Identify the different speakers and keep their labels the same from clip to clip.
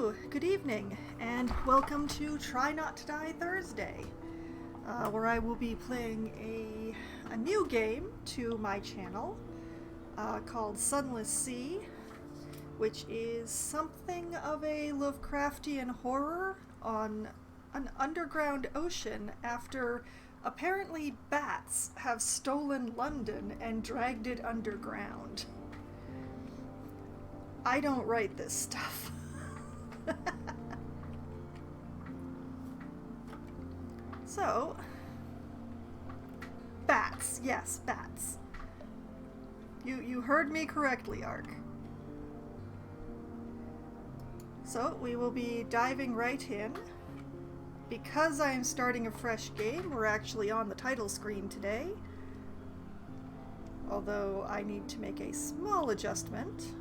Speaker 1: Hello, good evening, and welcome to Try Not to Die Thursday, where I will be playing a new game to my channel called Sunless Sea, which is something of a Lovecraftian horror on an underground ocean after apparently bats have stolen London and dragged it underground. I don't write this stuff. So, bats. Yes, bats. You heard me correctly, Ark. So, we will be diving right in. Because I am starting a fresh game, we're actually on the title screen today. Although I need to make a small adjustment.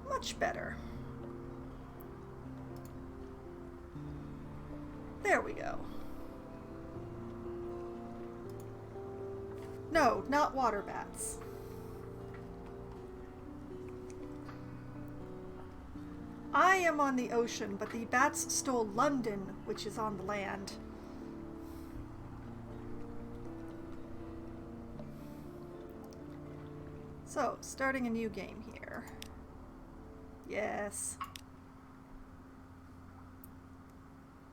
Speaker 1: Much better. There we go. No, not water bats. I am on the ocean, but the bats stole London, which is on the land. So, starting a new game here. Yes.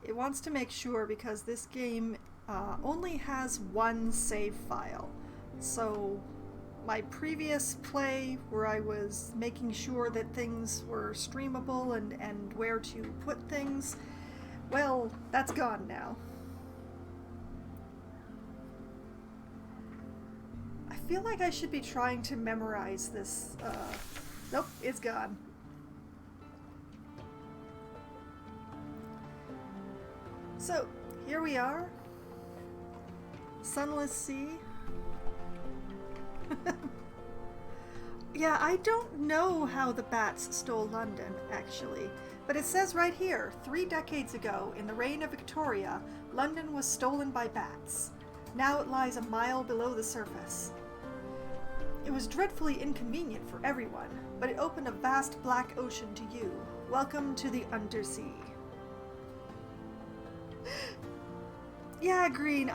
Speaker 1: It wants to make sure because this game only has one save file. So my previous play where I was making sure that things were streamable and where to put things, well, that's gone now. I feel like I should be trying to memorize this. Nope, it's gone. So, here we are. Sunless Sea. Yeah, I don't know how the bats stole London, actually. But it says right here, 3 decades ago, in the reign of Victoria, London was stolen by bats. Now it lies a mile below the surface. It was dreadfully inconvenient for everyone, but it opened a vast black ocean to you. Welcome to the undersea. Yeah, Green,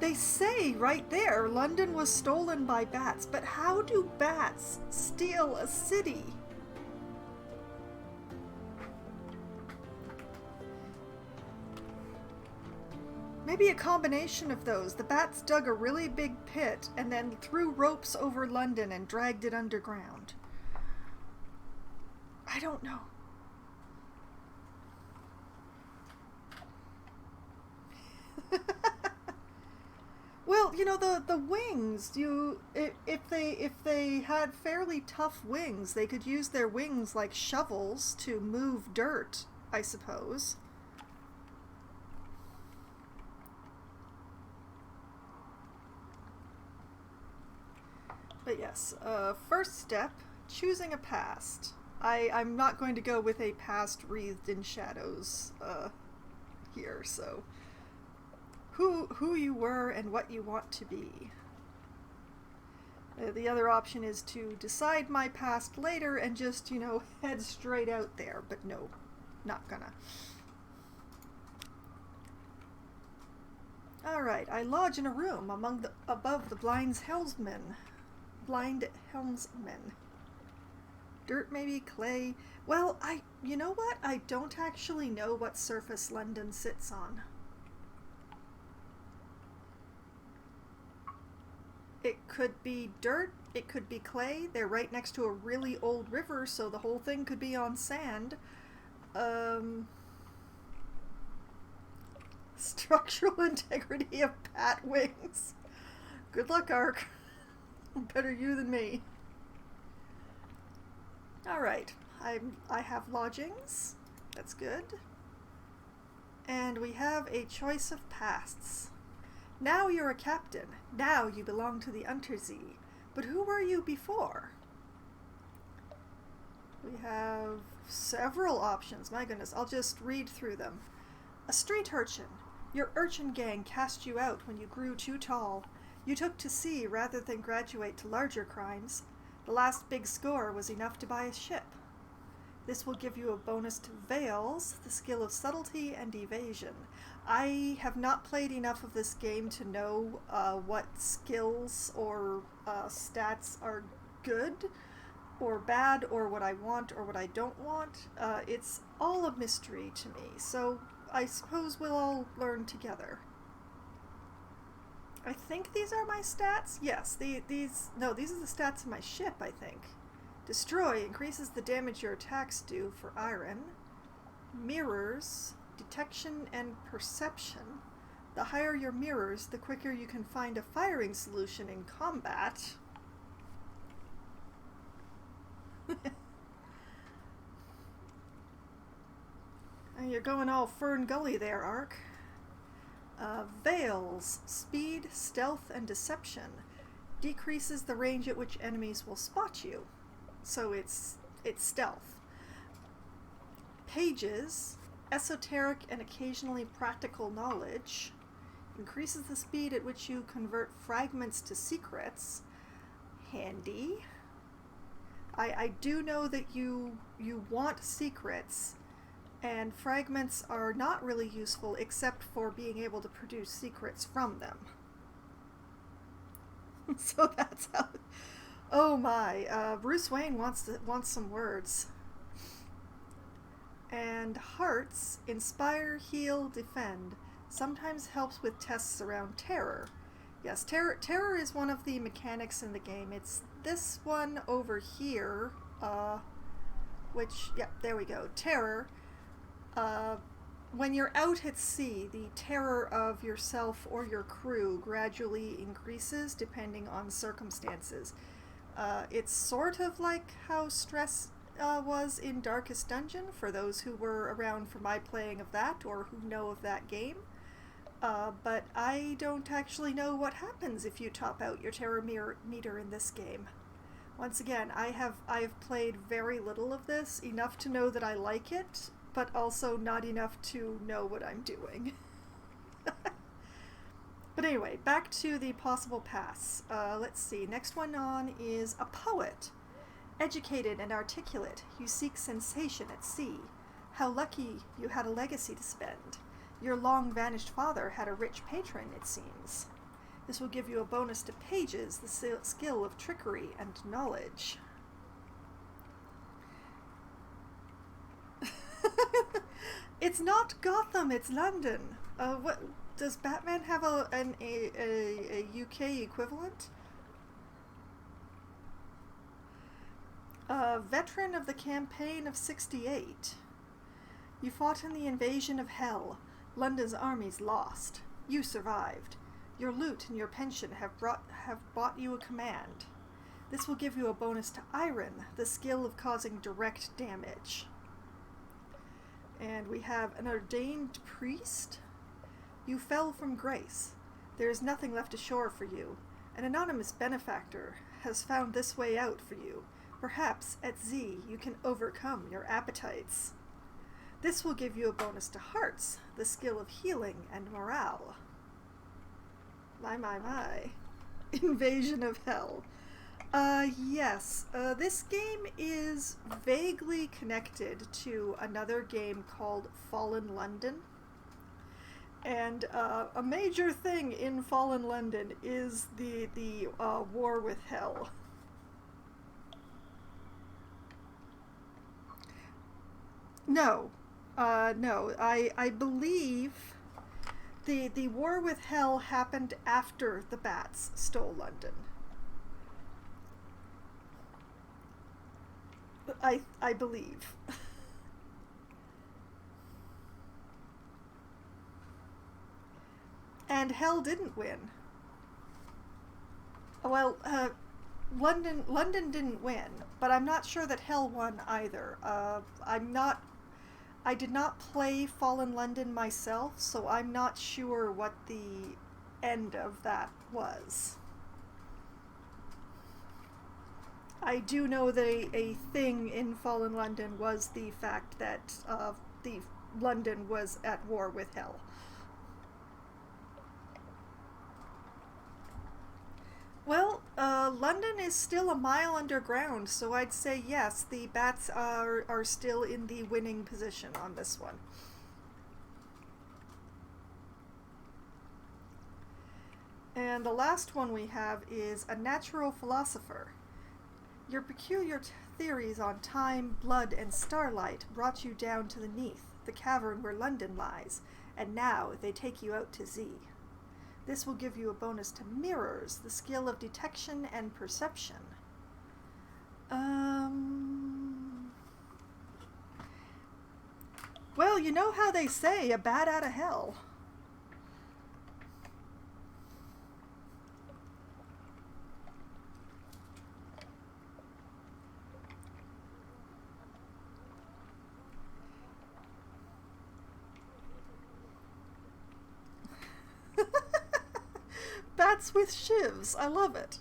Speaker 1: they say right there, London was stolen by bats, but how do bats steal a city? Maybe a combination of those. The bats dug a really big pit and then threw ropes over London and dragged it underground. I don't know. Well, you know, the wings, if they had fairly tough wings, they could use their wings like shovels to move dirt, I suppose. But yes, first step, choosing a past. I'm not going to go with a past wreathed in shadows here, so who you were and what you want to be. The other option is to decide my past later and just, you know, head straight out there, but no, not gonna. Alright, I lodge in a room above the blind helmsman. Dirt, maybe clay. Well, you know what? I don't actually know what surface London sits on. It could be dirt, it could be clay. They're right next to a really old river, so the whole thing could be on sand. Structural integrity of bat wings. Good luck, Ark. Better you than me. Alright, I have lodgings. That's good. And we have a choice of pasts. Now you're a captain. Now you belong to the undersea. But who were you before? We have several options. My goodness, I'll just read through them. A street urchin. Your urchin gang cast you out when you grew too tall. You took to sea rather than graduate to larger crimes. The last big score was enough to buy a ship. This will give you a bonus to Veils, the skill of subtlety and evasion. I have not played enough of this game to know what skills or stats are good or bad, or what I want or what I don't want. It's all a mystery to me, so I suppose we'll all learn together. I think these are my stats. Yes, these are the stats of my ship, I think. Destroy increases the damage your attacks do for iron. Mirrors, detection and perception. The higher your mirrors, the quicker you can find a firing solution in combat. And you're going all Fern Gully there, Ark. Veils, speed, stealth, and deception. Decreases the range at which enemies will spot you. So it's stealth. Pages, esoteric and occasionally practical knowledge. Increases the speed at which you convert fragments to secrets. Handy. I do know that you want secrets, and fragments are not really useful except for being able to produce secrets from them. So that's how... Oh my, Bruce Wayne wants some words. And hearts, inspire, heal, defend. Sometimes helps with tests around terror. Yes, terror is one of the mechanics in the game. It's this one over here, which, yeah, there we go. Terror. When you're out at sea, the terror of yourself or your crew gradually increases depending on circumstances. It's sort of like how stress was in Darkest Dungeon, for those who were around for my playing of that or who know of that game. But I don't actually know what happens if you top out your terror meter in this game. Once again, I've played very little of this, enough to know that I like it, but also not enough to know what I'm doing. But anyway, back to the possible paths. Let's see, next one on is a poet. Educated and articulate, you seek sensation at sea. How lucky you had a legacy to spend. Your long-vanished father had a rich patron, it seems. This will give you a bonus to pages, the skill of trickery and knowledge. It's not Gotham, it's London. What does Batman have a UK equivalent? Veteran of the campaign of '68. You fought in the invasion of Hell. London's armies lost. You survived. Your loot and your pension have bought you a command. This will give you a bonus to Iron, the skill of causing direct damage. And we have an ordained priest. You fell from grace. There is nothing left ashore for you. An anonymous benefactor has found this way out for you. Perhaps at Z you can overcome your appetites. This will give you a bonus to Hearts, the skill of healing and morale. My. Invasion of Hell. Yes, this game is vaguely connected to another game called Fallen London. And a major thing in Fallen London is the war with Hell. No. I believe the war with Hell happened after the Bats stole London. I believe. And Hell didn't win. Well, London didn't win, but I'm not sure that Hell won either. I did not play Fallen London myself, so I'm not sure what the end of that was. I do know that a thing in Fallen London was the fact that the London was at war with Hell. Well, London is still a mile underground, so I'd say yes, the bats are still in the winning position on this one. And the last one we have is a natural philosopher. Your peculiar theories on time, blood, and starlight brought you down to the Neath, the cavern where London lies, and now they take you out to Z. This will give you a bonus to mirrors, the skill of detection and perception. Well, you know how they say, a bat out of hell. Bats with shivs. I love it.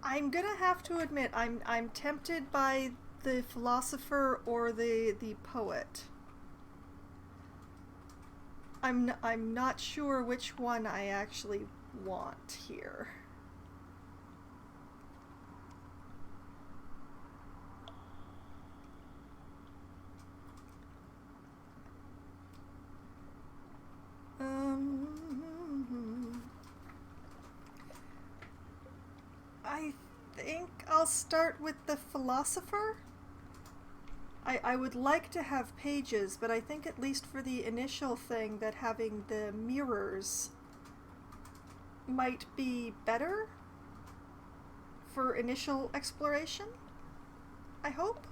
Speaker 1: I'm gonna have to admit I'm tempted by the philosopher or the poet. I'm not sure which one I actually want here. I think I'll start with the philosopher. I would like to have pages, but I think at least for the initial thing that having the mirrors might be better for initial exploration, I hope.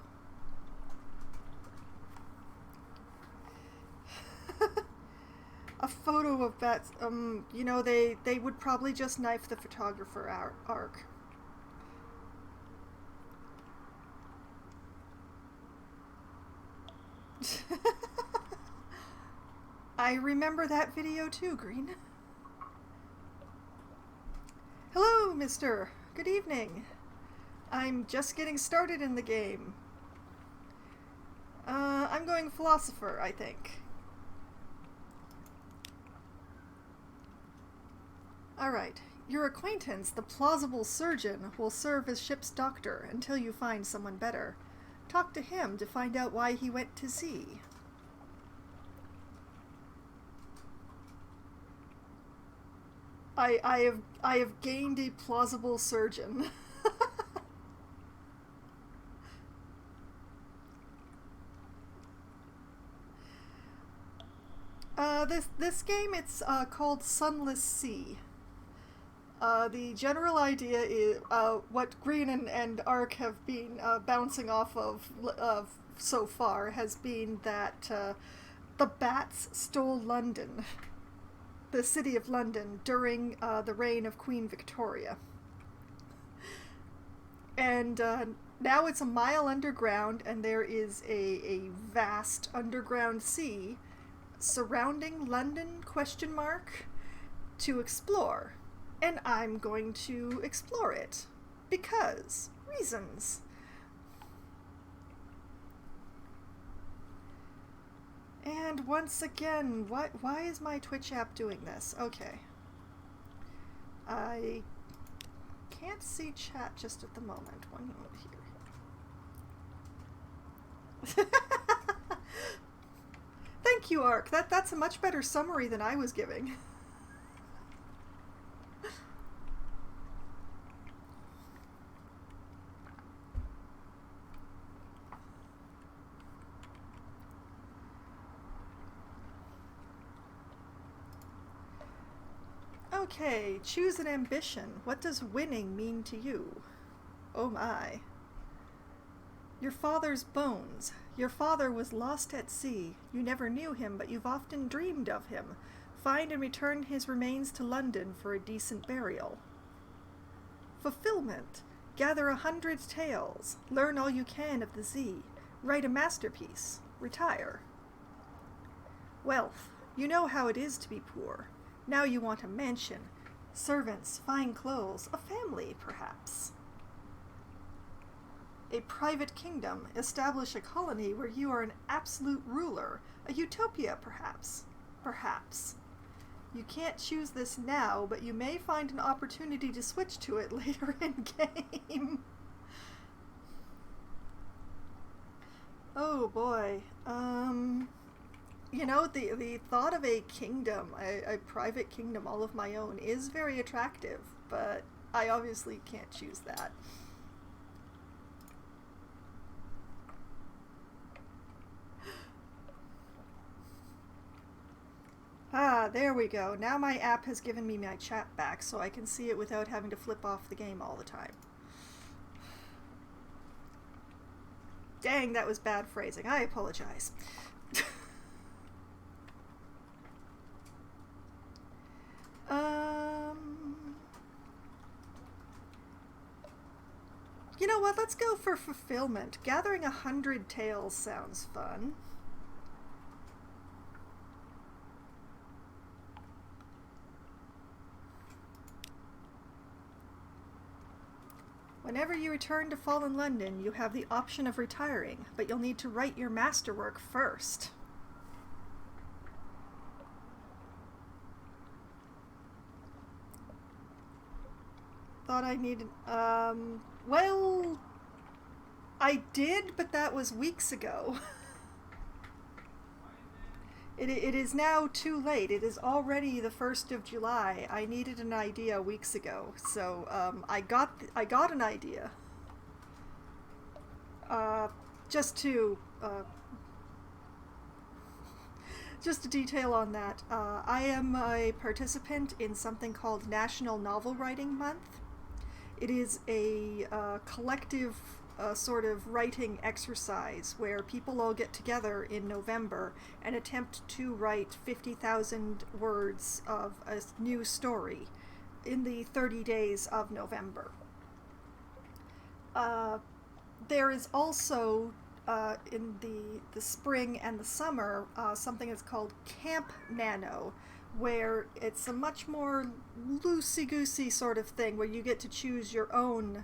Speaker 1: A photo of bats, you know, they would probably just knife the photographer arc. I remember that video too, Green. Hello, mister. Good evening. I'm just getting started in the game. I'm going philosopher, I think. Alright. Your acquaintance, the plausible surgeon, will serve as ship's doctor until you find someone better. Talk to him to find out why he went to Z. I have gained a plausible surgeon. This game, it's called Sunless Sea. The general idea is what Green and Ark have been bouncing off of so far has been that the bats stole London, the city of London, during the reign of Queen Victoria. And now it's a mile underground, and there is a vast underground sea surrounding London, to explore. And I'm going to explore it. Because reasons. And once again, why is my Twitch app doing this? Okay. I can't see chat just at the moment. One moment here. Thank you, Ark. That's a much better summary than I was giving. Okay, choose an ambition. What does winning mean to you? Oh my. Your father's bones. Your father was lost at sea. You never knew him, but you've often dreamed of him. Find and return his remains to London for a decent burial. Fulfillment. Gather 100 tales. Learn all you can of the Z. Write a masterpiece. Retire. Wealth. You know how it is to be poor. Now you want a mansion, servants, fine clothes, a family, perhaps. A private kingdom. Establish a colony where you are an absolute ruler. A utopia, perhaps. Perhaps. You can't choose this now, but you may find an opportunity to switch to it later in game. Oh boy. You know, the thought of a kingdom, a private kingdom all of my own, is very attractive, but I obviously can't choose that. Ah, there we go. Now my app has given me my chat back, so I can see it without having to flip off the game all the time. Dang, that was bad phrasing. I apologize. You know what? Let's go for fulfillment. Gathering 100 tails sounds fun. Whenever you return to Fallen London, you have the option of retiring, but you'll need to write your masterwork first. Thought I needed, well, I did, but that was weeks ago. It is now too late. It is already the 1st of July. I needed an idea weeks ago, so I got an idea. Just to detail on that, I am a participant in something called National Novel Writing Month. It is a collective sort of writing exercise where people all get together in November and attempt to write 50,000 words of a new story in the 30 days of November. There is also in the spring and the summer something that's called Camp Nano, where it's a much more loosey-goosey sort of thing where you get to choose your own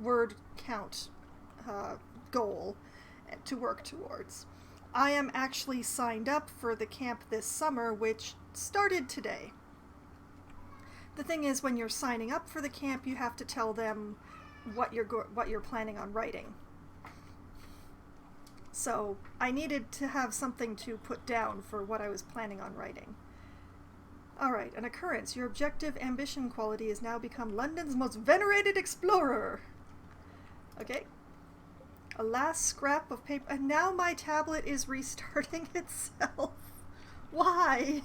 Speaker 1: word count goal to work towards. I am actually signed up for the camp this summer, which started today. The thing is, when you're signing up for the camp, you have to tell them what you're planning on writing. So I needed to have something to put down for what I was planning on writing. Alright, an occurrence. Your objective ambition quality has now become London's most venerated explorer. Okay. A last scrap of paper. And now my tablet is restarting itself. Why?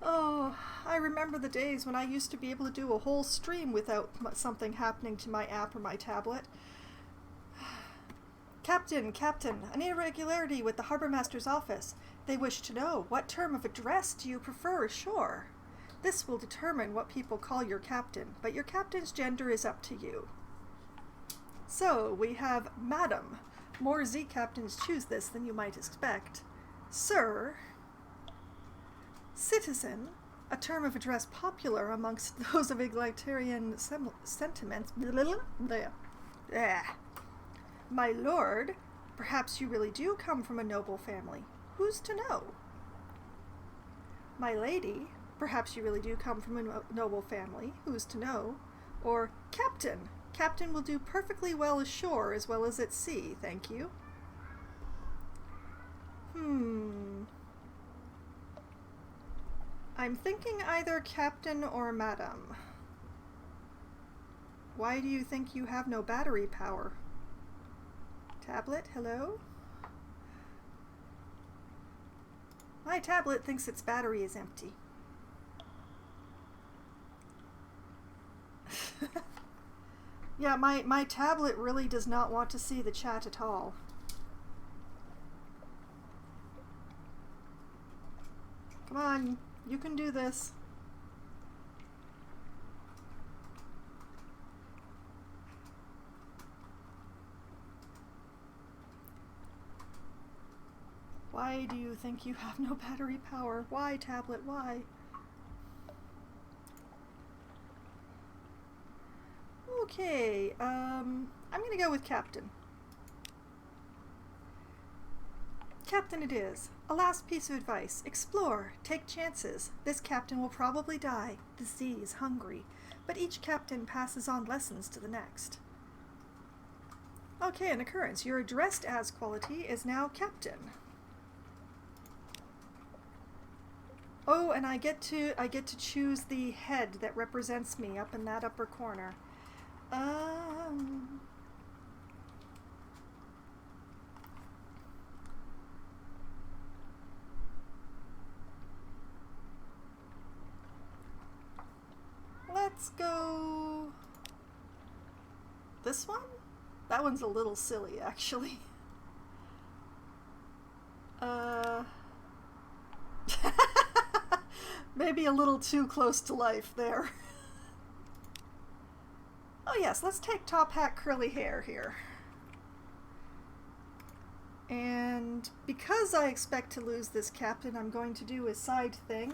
Speaker 1: Oh, I remember the days when I used to be able to do a whole stream without something happening to my app or my tablet. Captain, an irregularity with the Harbourmaster's office. They wish to know, what term of address do you prefer ashore? This will determine what people call your captain, but your captain's gender is up to you. So, we have Madam. More Z captains choose this than you might expect. Sir. Citizen. A term of address popular amongst those of egalitarian sentiments. My lord, perhaps you really do come from a noble family. Who's to know? My lady, perhaps you really do come from a noble family. Who's to know? Or captain. Captain will do perfectly well ashore as well as at sea, thank you. I'm thinking either captain or madam. Why do you think you have no battery power? Tablet, hello? My tablet thinks its battery is empty. Yeah, my tablet really does not want to see the chat at all. Come on, you can do this. Why do you think you have no battery power? Why, tablet, why? Okay, I'm gonna go with captain. Captain it is. A last piece of advice. Explore. Take chances. This captain will probably die. The sea is hungry. But each captain passes on lessons to the next. Okay, an occurrence. Your addressed as quality is now captain. Oh, and I get to choose the head that represents me up in that upper corner. Let's go this one? That one's a little silly, actually. Maybe a little too close to life there. Oh yes, let's take top hat curly hair here. And because I expect to lose this captain, I'm going to do a side thing.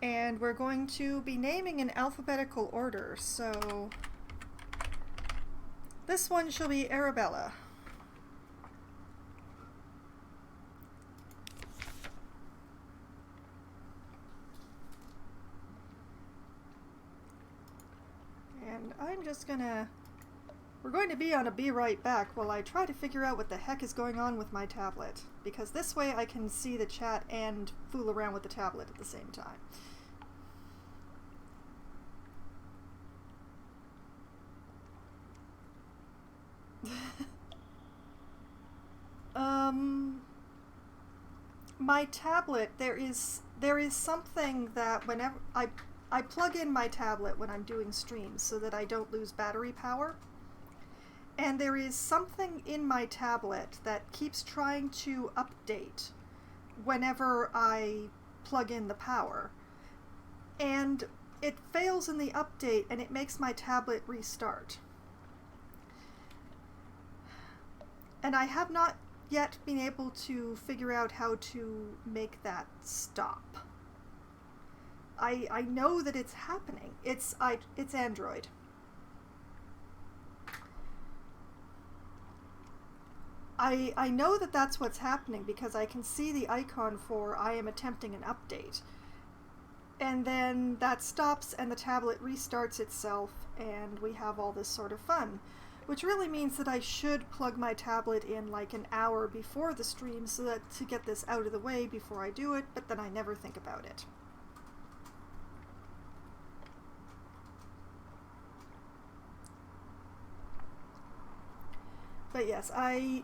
Speaker 1: And we're going to be naming in alphabetical order, so this one shall be Arabella. And I'm just gonna... We're going to be on a be right back while I try to figure out what the heck is going on with my tablet. Because this way I can see the chat and fool around with the tablet at the same time. My tablet, there is something that whenever I plug in my tablet when I'm doing streams so that I don't lose battery power. And there is something in my tablet that keeps trying to update whenever I plug in the power. And it fails in the update and it makes my tablet restart. And I have not yet been able to figure out how to make that stop. I know that it's happening. It's Android. I know that that's what's happening because I can see the icon for I am attempting an update. And then that stops and the tablet restarts itself and we have all this sort of fun. Which really means that I should plug my tablet in like an hour before the stream so that to get this out of the way before I do it, but then I never think about it. But yes, I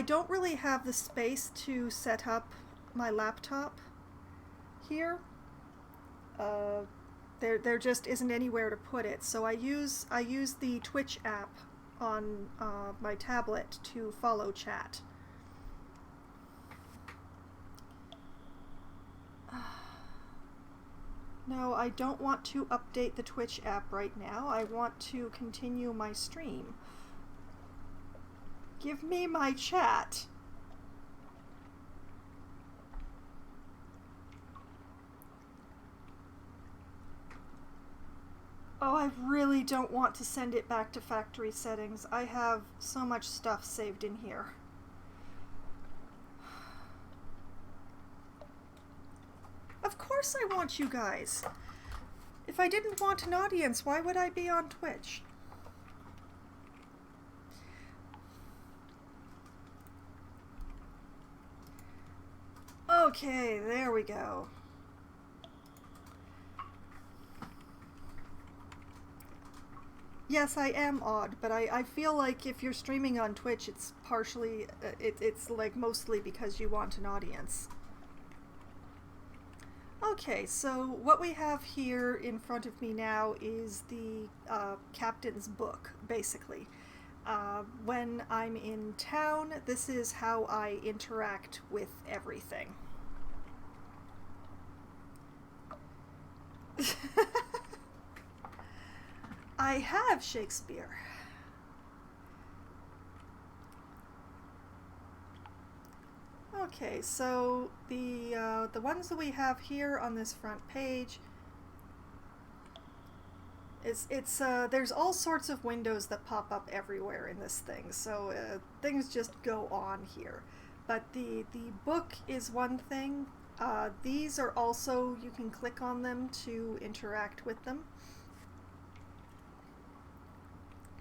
Speaker 1: don't really have the space to set up my laptop here. There just isn't anywhere to put it, so I use the Twitch app on my tablet to follow chat. No, I don't want to update the Twitch app right now. I want to continue my stream. Give me my chat. Oh, I really don't want to send it back to factory settings. I have so much stuff saved in here. Of course I want you guys. If I didn't want an audience, why would I be on Twitch? Okay, there we go. Yes, I am odd, but I feel like if you're streaming on Twitch, it's partially, it's like mostly because you want an audience. Okay, so what we have here in front of me now is the captain's book, basically. When I'm in town, this is how I interact with everything. I have Shakespeare. Okay, so the ones that we have here on this front page there's all sorts of windows that pop up everywhere in this thing, so things just go on here. But the book is one thing. These are also, you can click on them to interact with them.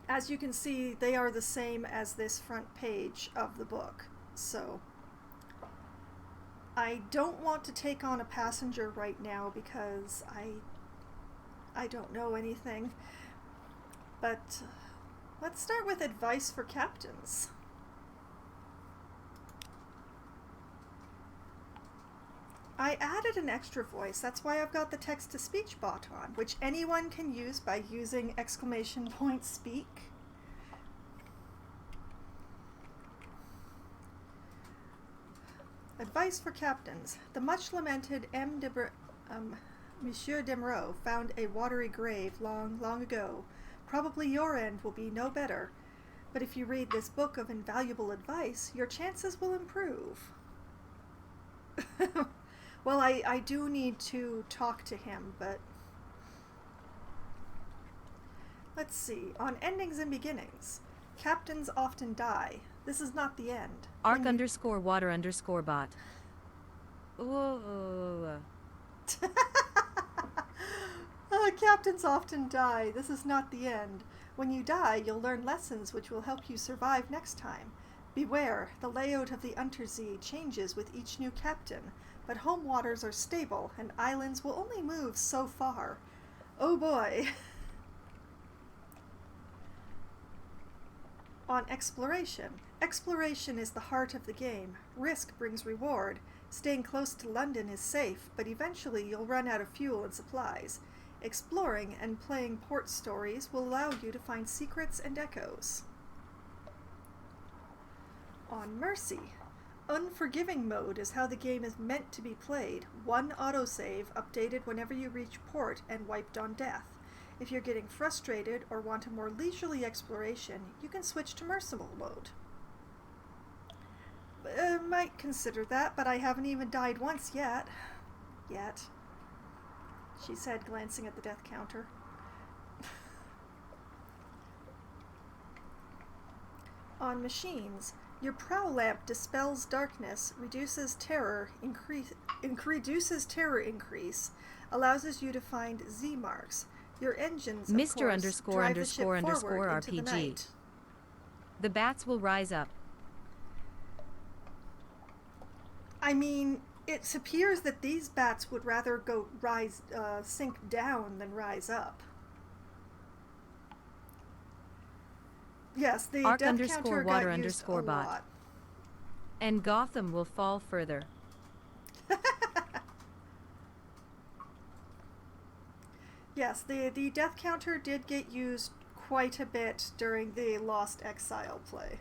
Speaker 1: As you can see, they are the same as this front page of the book. So I don't want to take on a passenger right now because I don't know anything. But let's start with advice for captains. I added an extra voice. That's why I've got the text-to-speech bot on, which anyone can use by using !speak. Advice for captains. The much-lamented Monsieur Demeraux found a watery grave long, long ago. Probably your end will be no better. But if you read this book of invaluable advice, your chances will improve. Well, I do need to talk to him, but let's see. On endings and beginnings, captains often die. This is not the end.
Speaker 2: _water_bot. Whoa.
Speaker 1: Captains often die. This is not the end. When you die, you'll learn lessons which will help you survive next time. Beware, the layout of the Untersee changes with each new captain, but home waters are stable, and islands will only move so far. Oh boy! On exploration. Exploration is the heart of the game. Risk brings reward. Staying close to London is safe, but eventually you'll run out of fuel and supplies. Exploring and playing port stories will allow you to find secrets and echoes. On mercy. Unforgiving mode is how the game is meant to be played. One autosave, updated whenever you reach port and wiped on death. If you're getting frustrated or want a more leisurely exploration, you can switch to merciful mode. Might consider that, but I haven't even died once yet. She said, glancing at the death counter. On machines, your prow lamp dispels darkness, reduces terror increase, allows you to find Z marks. Your engines, of
Speaker 2: Mr.
Speaker 1: course, drive the ship forward into the
Speaker 2: RPG.
Speaker 1: night.
Speaker 2: The bats will rise up.
Speaker 1: I mean, it appears that these bats would rather sink down than rise up. Yes, the death counter got used a lot.
Speaker 2: And Gotham will fall further.
Speaker 1: Yes, the death counter did get used quite a bit during the Lost Exile play.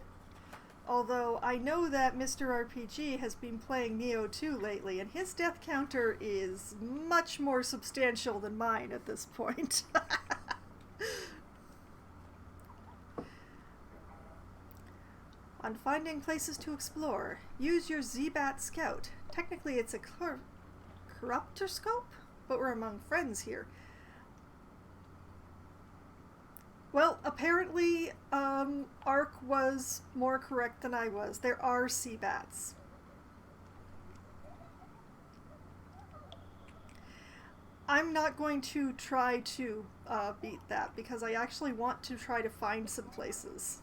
Speaker 1: Although I know that Mr. RPG has been playing Neo 2 lately, and his death counter is much more substantial than mine at this point. On finding places to explore, use your Z-Bat Scout. Technically it's a corruptoscope, but we're among friends here. Well, apparently, Ark was more correct than I was. There are sea-bats. I'm not going to try to beat that, because I actually want to try to find some places.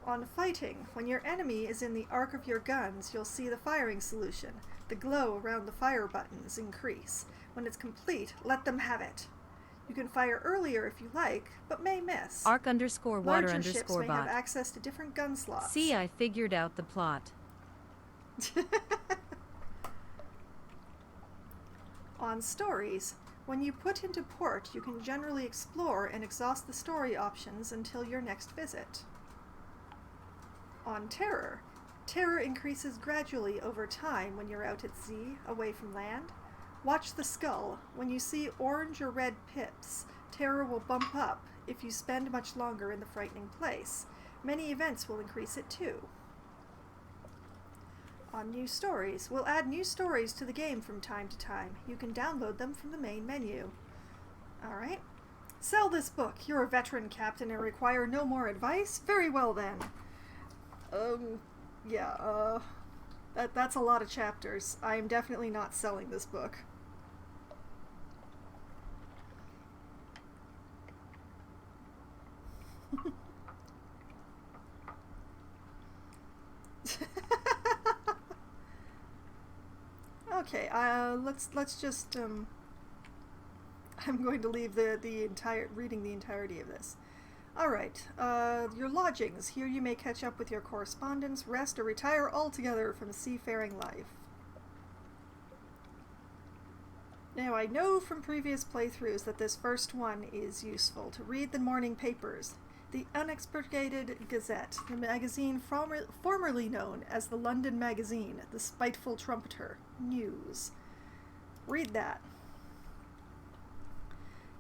Speaker 1: On fighting, when your enemy is in the arc of your guns, you'll see the firing solution. The glow around the fire buttons increase. When it's complete, let them have it. You can fire earlier if you like, but may miss.
Speaker 2: _water_bot.
Speaker 1: Larger ships may have access to different gun slots.
Speaker 2: See, I figured out the plot.
Speaker 1: On stories, when you put into port, you can generally explore and exhaust the story options until your next visit. On terror, terror increases gradually over time when you're out at sea, away from land. Watch the skull. When you see orange or red pips, terror will bump up if you spend much longer in the frightening place. Many events will increase it too. On new stories, we'll add new stories to the game from time to time. You can download them from the main menu. Alright. Sell this book. You're a veteran captain and require no more advice? Very well then. Yeah, that's a lot of chapters. I am definitely not selling this book. Okay, let's just I'm going to leave the entire reading the entirety of this. All right, your lodgings. Here you may catch up with your correspondence, rest, or retire altogether from seafaring life. Now, I know from previous playthroughs that this first one is useful to read the morning papers. The Unexpurgated Gazette, the magazine formerly known as the London Magazine, the Spiteful Trumpeter, News. Read that.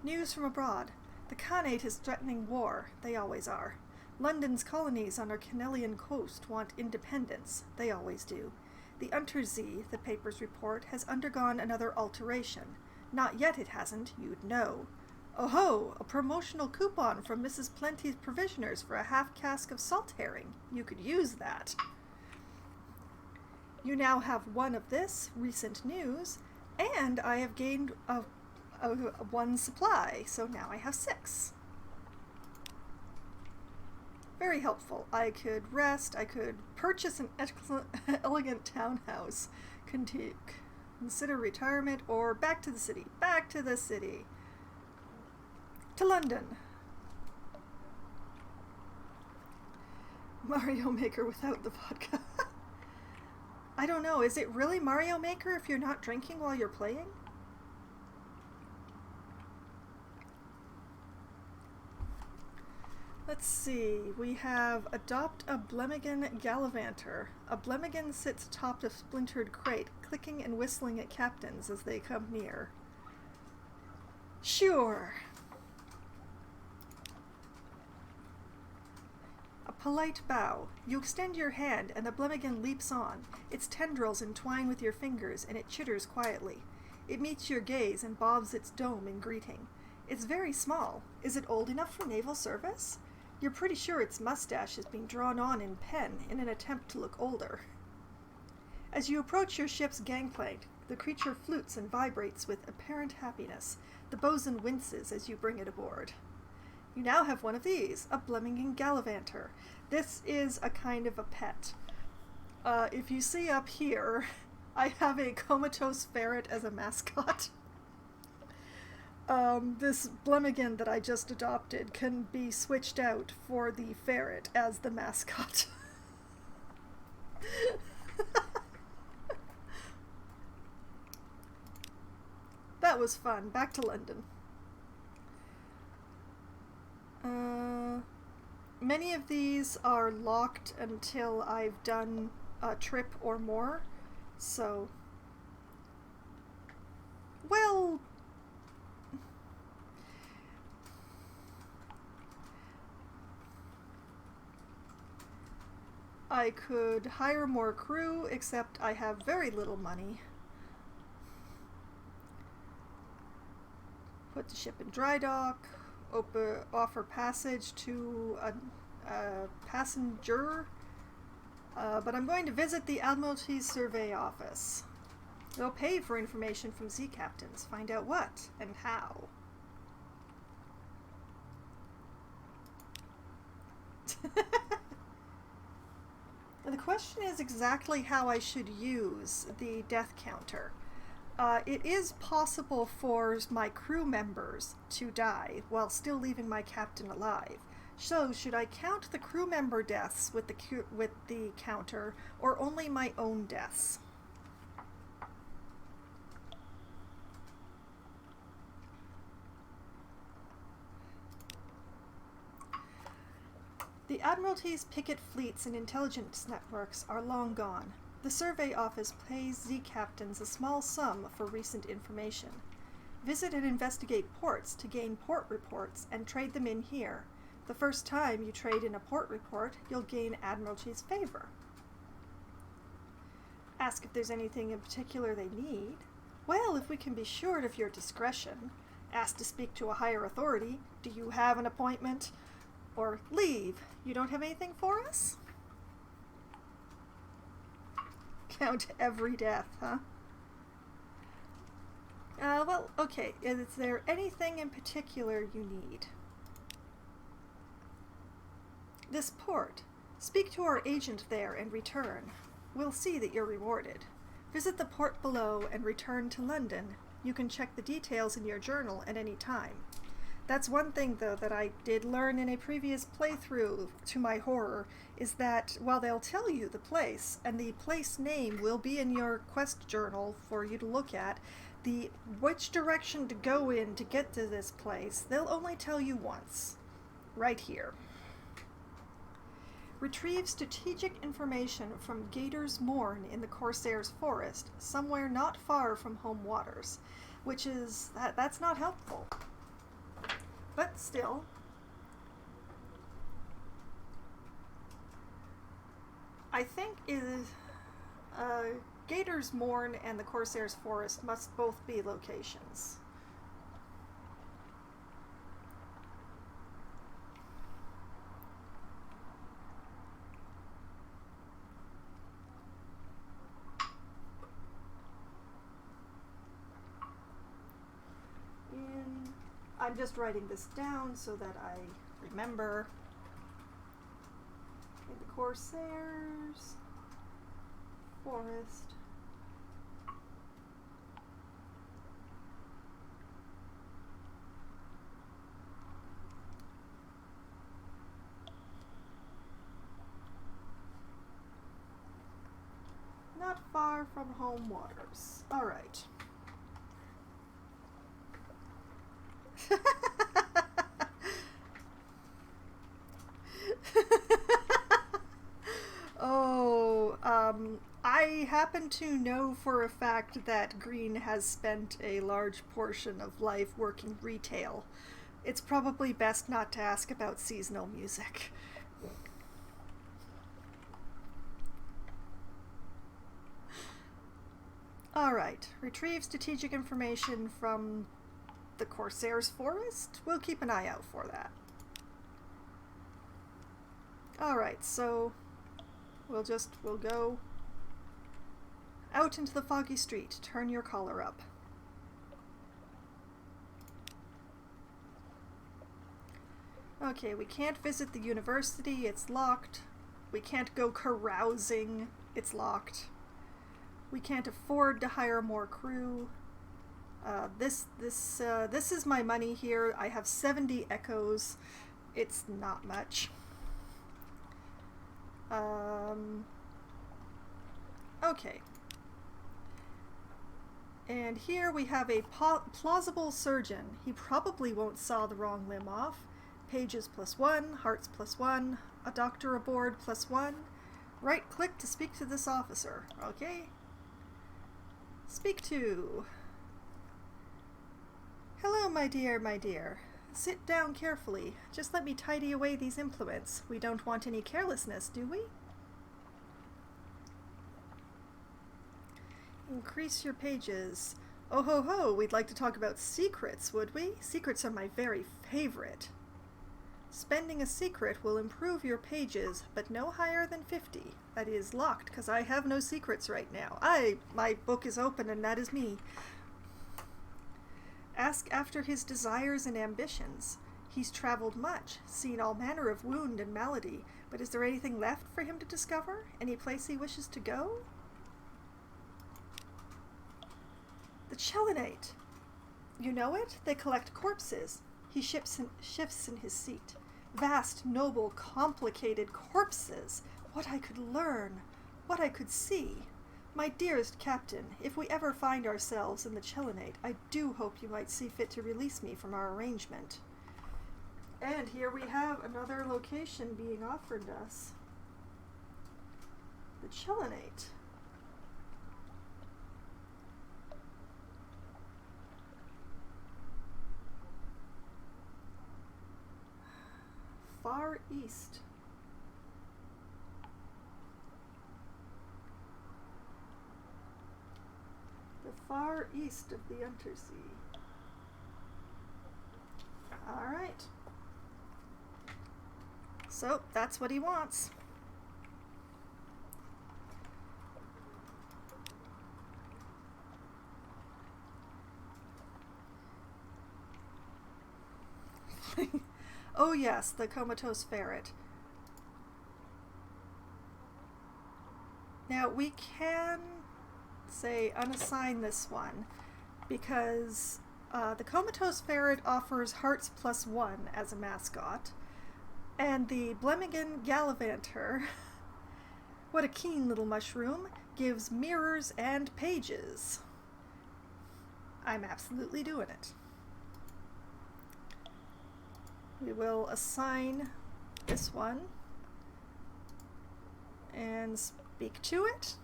Speaker 1: News from abroad. The Khanate is threatening war. They always are. London's colonies on our Canelian coast want independence. They always do. The Untersee, the papers report, has undergone another alteration. Not yet it hasn't, you'd know. Oh ho! A promotional coupon from Mrs. Plenty's Provisioners for a half-cask of salt herring. You could use that. You now have one of this, recent news, and I have gained one supply, so now I have 6. Very helpful. I could rest, I could purchase an elegant townhouse, consider retirement, or back to the city. Back to the city. To London. Mario Maker without the vodka. I don't know, is it really Mario Maker if you're not drinking while you're playing? Let's see, we have adopt a Blemigan Gallivanter. A Blemigan sits atop a splintered crate, clicking and whistling at captains as they come near. Sure. A polite bow. You extend your hand and the Blemigan leaps on. Its tendrils entwine with your fingers and it chitters quietly. It meets your gaze and bobs its dome in greeting. It's very small. Is it old enough for naval service? You're pretty sure its mustache is being drawn on in pen in an attempt to look older. As you approach your ship's gangplank, the creature flutes and vibrates with apparent happiness. The bosun winces as you bring it aboard. You now have one of these, a Blemigan Gallivanter. This is a kind of a pet. If you see up here, I have a comatose ferret as a mascot. This Blemigan that I just adopted can be switched out for the ferret as the mascot. That was fun. Back to London. Many of these are locked until I've done a trip or more, so... Well... I could hire more crew, except I have very little money. Put the ship in dry dock, offer passage to a passenger, but I'm going to visit the Admiralty's survey office. They'll pay for information from sea captains, find out what and how. The question is exactly how I should use the death counter. It is possible for my crew members to die while still leaving my captain alive. So, should I count the crew member deaths with the counter, or only my own deaths? The Admiralty's picket fleets and intelligence networks are long gone. The survey office pays Z captains a small sum for recent information. Visit and investigate ports to gain port reports and trade them in here. The first time you trade in a port report, you'll gain Admiralty's favor. Ask if there's anything in particular they need. Well, if we can be sure of your discretion. Ask to speak to a higher authority. Do you have an appointment? Or leave. You don't have anything for us? count every death, huh? Well, okay. Is there anything in particular you need? This port. Speak to our agent there and return. We'll see that you're rewarded. Visit the port below and return to London. You can check the details in your journal at any time. That's one thing, though, that I did learn in a previous playthrough, to my horror, is that while they'll tell you the place, and the place name will be in your quest journal for you to look at, which direction to go in to get to this place, they'll only tell you once. Right here. Retrieve strategic information from Gator's Mourn in the Corsair's Forest, somewhere not far from home waters, which is, that's not helpful. But still, I think Gator's Mourn and the Corsair's Forest must both be locations. I'm just writing this down so that I remember. In the Corsair's Forest. Not far from home waters. All right. I happen to know for a fact that Green has spent a large portion of life working retail. It's probably best not to ask about seasonal music. Alright, retrieve strategic information from the Corsair's Forest? We'll keep an eye out for that. Alright, so we'll go out into the foggy street. Turn your collar up. Okay, we can't visit the university. It's locked. We can't go carousing. It's locked. We can't afford to hire more crew. This is my money here. I have 70 echoes. It's not much. Okay. And here we have a plausible surgeon. He probably won't saw the wrong limb off. Pages +1, hearts +1, a doctor aboard +1. Right click to speak to this officer. Okay. Speak to. Hello, my dear, my dear. Sit down carefully. Just let me tidy away these implements. We don't want any carelessness, do we? Increase your pages. Oh ho ho, we'd like to talk about secrets, would we? Secrets are my very favorite. Spending a secret will improve your pages, but no higher than 50. That is locked, because I have no secrets right now. My book is open, and that is me. Ask after his desires and ambitions. He's traveled much, seen all manner of wound and malady, but is there anything left for him to discover? Any place he wishes to go? The Chelinate. You know it? They collect corpses. He shifts in his seat. Vast, noble, complicated corpses. What I could learn. What I could see. My dearest Captain, if we ever find ourselves in the Chelinate, I do hope you might see fit to release me from our arrangement. And here we have another location being offered us. The Chelinate. Far East. The far east of the Untersea. Alright. So, that's what he wants. Oh yes, the comatose ferret. Now we can, say, unassign this one because the comatose ferret offers hearts +1 as a mascot, and the Blemmigan gallivanter, what a keen little mushroom, gives mirrors and pages. I'm absolutely doing it. We will assign this one and speak to it.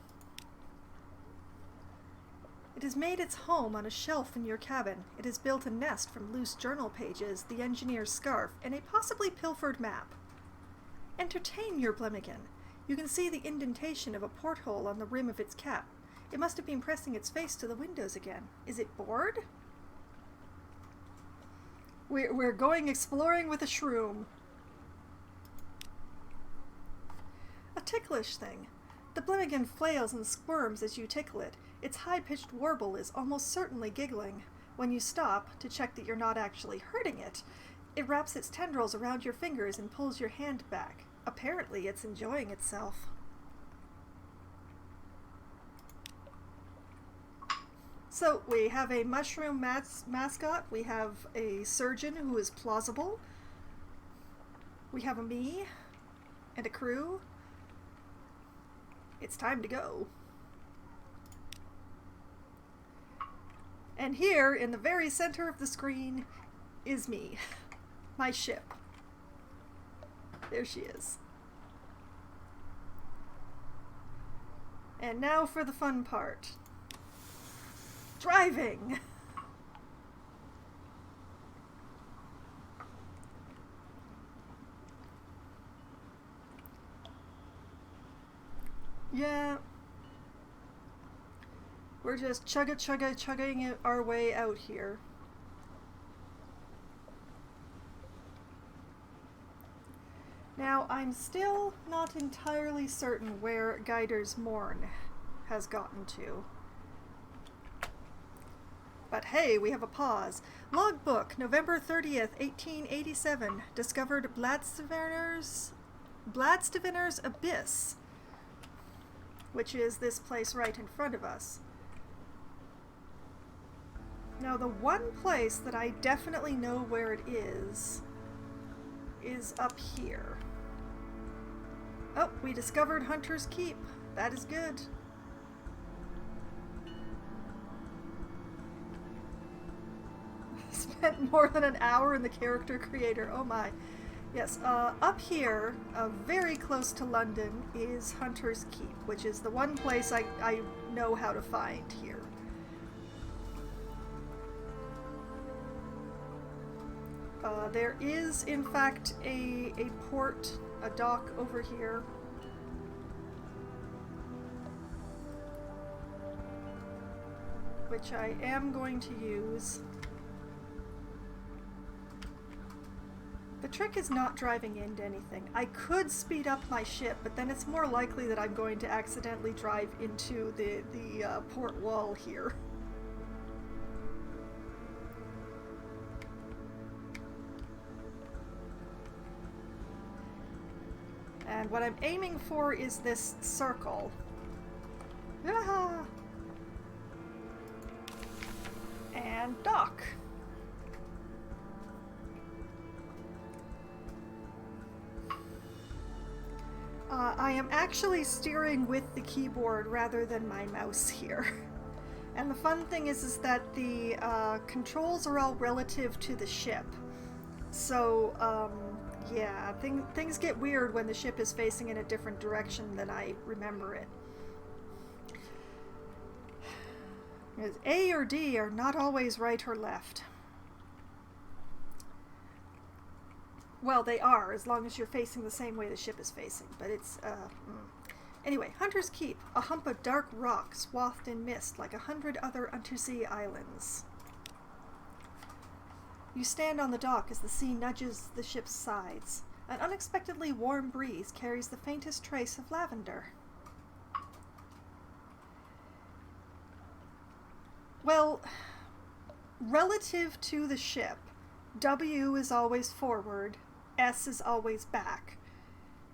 Speaker 1: It has made its home on a shelf in your cabin. It has built a nest from loose journal pages, the engineer's scarf, and a possibly pilfered map. Entertain your Blemmigan. You can see the indentation of a porthole on the rim of its cap. It must have been pressing its face to the windows again. Is it bored? We're going exploring with a shroom. A ticklish thing. The Blemmigan flails and squirms as you tickle it. Its high-pitched warble is almost certainly giggling. When you stop, to check that you're not actually hurting it, it wraps its tendrils around your fingers and pulls your hand back. Apparently, it's enjoying itself. So, we have a mushroom mascot, we have a surgeon who is plausible, we have a me, and a crew. It's time to go. And here, in the very center of the screen, is me, my ship. There she is. And now for the fun part. Driving! Yeah. We're just chugging our way out here. Now, I'm still not entirely certain where Guider's Morn has gotten to. But hey, we have a pause. Logbook, November 30th, 1887. Discovered Bladstevener's Abyss, which is this place right in front of us. Now, the one place that I definitely know where it is up here. Oh, we discovered Hunter's Keep. That is good. Spent more than an hour in the character creator. Oh my. Yes, up here, very close to London, is Hunter's Keep, which is the one place I know how to find here. There is, in fact, a port, a dock over here. Which I am going to use. The trick is not driving into anything. I could speed up my ship, but then it's more likely that I'm going to accidentally drive into the port wall here. And what I'm aiming for is this circle. Ah! And dock. I am actually steering with the keyboard rather than my mouse here. And the fun thing is that the controls are all relative to the ship. So, yeah, things get weird when the ship is facing in a different direction than I remember it. Because A or D are not always right or left. Well, they are, as long as you're facing the same way the ship is facing, but it's, Anyway, Hunter's Keep, a hump of dark rock swathed in mist like 100 other undersea islands. You stand on the dock as the sea nudges the ship's sides. An unexpectedly warm breeze carries the faintest trace of lavender. Well, relative to the ship, W is always forward, S is always back,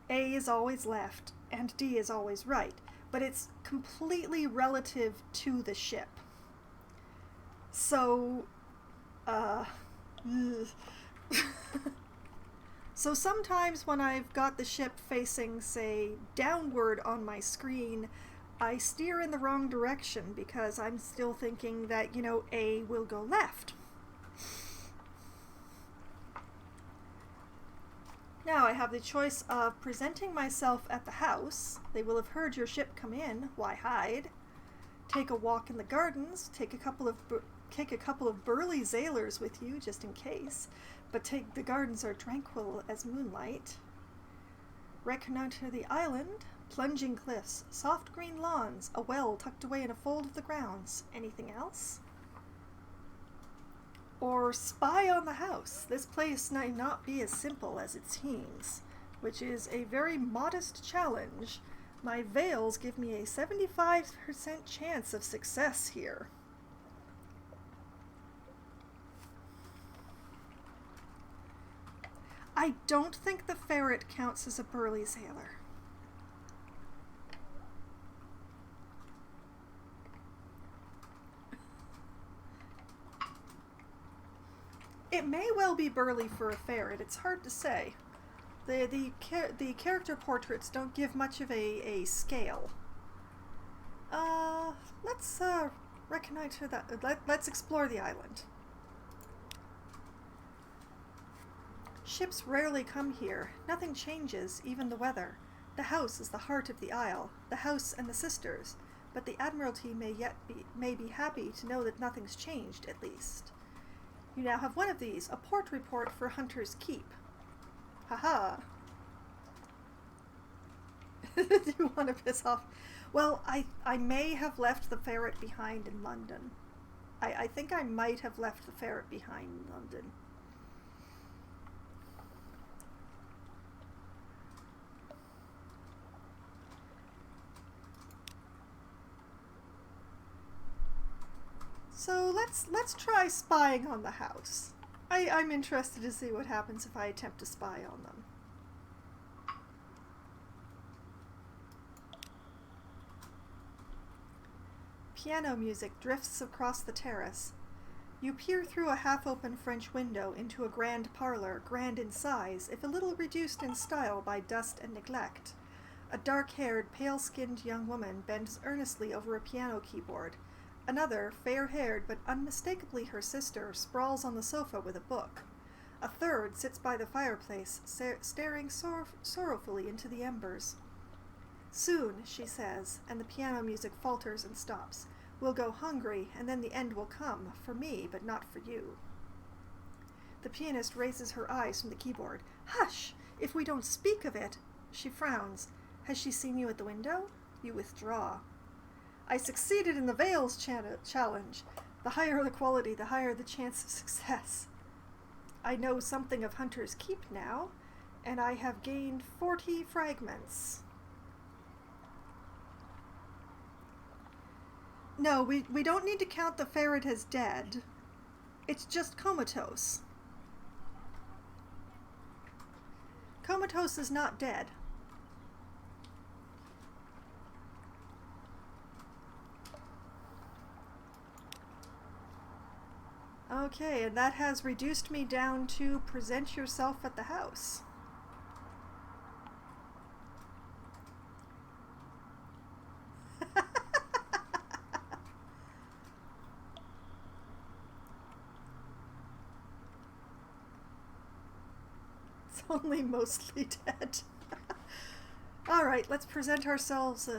Speaker 1: A is always left, and D is always right. But it's completely relative to the ship. So, so sometimes when I've got the ship facing, say, downward on my screen, I steer in the wrong direction because I'm still thinking that, you know, A will go left. Now I have the choice of presenting myself at the house. They will have heard your ship come in. Why hide? Take a walk in the gardens. Take a couple of burly sailors with you, just in case. But the gardens are tranquil as moonlight. Reconnoiter the island. Plunging cliffs, soft green lawns, a well tucked away in a fold of the grounds. Anything else? Or spy on the house. This place might not be as simple as it seems, which is a very modest challenge. My veils give me a 75% chance of success here. I don't think the ferret counts as a burly sailor. It may well be burly for a ferret. It's hard to say. The character portraits don't give much of a scale. Let's reconnoiter that. Let's explore the island. Ships rarely come here. Nothing changes, even the weather. The house is the heart of the isle. The house and the sisters. But the Admiralty may be happy to know that nothing's changed, at least. You now have one of these, a port report for Hunter's Keep. Haha. Do you want to piss off? Well, I may have left the ferret behind in London. I think I might have left the ferret behind in London. So let's try spying on the house. I'm interested to see what happens if I attempt to spy on them. Piano music drifts across the terrace. You peer through a half-open French window into a grand parlor, grand in size, if a little reduced in style by dust and neglect. A dark-haired, pale-skinned young woman bends earnestly over a piano keyboard. Another, fair-haired but unmistakably her sister, sprawls on the sofa with a book. A third sits by the fireplace, staring sorrowfully into the embers. Soon, she says, and the piano music falters and stops. We'll go hungry, and then the end will come, for me, but not for you. The pianist raises her eyes from the keyboard. Hush! If we don't speak of it! She frowns. Has she seen you at the window? You withdraw. I succeeded in the Veils challenge. The higher the quality, the higher the chance of success. I know something of Hunter's Keep now, and I have gained 40 fragments. No, we don't need to count the ferret as dead. It's just comatose. Comatose is not dead. Okay, and that has reduced me down to present yourself at the house. It's only mostly dead. Alright, let's present ourselves.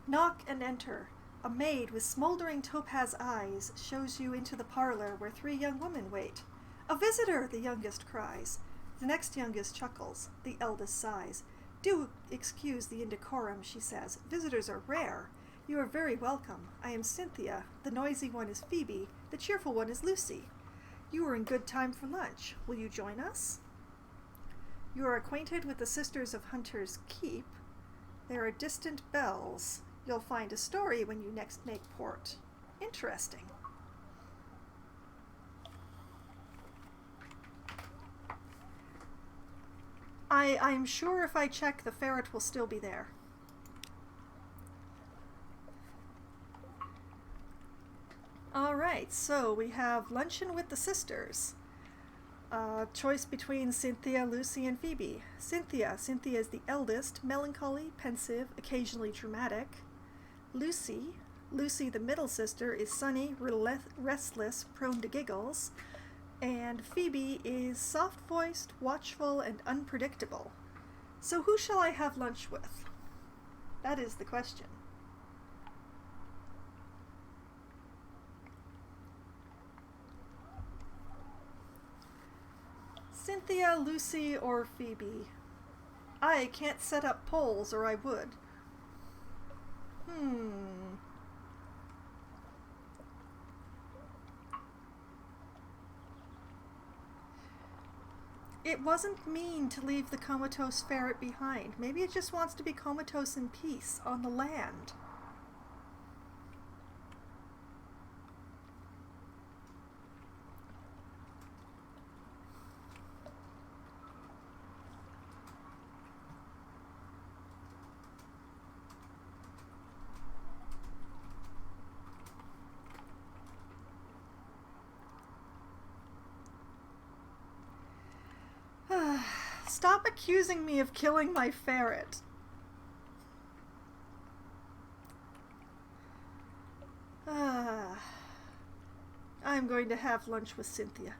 Speaker 1: Knock and enter. A maid with smoldering topaz eyes shows you into the parlor where 3 young women wait. A visitor, the youngest cries. The next youngest chuckles. The eldest sighs. Do excuse the indecorum, she says. Visitors are rare. You are very welcome. I am Cynthia. The noisy one is Phoebe. The cheerful one is Lucy. You are in good time for lunch. Will you join us? You are acquainted with the Sisters of Hunter's Keep. There are distant bells. You'll find a story when you next make port. Interesting. I'm sure if I check, the ferret will still be there. Alright, so we have Luncheon with the Sisters. Choice between Cynthia, Lucy, and Phoebe. Cynthia. Cynthia is the eldest, melancholy, pensive, occasionally dramatic. Lucy. Lucy, the middle sister, is sunny, restless, prone to giggles. And Phoebe is soft-voiced, watchful, and unpredictable. So who shall I have lunch with? That is the question. Cynthia, Lucy, or Phoebe? I can't set up polls, or I would. It wasn't mean to leave the comatose ferret behind. Maybe it just wants to be comatose in peace on the land. Stop accusing me of killing my ferret. I'm going to have lunch with Cynthia.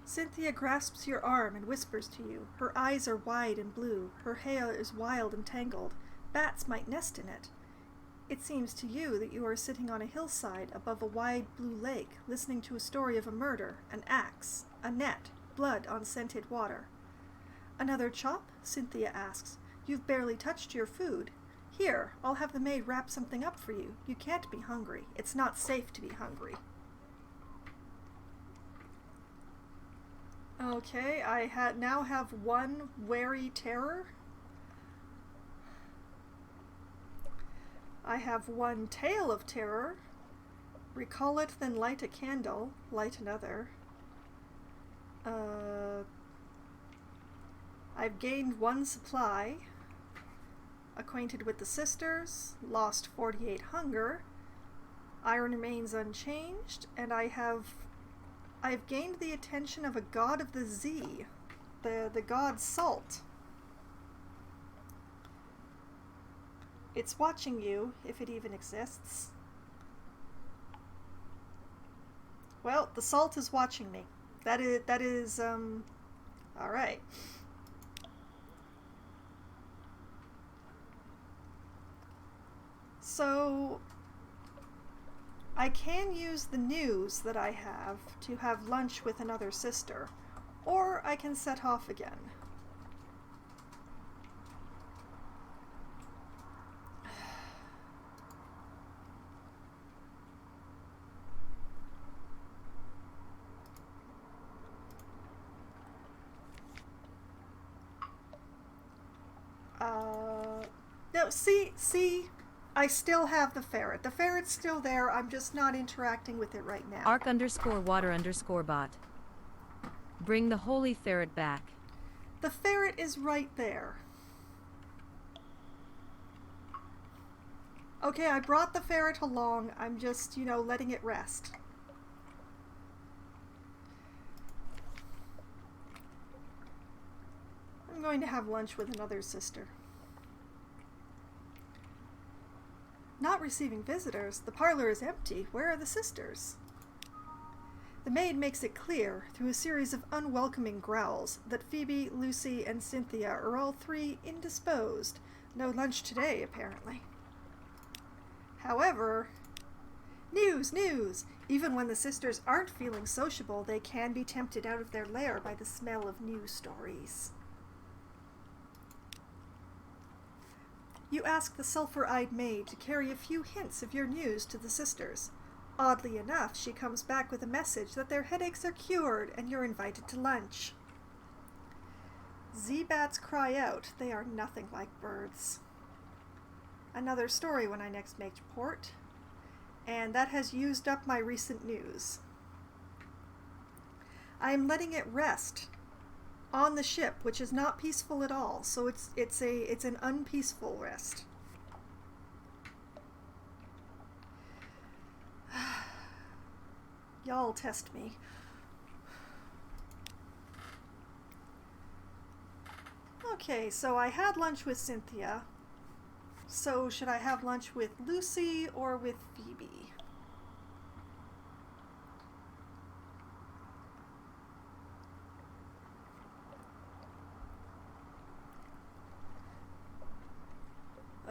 Speaker 1: Cynthia grasps your arm and whispers to you. Her eyes are wide and blue. Her hair is wild and tangled. Bats might nest in it. It seems to you that you are sitting on a hillside above a wide blue lake, listening to a story of a murder, an axe, a net, blood on scented water. Another chop? Cynthia asks. You've barely touched your food. Here, I'll have the maid wrap something up for you. You can't be hungry. It's not safe to be hungry. Okay, I now have one wary terror. I have one tale of terror. Recall it, then light a candle. Light another. I've gained one supply. Acquainted with the sisters. Lost 48 hunger. Iron remains unchanged. And I've gained the attention of a god of the sea. The god Salt. It's watching you, if it even exists. Well, the salt is watching me. That is, alright. So, I can use the news that I have to have lunch with another sister, or I can set off again. No, see, I still have the ferret. The ferret's still there, I'm just not interacting with it right now.
Speaker 2: Arc_water_bot. Bring the holy ferret back.
Speaker 1: The ferret is right there. Okay, I brought the ferret along, I'm just, letting it rest. I'm going to have lunch with another sister. Not receiving visitors. The parlor is empty. Where are the sisters? The maid makes it clear, through a series of unwelcoming growls, that Phoebe, Lucy, and Cynthia are all three indisposed. No lunch today, apparently. However, news! Even when the sisters aren't feeling sociable, they can be tempted out of their lair by the smell of news stories. You ask the sulphur-eyed maid to carry a few hints of your news to the sisters. Oddly enough, she comes back with a message that their headaches are cured and you're invited to lunch. Z-bats cry out. They are nothing like birds. Another story when I next make port. And that has used up my recent news. I'm letting it rest on the ship, which is not peaceful at all. So it's an unpeaceful rest. Y'all test me. Okay, so I had lunch with Cynthia. So should I have lunch with Lucy or with Phoebe?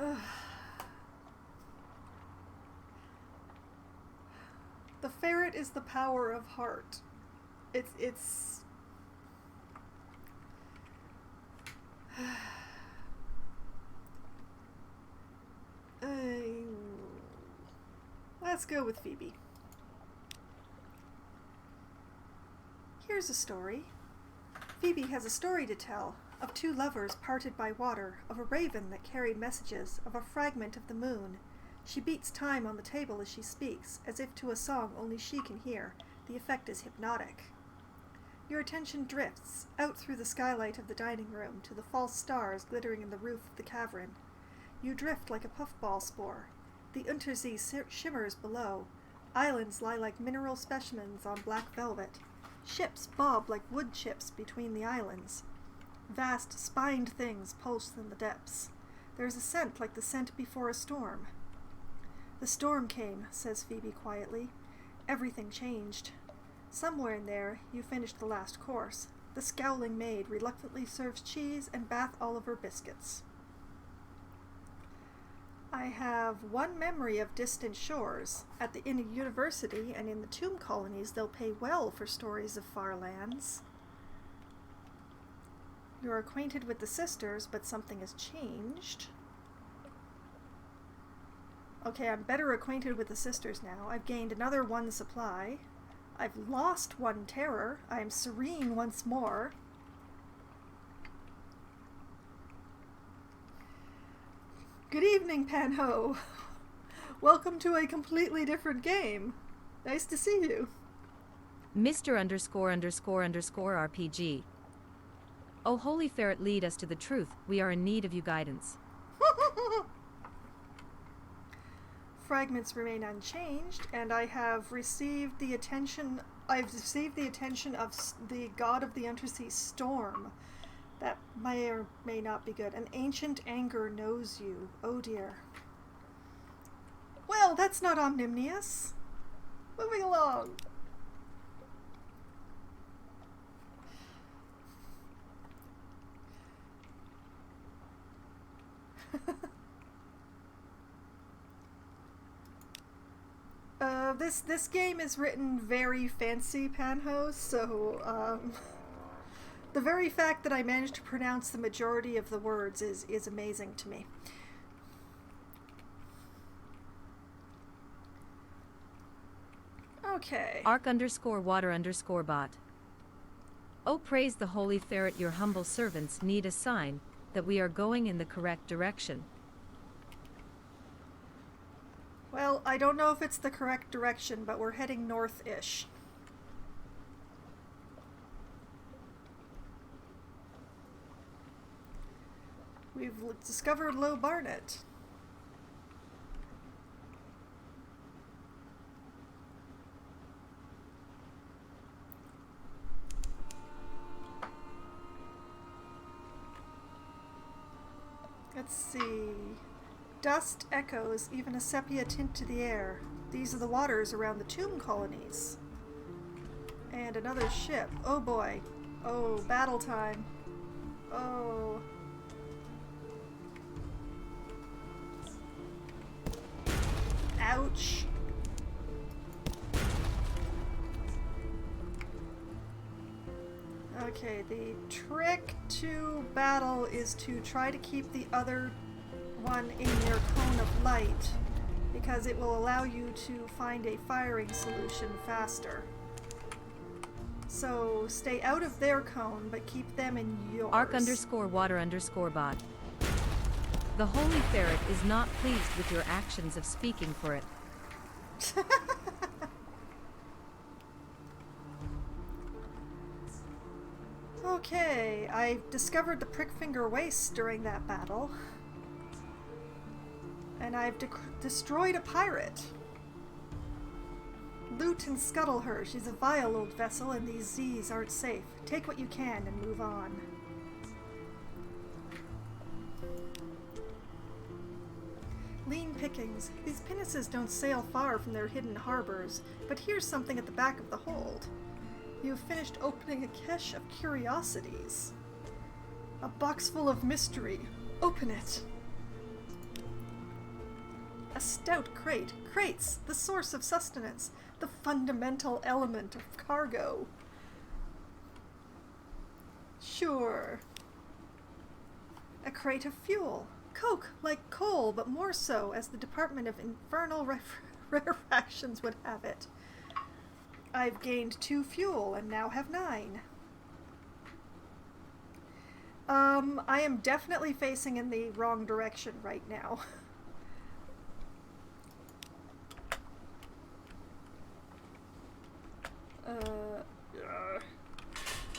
Speaker 1: Ugh. The ferret is the power of heart. It's let's go with Phoebe. Here's a story. Phoebe has a story to tell of two lovers parted by water, of a raven that carried messages, of a fragment of the moon. She beats time on the table as she speaks, as if to a song only she can hear. The effect is hypnotic. Your attention drifts out through the skylight of the dining room to the false stars glittering in the roof of the cavern. You drift like a puffball spore. The Untersee shimmers below. Islands lie like mineral specimens on black velvet. Ships bob like wood chips between the islands. Vast, spined things pulse in the depths. There is a scent like the scent before a storm. The storm came, says Phoebe quietly. Everything changed. Somewhere in there, you finished the last course. The scowling maid reluctantly serves cheese and Bath Oliver biscuits. I have one memory of distant shores. In a university and in the tomb colonies, they'll pay well for stories of far lands. You're acquainted with the sisters, but something has changed. Okay, I'm better acquainted with the sisters now. I've gained another 1 supply. I've lost 1 terror. I am serene once more. Good evening, Panho. Welcome to a completely different game. Nice to see you.
Speaker 2: Mr____RPG. Oh, Holy Ferret, lead us to the truth. We are in need of your guidance.
Speaker 1: Fragments remain unchanged, and I have received the attention. I've received the attention of the god of the Untersea storm. That may or may not be good. An ancient anger knows you. Oh dear. Well, that's not omnimnious. Moving along. This game is written very fancy, Panho, so the very fact that I managed to pronounce the majority of the words is amazing to me. Okay.
Speaker 2: Arc_water_bot. Oh, praise the Holy Ferret, your humble servants need a sign that we are going in the correct direction.
Speaker 1: Well, I don't know if it's the correct direction, but we're heading north-ish. We've discovered Low Barnet. Let's see. Dust echoes, even a sepia tint to the air. These are the waters around the tomb colonies. And another ship. Oh boy. Oh, battle time. Oh. Ouch. Okay, the trick to battle is to try to keep the other one in your cone of light, because it will allow you to find a firing solution faster. So stay out of their cone, but keep them in yours.
Speaker 2: Arc_water_bot. The Holy Ferret is not pleased with your actions of speaking for it.
Speaker 1: Okay, I discovered the Prickfinger Waste during that battle. And I've destroyed a pirate. Loot and scuttle her. She's a vile old vessel and these Z's aren't safe. Take what you can and move on. Lean pickings. These pinnaces don't sail far from their hidden harbors, but here's something at the back of the hold. You have finished opening a cache of curiosities. A box full of mystery. Open it. A stout crate. Crates, the source of sustenance, the fundamental element of cargo. Sure. A crate of fuel. Coke, like coal, but more so, as the Department of Infernal Rarefactions would have it. I've gained 2 fuel and now have 9. I am definitely facing in the wrong direction right now.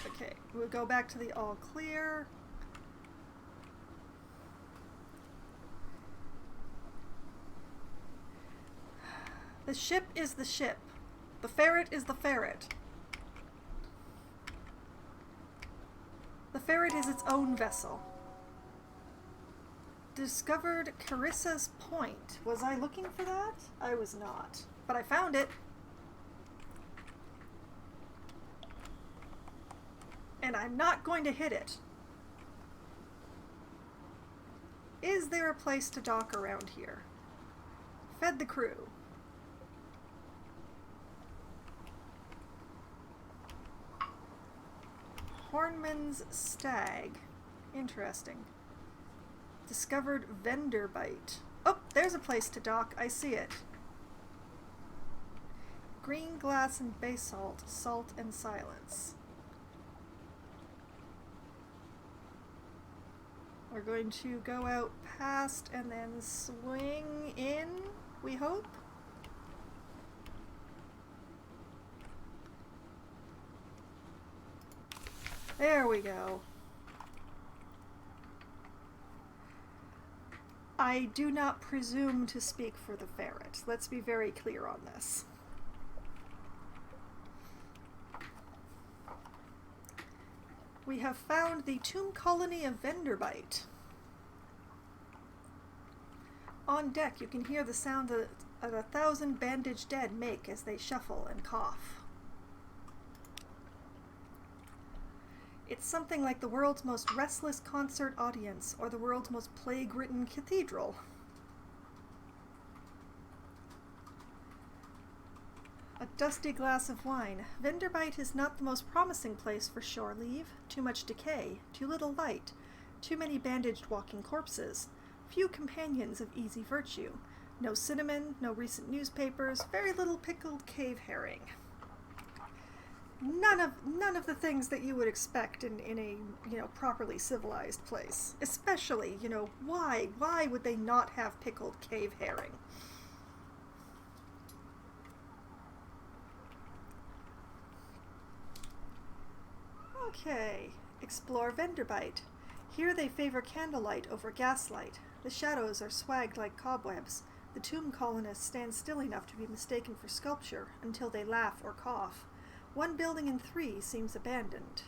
Speaker 1: Okay, we'll go back to the all clear. The ship is the ship. The ferret is the ferret. The ferret is its own vessel. Discovered Carissa's Point. Was I looking for that? I was not. But I found it. And I'm not going to hit it. Is there a place to dock around here? Fed the crew. Hornman's Stag. Interesting. Discovered Vendor Bite. Oh, there's a place to dock. I see it. Green glass and basalt. Salt and silence. We're going to go out past and then swing in, we hope. There we go. I do not presume to speak for the ferret. Let's be very clear on this. We have found the tomb colony of Venderbite. On deck, you can hear the sound that 1,000 bandaged dead make as they shuffle and cough. It's something like the world's most restless concert audience or the world's most plague-ridden cathedral. A dusty glass of wine. Venderbite is not the most promising place for shore leave. Too much decay, too little light, too many bandaged walking corpses, few companions of easy virtue, no cinnamon, no recent newspapers, very little pickled cave herring. None of the things that you would expect in a, properly civilized place. Especially, why would they not have pickled cave herring? Okay, explore Venderbite. Here they favor candlelight over gaslight. The shadows are swagged like cobwebs. The tomb colonists stand still enough to be mistaken for sculpture until they laugh or cough. 1 building in 3 seems abandoned.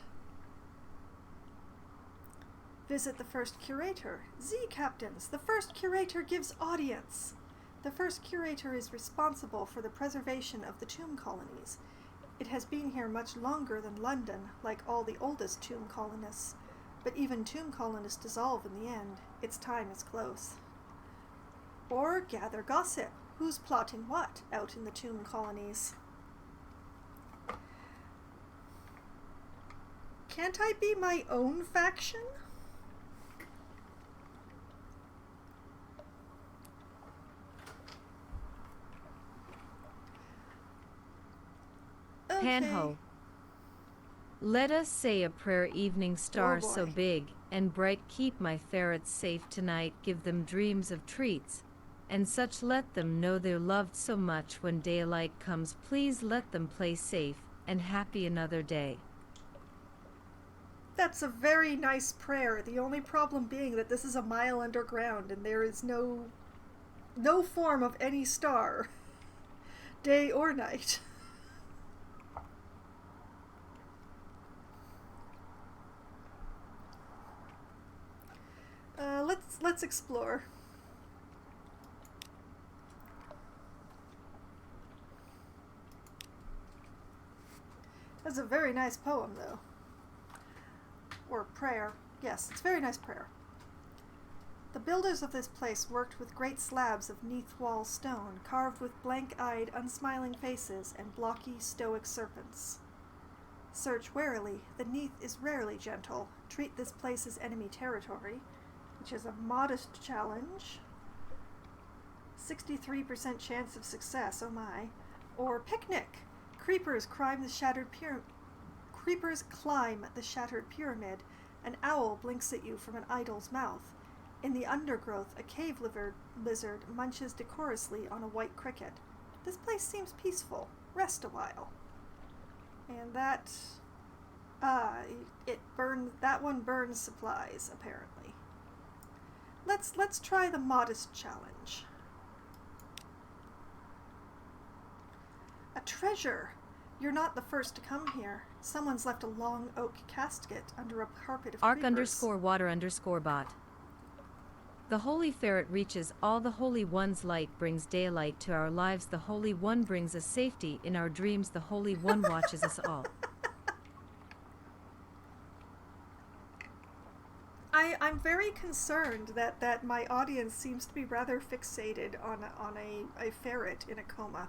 Speaker 1: Visit the first curator. Z-captains, the first curator gives audience. The first curator is responsible for the preservation of the tomb colonies. It has been here much longer than London, like all the oldest tomb colonists. But even tomb colonists dissolve in the end. Its time is close. Or gather gossip. Who's plotting what out in the tomb colonies? Can't I be my own faction? Okay.
Speaker 2: Panho. Let us say a prayer, evening stars so
Speaker 1: boy.
Speaker 2: big and bright, keep my ferrets safe tonight, give them dreams of treats and such, let them know they're loved so much when daylight comes, please let them play safe and happy another day.
Speaker 1: That's a very nice prayer. The only problem being that this is a mile underground and there is no form of any star, day or night. Let's explore. That's a very nice poem, though. Or prayer. Yes, it's a very nice prayer. The builders of this place worked with great slabs of neath wall stone, carved with blank-eyed, unsmiling faces and blocky, stoic serpents. Search warily. The neath is rarely gentle. Treat this place as enemy territory, which is a modest challenge. 63% chance of success, oh my. Or picnic. Creepers climb the shattered pyramid. An owl blinks at you from an idol's mouth. In the undergrowth, a cave lizard munches decorously on a white cricket. This place seems peaceful. Rest a while. And that one burns supplies, apparently. Let's try the modest challenge. A treasure! You're not the first to come here. Someone's left a long oak casket under a carpet of creepers.
Speaker 2: Arc_water_bot. The Holy Ferret reaches all the Holy One's light brings daylight to our lives. The Holy One brings us safety in our dreams. The Holy One watches us all.
Speaker 1: I'm very concerned that my audience seems to be rather fixated on a ferret in a coma.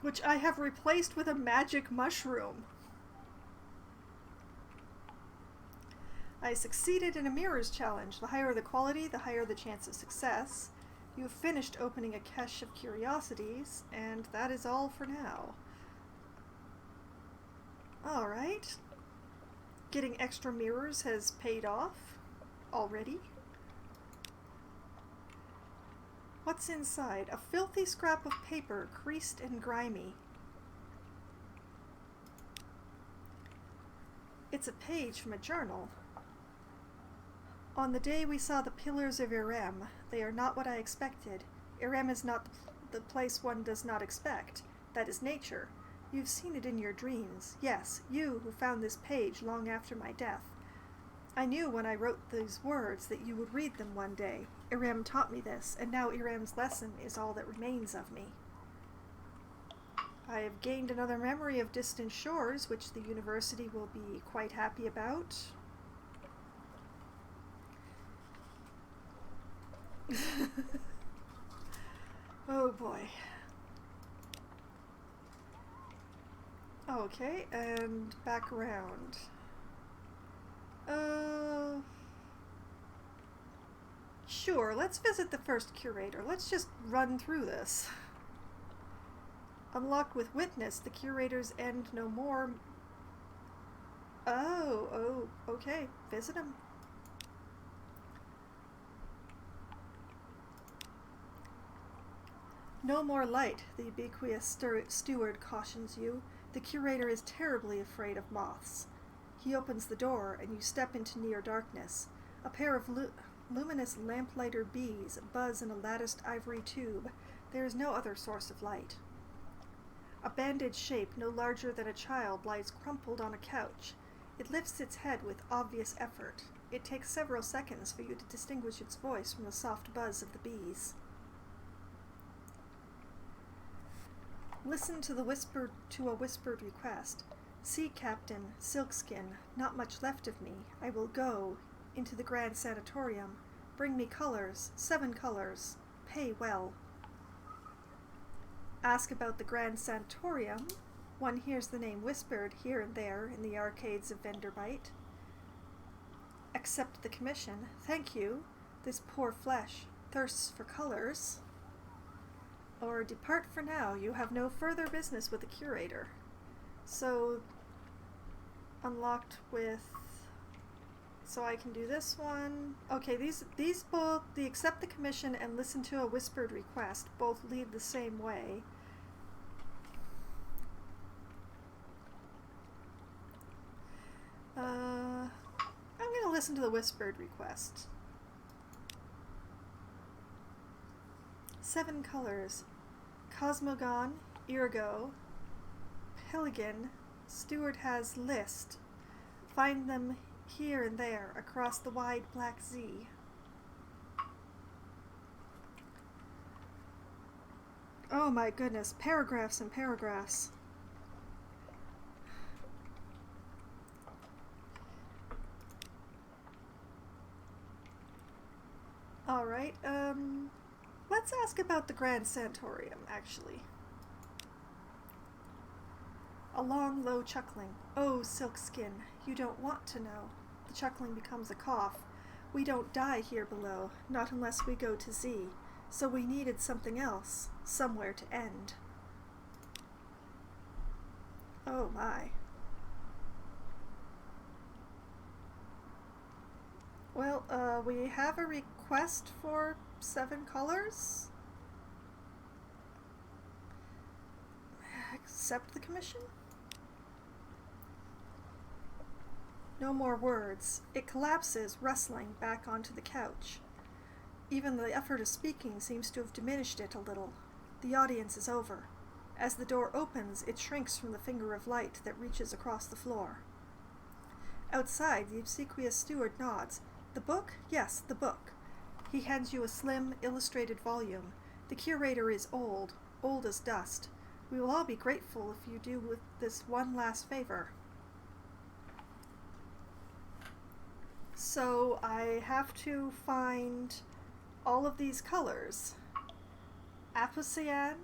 Speaker 1: Which I have replaced with a magic mushroom. I succeeded in a mirrors challenge. The higher the quality, the higher the chance of success. You have finished opening a cache of curiosities, and that is all for now. Alright. Getting extra mirrors has paid off already. What's inside? A filthy scrap of paper, creased and grimy. It's a page from a journal. On the day we saw the pillars of Irem, they are not what I expected. Irem is not the place one does not expect. That is nature. You've seen it in your dreams. Yes, you who found this page long after my death. I knew when I wrote these words that you would read them one day. Irem taught me this, and now Irem's lesson is all that remains of me. I have gained another memory of distant shores, which the university will be quite happy about. Oh boy. Okay, and back around. Sure, let's visit the first curator. Let's just run through this. Unlocked with witness, the curator's end no more. Oh, okay. Visit him. No more light, the ubiquitous steward cautions you. The curator is terribly afraid of moths. He opens the door, and you step into near darkness. A pair of luminous lamplighter bees buzz in a latticed ivory tube. There is no other source of light. A bandaged shape no larger than a child lies crumpled on a couch. It lifts its head with obvious effort. It takes several seconds for you to distinguish its voice from the soft buzz of the bees. Listen to a whispered request. Sea Captain, Silkskin, not much left of me. I will go into the Grand Sanatorium. Bring me colors, 7 colors. Pay well. Ask about the Grand Sanatorium. One hears the name whispered here and there in the arcades of Venderbite. Accept the commission. Thank you. This poor flesh thirsts for colors. Or depart for now. You have no further business with the curator. So, unlocked with So I can do this one. Okay, these both, the accept the commission and listen to a whispered request, both lead the same way. I'm going to listen to the whispered request. 7 colors. Cosmogon, Irgo, Peligan, Steward has list. Find them here and there across the wide Black Sea. Oh my goodness, paragraphs and paragraphs. Alright, let's ask about the Grand Santorium, actually. A long, low chuckling. Oh, silk skin, you don't want to know. The chuckling becomes a cough. We don't die here below, not unless we go to Z, so we needed something else, somewhere to end. Oh my. Well, we have a request for 7 colors. Accept the commission? No more words. It collapses, rustling, back onto the couch. Even the effort of speaking seems to have diminished it a little. The audience is over. As the door opens, it shrinks from the finger of light that reaches across the floor. Outside, the obsequious steward nods. The book? Yes, the book. He hands you a slim, illustrated volume. The curator is old as dust. We will all be grateful if you do with this one last favor. So I have to find all of these colors. Apocyan,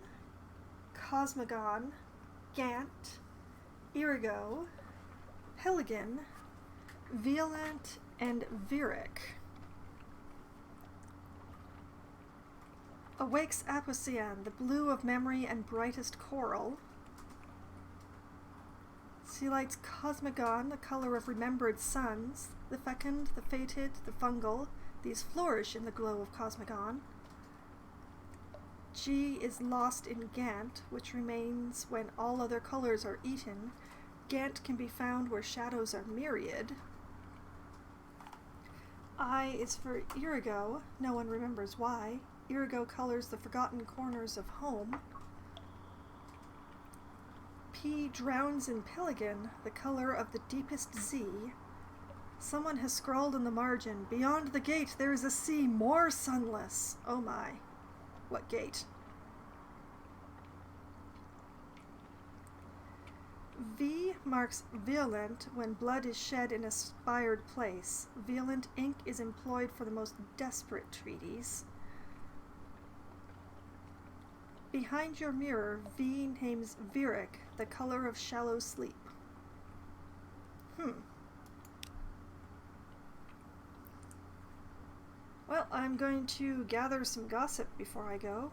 Speaker 1: Cosmogon, Gant, Irigo, Peligan, Violant, and Viric. Awakes Apocyan, the blue of memory and brightest coral. Sea lights Cosmogon, the color of remembered suns. The fecund, the fated, the fungal, these flourish in the glow of Cosmogon. G is lost in Gant, which remains when all other colors are eaten. Gant can be found where shadows are myriad. I is for Irigo, no one remembers why. Irigo colors the forgotten corners of home. P drowns in Peligan, the color of the deepest Z. Someone has scrawled in the margin, beyond the gate there is a sea more sunless. Oh my. What gate? V marks violent when blood is shed in a spired place. Violent ink is employed for the most desperate treaties. Behind your mirror, V names Viric, the color of shallow sleep. Well, I'm going to gather some gossip before I go.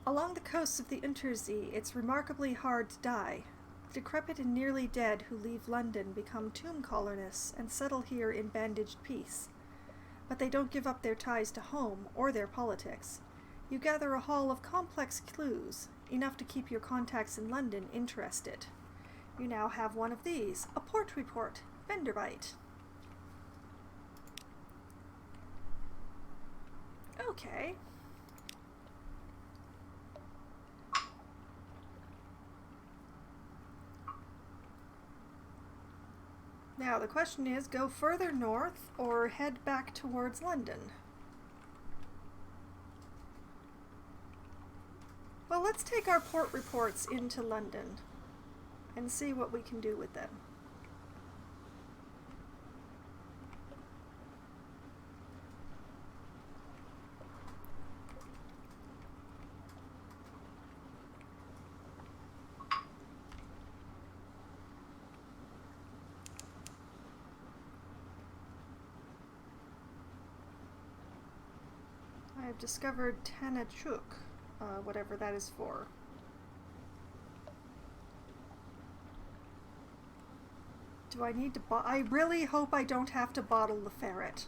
Speaker 1: Along the coasts of the Untersee, it's remarkably hard to die. The decrepit and nearly dead who leave London become tomb colonists and settle here in bandaged peace. But they don't give up their ties to home or their politics. You gather a haul of complex clues, enough to keep your contacts in London interested. You now have one of these, a port report, Venderbite. Okay. Now the question is, go further north or head back towards London? Well, let's take our port reports into London and see what we can do with them. I've discovered Tanachuk, whatever that is for. Do I need to I really hope I don't have to bottle the ferret.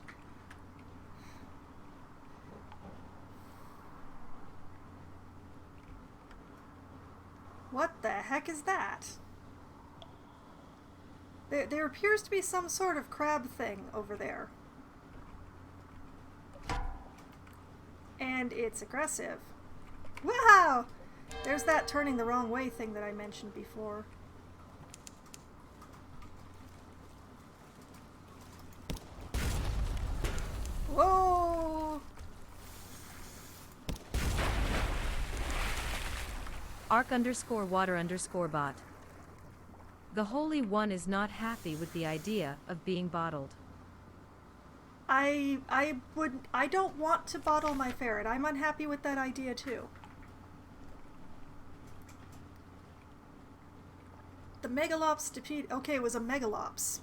Speaker 1: What the heck is that? There appears to be some sort of crab thing over there. And it's aggressive. Wow! There's that turning the wrong way thing that I mentioned before. Whoa!
Speaker 2: Arc_water_bot. The Holy One is not happy with the idea of being bottled.
Speaker 1: I don't want to bottle my ferret. I'm unhappy with that idea too. The Megalops defeat. Okay, it was a Megalops.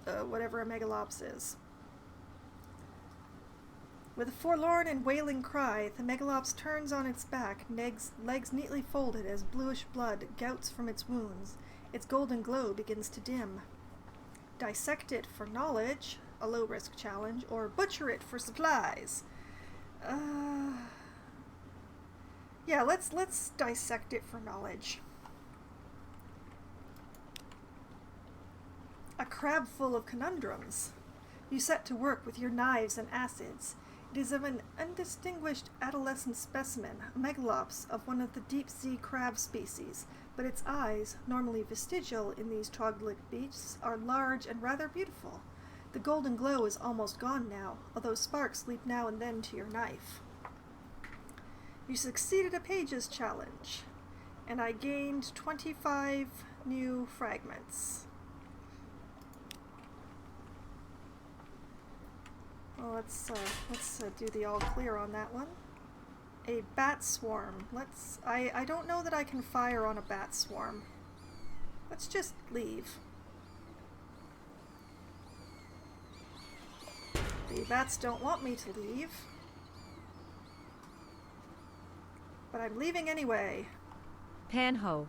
Speaker 1: Whatever a Megalops is. With a forlorn and wailing cry, the Megalops turns on its back, legs neatly folded as bluish blood gouts from its wounds. Its golden glow begins to dim. Dissect it for knowledge, a low-risk challenge, or butcher it for supplies. Yeah, let's dissect it for knowledge. A crab full of conundrums. You set to work with your knives and acids. It is of an undistinguished adolescent specimen, a megalops of one of the deep-sea crab species, but its eyes, normally vestigial in these troglodyte beasts, are large and rather beautiful. The golden glow is almost gone now, although sparks leap now and then to your knife. You succeeded a pages challenge, and I gained 25 new fragments. Well, let's do the all clear on that one. A bat swarm. I don't know that I can fire on a bat swarm. Let's just leave. The bats don't want me to leave. But I'm leaving anyway.
Speaker 2: Panho.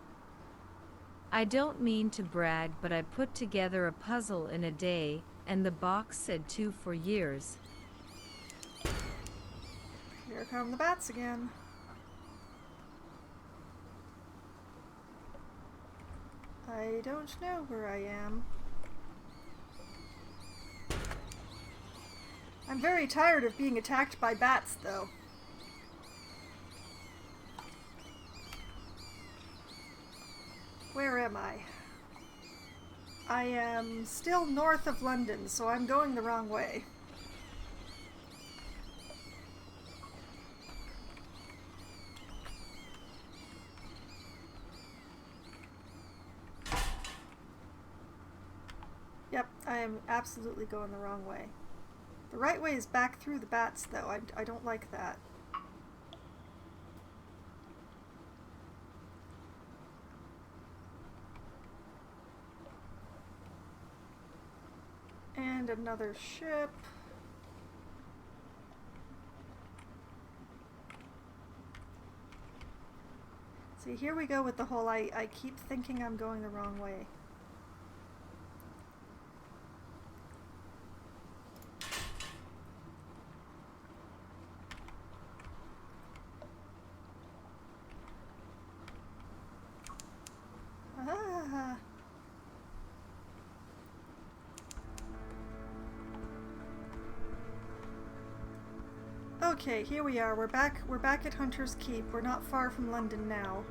Speaker 2: I don't mean to brag, but I put together a puzzle in a day, and the box said 2 for years.
Speaker 1: Here come the bats again. I don't know where I am. I'm very tired of being attacked by bats, though. Where am I? I am still north of London, so I'm going the wrong way. Yep, I am absolutely going the wrong way. The right way is back through the bats, though. I don't like that. And another ship. See, here we go with the whole I keep thinking I'm going the wrong way. Ah. Okay, here we are. We're back at Hunter's Keep. We're not far from London now.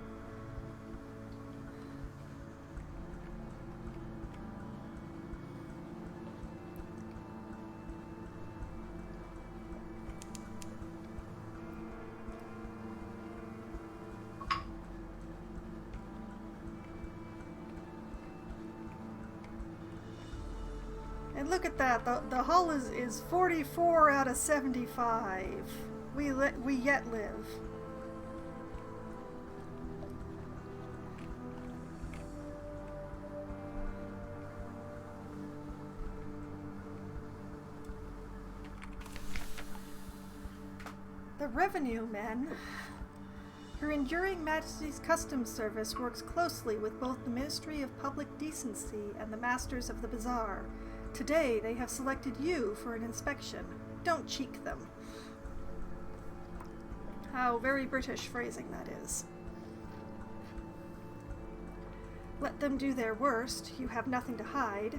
Speaker 1: And look at that, the hull is 44 out of 75. We yet live. The revenue men. Her Enduring Majesty's Customs Service works closely with both the Ministry of Public Decency and the Masters of the Bazaar. Today, they have selected you for an inspection. Don't cheek them. How very British phrasing that is. Let them do their worst. You have nothing to hide.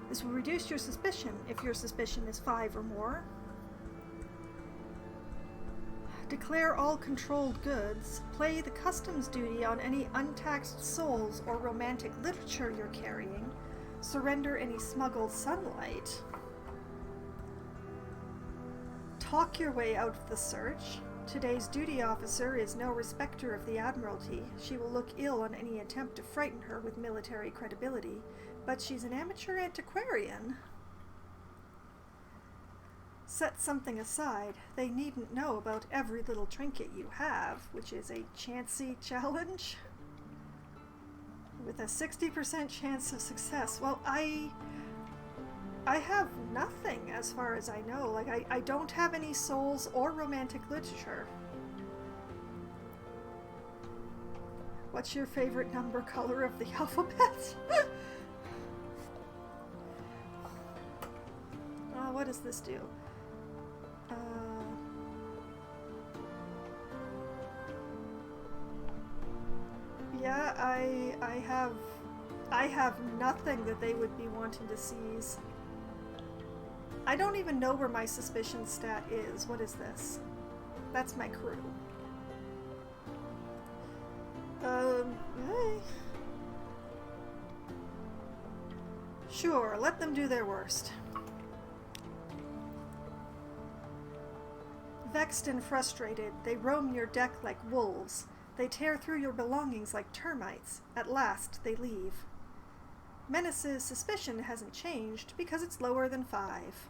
Speaker 1: This will reduce your suspicion if your suspicion is 5 or more. Declare all controlled goods. Play the customs duty on any untaxed souls or romantic literature you're carrying. Surrender any smuggled sunlight. Talk your way out of the search. Today's duty officer is no respecter of the Admiralty. She will look ill on any attempt to frighten her with military credibility, but she's an amateur antiquarian. Set something aside. They needn't know about every little trinket you have, which is a chancy challenge with a 60% chance of success. Well, I have nothing as far as I know. Like, I don't have any souls or romantic literature. What's your favorite number color of the alphabet? What does this do? Yeah, I have nothing that they would be wanting to seize. I don't even know where my suspicion stat is. What is this? That's my crew. Hey. Sure, let them do their worst. Vexed and frustrated, they roam your deck like wolves. They tear through your belongings like termites. At last, they leave. Menace's suspicion hasn't changed because it's lower than 5.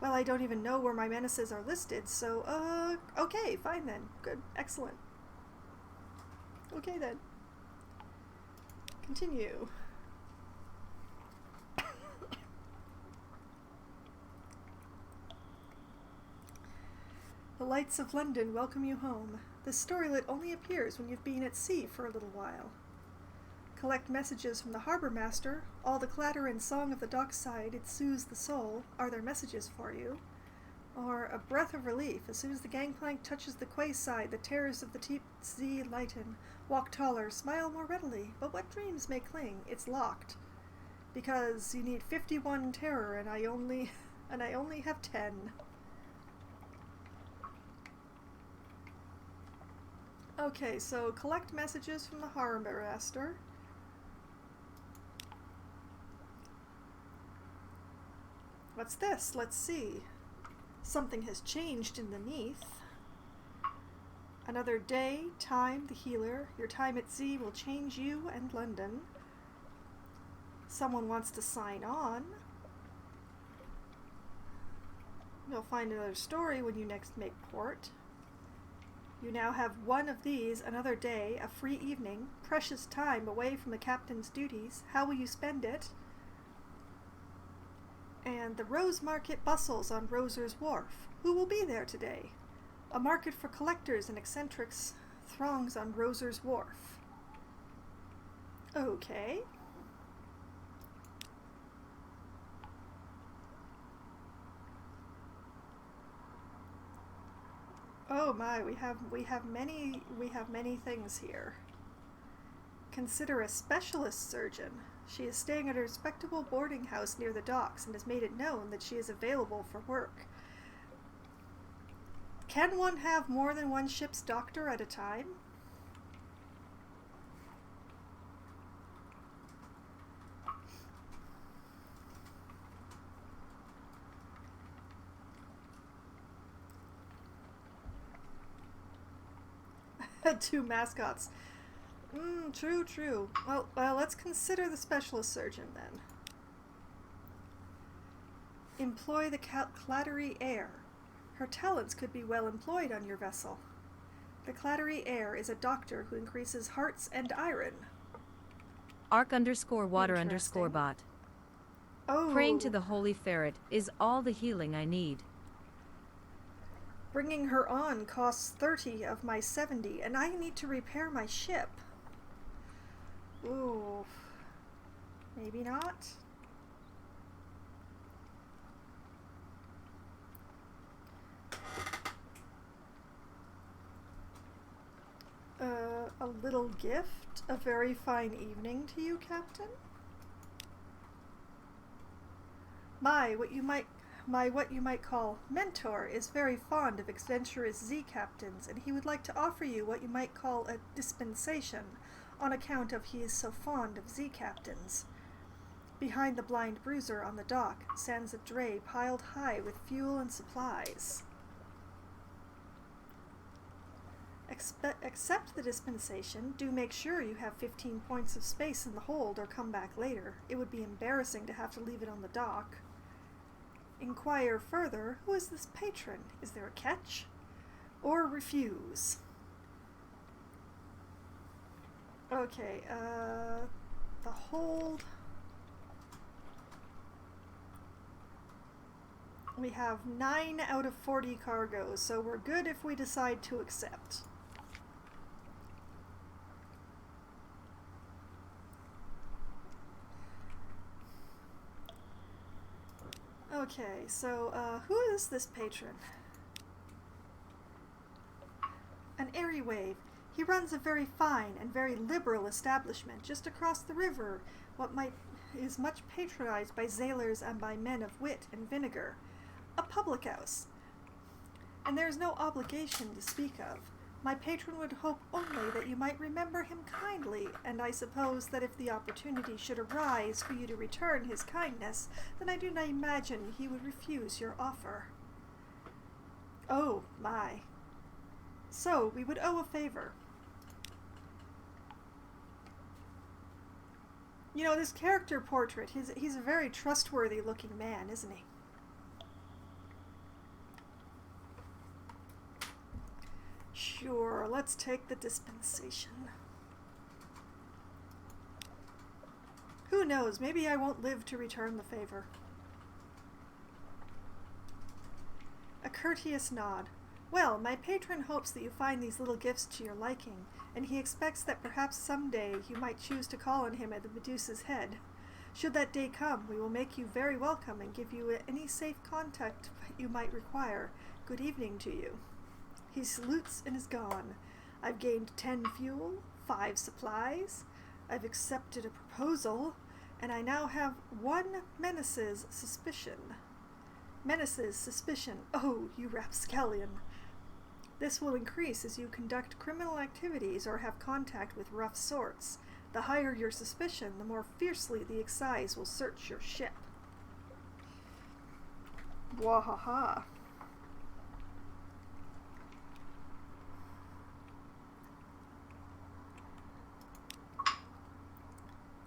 Speaker 1: Well, I don't even know where my menaces are listed, so, okay, fine then. Good, excellent. Okay then. Continue. The lights of London welcome you home. This storylet only appears when you've been at sea for a little while. Collect messages from the harbour master. All the clatter and song of the dockside, it soothes the soul. Are there messages for you? Or a breath of relief. As soon as the gangplank touches the quay side, the terrors of the deep sea lighten. Walk taller, smile more readily. But what dreams may cling? It's locked. Because you need 51 terror, and I only have 10. Okay, so collect messages from the harbour master. What's this? Let's see. Something has changed in the Neath. Another day, time, the healer. Your time at sea will change you and London. Someone wants to sign on. You'll find another story when you next make port. You now have one of these, another day, a free evening, precious time away from the captain's duties. How will you spend it? And the Rose Market bustles on Roser's Wharf. Who will be there today? A market for collectors and eccentrics throngs on Roser's Wharf. Okay. Oh my, we have many things here. Consider a specialist surgeon. She is staying at a respectable boarding house near the docks and has made it known that she is available for work. Can one have more than one ship's doctor at a time? Two mascots. True. Well, let's consider the specialist surgeon then. Employ the Clattery Air. Her talents could be well employed on your vessel. The Clattery Air is a doctor who increases hearts and iron.
Speaker 2: Arc_water_bot.
Speaker 1: Oh. Praying to the Holy Ferret
Speaker 2: is all the healing I need.
Speaker 1: is all the healing I need. Consider a specialist surgeon. Employ the Clattery Air. Her talents could be well employed on your vessel. The Clattery Air is a doctor who increases hearts and iron. Oh. Praying to the Holy Ferret is all the healing I need. Bringing her on costs 30 of my 70, and I need to repair my ship. Ooh. Maybe not? A little gift. A very fine evening to you, Captain. What you might call mentor is very fond of adventurous Z captains, and he would like to offer you what you might call a dispensation, on account of he is so fond of Z captains. Behind the blind bruiser on the dock stands a dray piled high with fuel and supplies. Accept the dispensation. Do make sure you have 15 points of space in the hold or come back later. It would be embarrassing to have to leave it on the dock. Inquire further, who is this patron? Is there a catch? Or refuse? Okay, the hold. We have 9 out of 40 cargoes, so we're good if we decide to accept. Okay, so who is this patron? An airy wave. He runs a very fine and very liberal establishment just across the river, is much patronized by sailors and by men of wit and vinegar. A public house. And there is no obligation to speak of. My patron would hope only that you might remember him kindly, and I suppose that if the opportunity should arise for you to return his kindness, then I do not imagine he would refuse your offer. Oh, my. So, we would owe a favor. You know, this character portrait, he's a very trustworthy looking man, isn't he? Sure, let's take the dispensation. Who knows, maybe I won't live to return the favor. A courteous nod. Well, my patron hopes that you find these little gifts to your liking, and he expects that perhaps someday you might choose to call on him at the Medusa's head. Should that day come, we will make you very welcome and give you any safe contact you might require. Good evening to you. He salutes and is gone. I've gained 10 fuel, 5 supplies. I've accepted a proposal, and I now have 1 menace's suspicion. Menace's suspicion. Oh, you rapscallion. This will increase as you conduct criminal activities or have contact with rough sorts. The higher your suspicion, the more fiercely the excise will search your ship. Wahaha.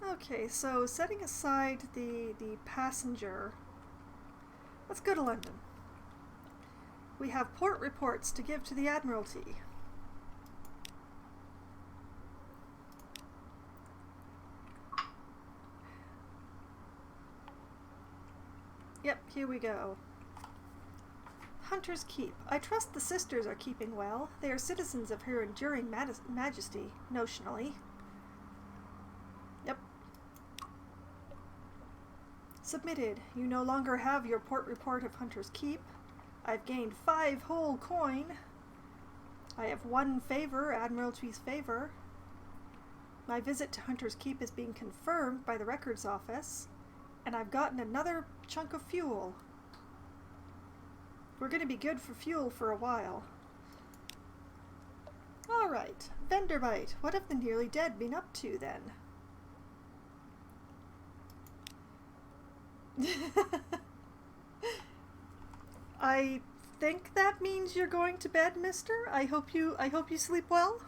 Speaker 1: Okay, so setting aside the passenger, let's go to London. We have port reports to give to the Admiralty. Yep, here we go. Hunter's Keep. I trust the sisters are keeping well. They are citizens of her enduring majesty, notionally. Yep. Submitted. You no longer have your port report of Hunter's Keep. I've gained 5 whole coin. I have 1 favor, Admiralty's favor. My visit to Hunter's Keep is being confirmed by the records office. And I've gotten another chunk of fuel. We're going to be good for fuel for a while. Alright, Venderbite. What have the nearly dead been up to then? I think that means you're going to bed, mister. I hope you sleep well.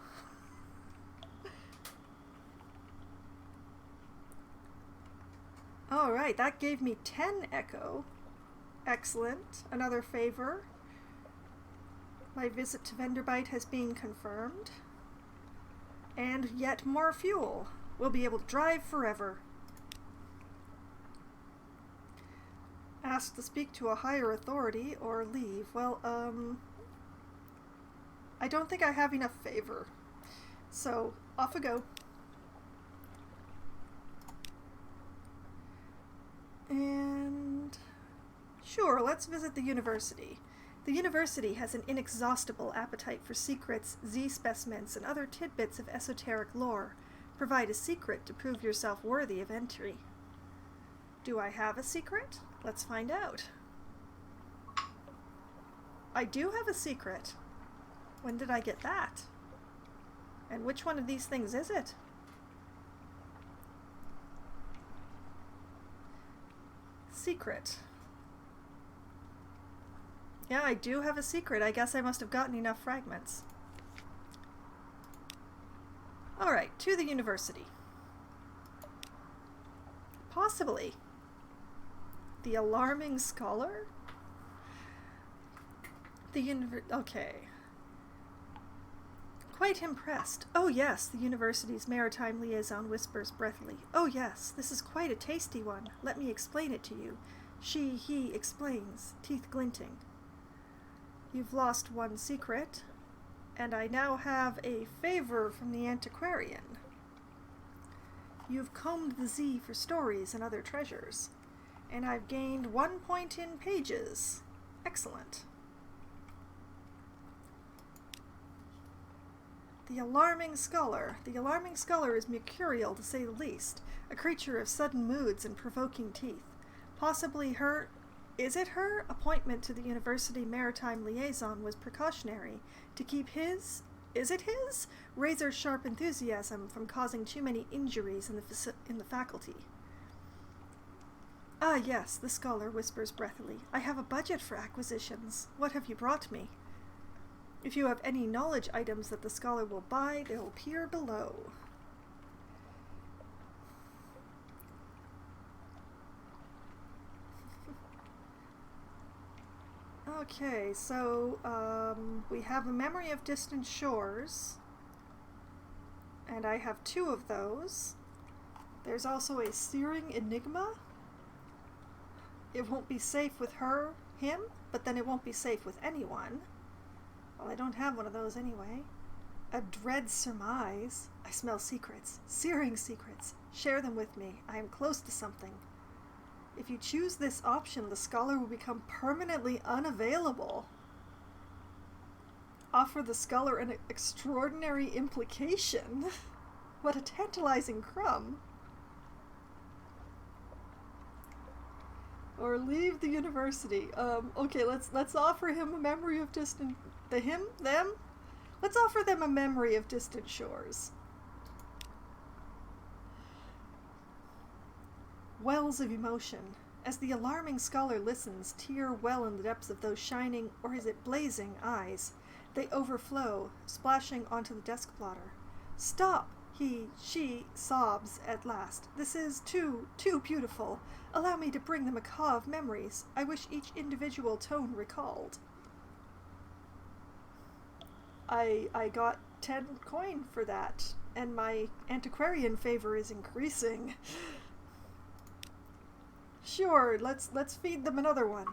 Speaker 1: Alright, that gave me 10 echo. Excellent. Another favor. My visit to Venderbite has been confirmed. And yet more fuel. We'll be able to drive forever. Ask to speak to a higher authority or leave. Well, I don't think I have enough favor. So, off we go. And sure, let's visit the university. The university has an inexhaustible appetite for secrets, Z-specimens, and other tidbits of esoteric lore. Provide a secret to prove yourself worthy of entry. Do I have a secret? Let's find out. I do have a secret. When did I get that? And which one of these things is it? Secret. Yeah, I do have a secret. I guess I must have gotten enough fragments. Alright, to the university. Possibly. The alarming scholar? Okay. Quite impressed. Oh yes, the university's maritime liaison whispers breathily. Oh yes, this is quite a tasty one. Let me explain it to you. He explains, teeth glinting. You've lost one secret, and I now have a favor from the antiquarian. You've combed the Z for stories and other treasures, and I've gained 1 point in pages. Excellent. The alarming scholar. The alarming scholar is mercurial, to say the least, a creature of sudden moods and provoking teeth. Possibly her... Is it her? Appointment to the university maritime liaison was precautionary, to keep his... Is it his? Razor-sharp enthusiasm from causing too many injuries in the faculty. Ah, yes, the scholar whispers breathily. I have a budget for acquisitions. What have you brought me? If you have any knowledge items that the scholar will buy, they will appear below. Okay, so we have a memory of distant shores, and I have 2 of those. There's also a searing enigma. It won't be safe with him, but then it won't be safe with anyone. Well, I don't have one of those anyway. A dread surmise. I smell secrets, searing secrets. Share them with me. I am close to something. If you choose this option, the scholar will become permanently unavailable. Offer the scholar an extraordinary implication. What a tantalizing crumb. Or leave the university. Okay, let's offer him a memory of distant... them? Let's offer them a memory of distant shores. Wells of emotion. As the alarming scholar listens, tear well in the depths of those shining, or is it blazing, eyes. They overflow, splashing onto the desk plotter. Stop! She sobs at last. This is too beautiful. Allow me to bring the macaw of memories. I wish each individual tone recalled. I got 10 coin for that, and my antiquarian favor is increasing. Sure, let's feed them another one.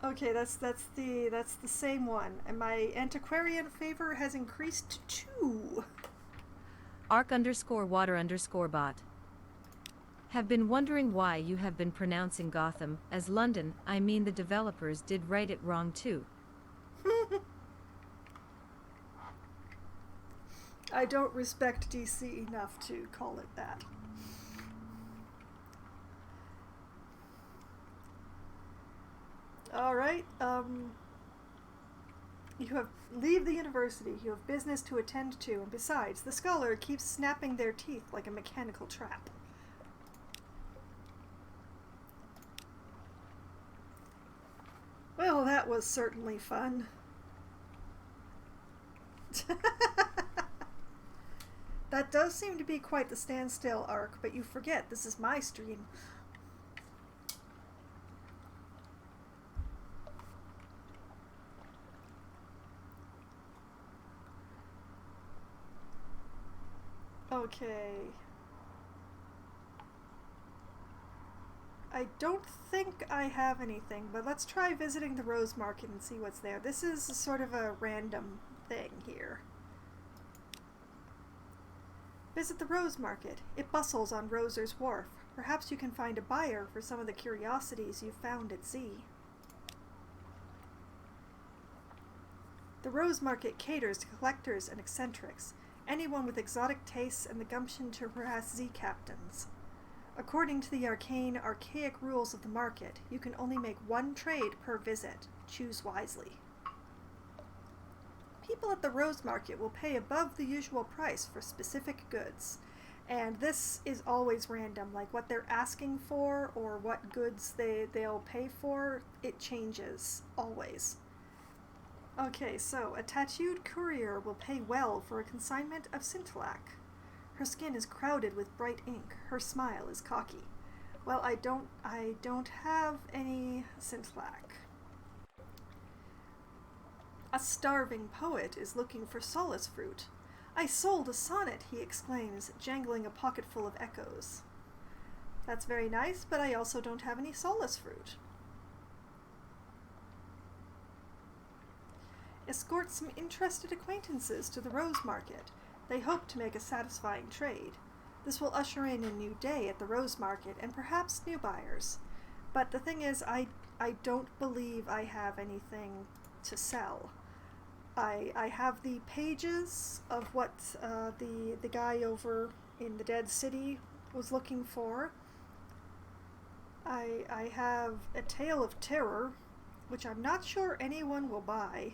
Speaker 1: Okay, that's the same one, and my antiquarian favor has increased to 2.
Speaker 2: Arc_water_bot. Have been wondering why you have been pronouncing Gotham as London. I mean, the developers did write it wrong too.
Speaker 1: I don't respect DC enough to call it that. Alright, leave the university. You have business to attend to, and besides, the scholar keeps snapping their teeth like a mechanical trap. Well, that was certainly fun. That does seem to be quite the standstill arc, but you forget this is my stream. Okay. I don't think I have anything, but let's try visiting the Rose Market and see what's there. This is sort of a random thing here. Visit the Rose Market. It bustles on Roser's Wharf. Perhaps you can find a buyer for some of the curiosities you've found at sea. The Rose Market caters to collectors and eccentrics, anyone with exotic tastes and the gumption to harass sea captains. According to the archaic rules of the market, you can only make one trade per visit. Choose wisely. People at the Rose Market will pay above the usual price for specific goods. And this is always random, like what they're asking for or what goods they'll pay for, it changes, always. Okay, so a tattooed courier will pay well for a consignment of scintillac. Her skin is crowded with bright ink. Her smile is cocky. Well, I don't have any scintillac. A starving poet is looking for solace fruit. I sold a sonnet, he exclaims, jangling a pocketful of echoes. That's very nice, but I also don't have any solace fruit. Escort some interested acquaintances to the Rose Market. They hope to make a satisfying trade. This will usher in a new day at the Rose Market and perhaps new buyers. But the thing is, I don't believe I have anything to sell. I have the pages of what the guy over in the Dead City was looking for. I have A Tale of Terror, which I'm not sure anyone will buy.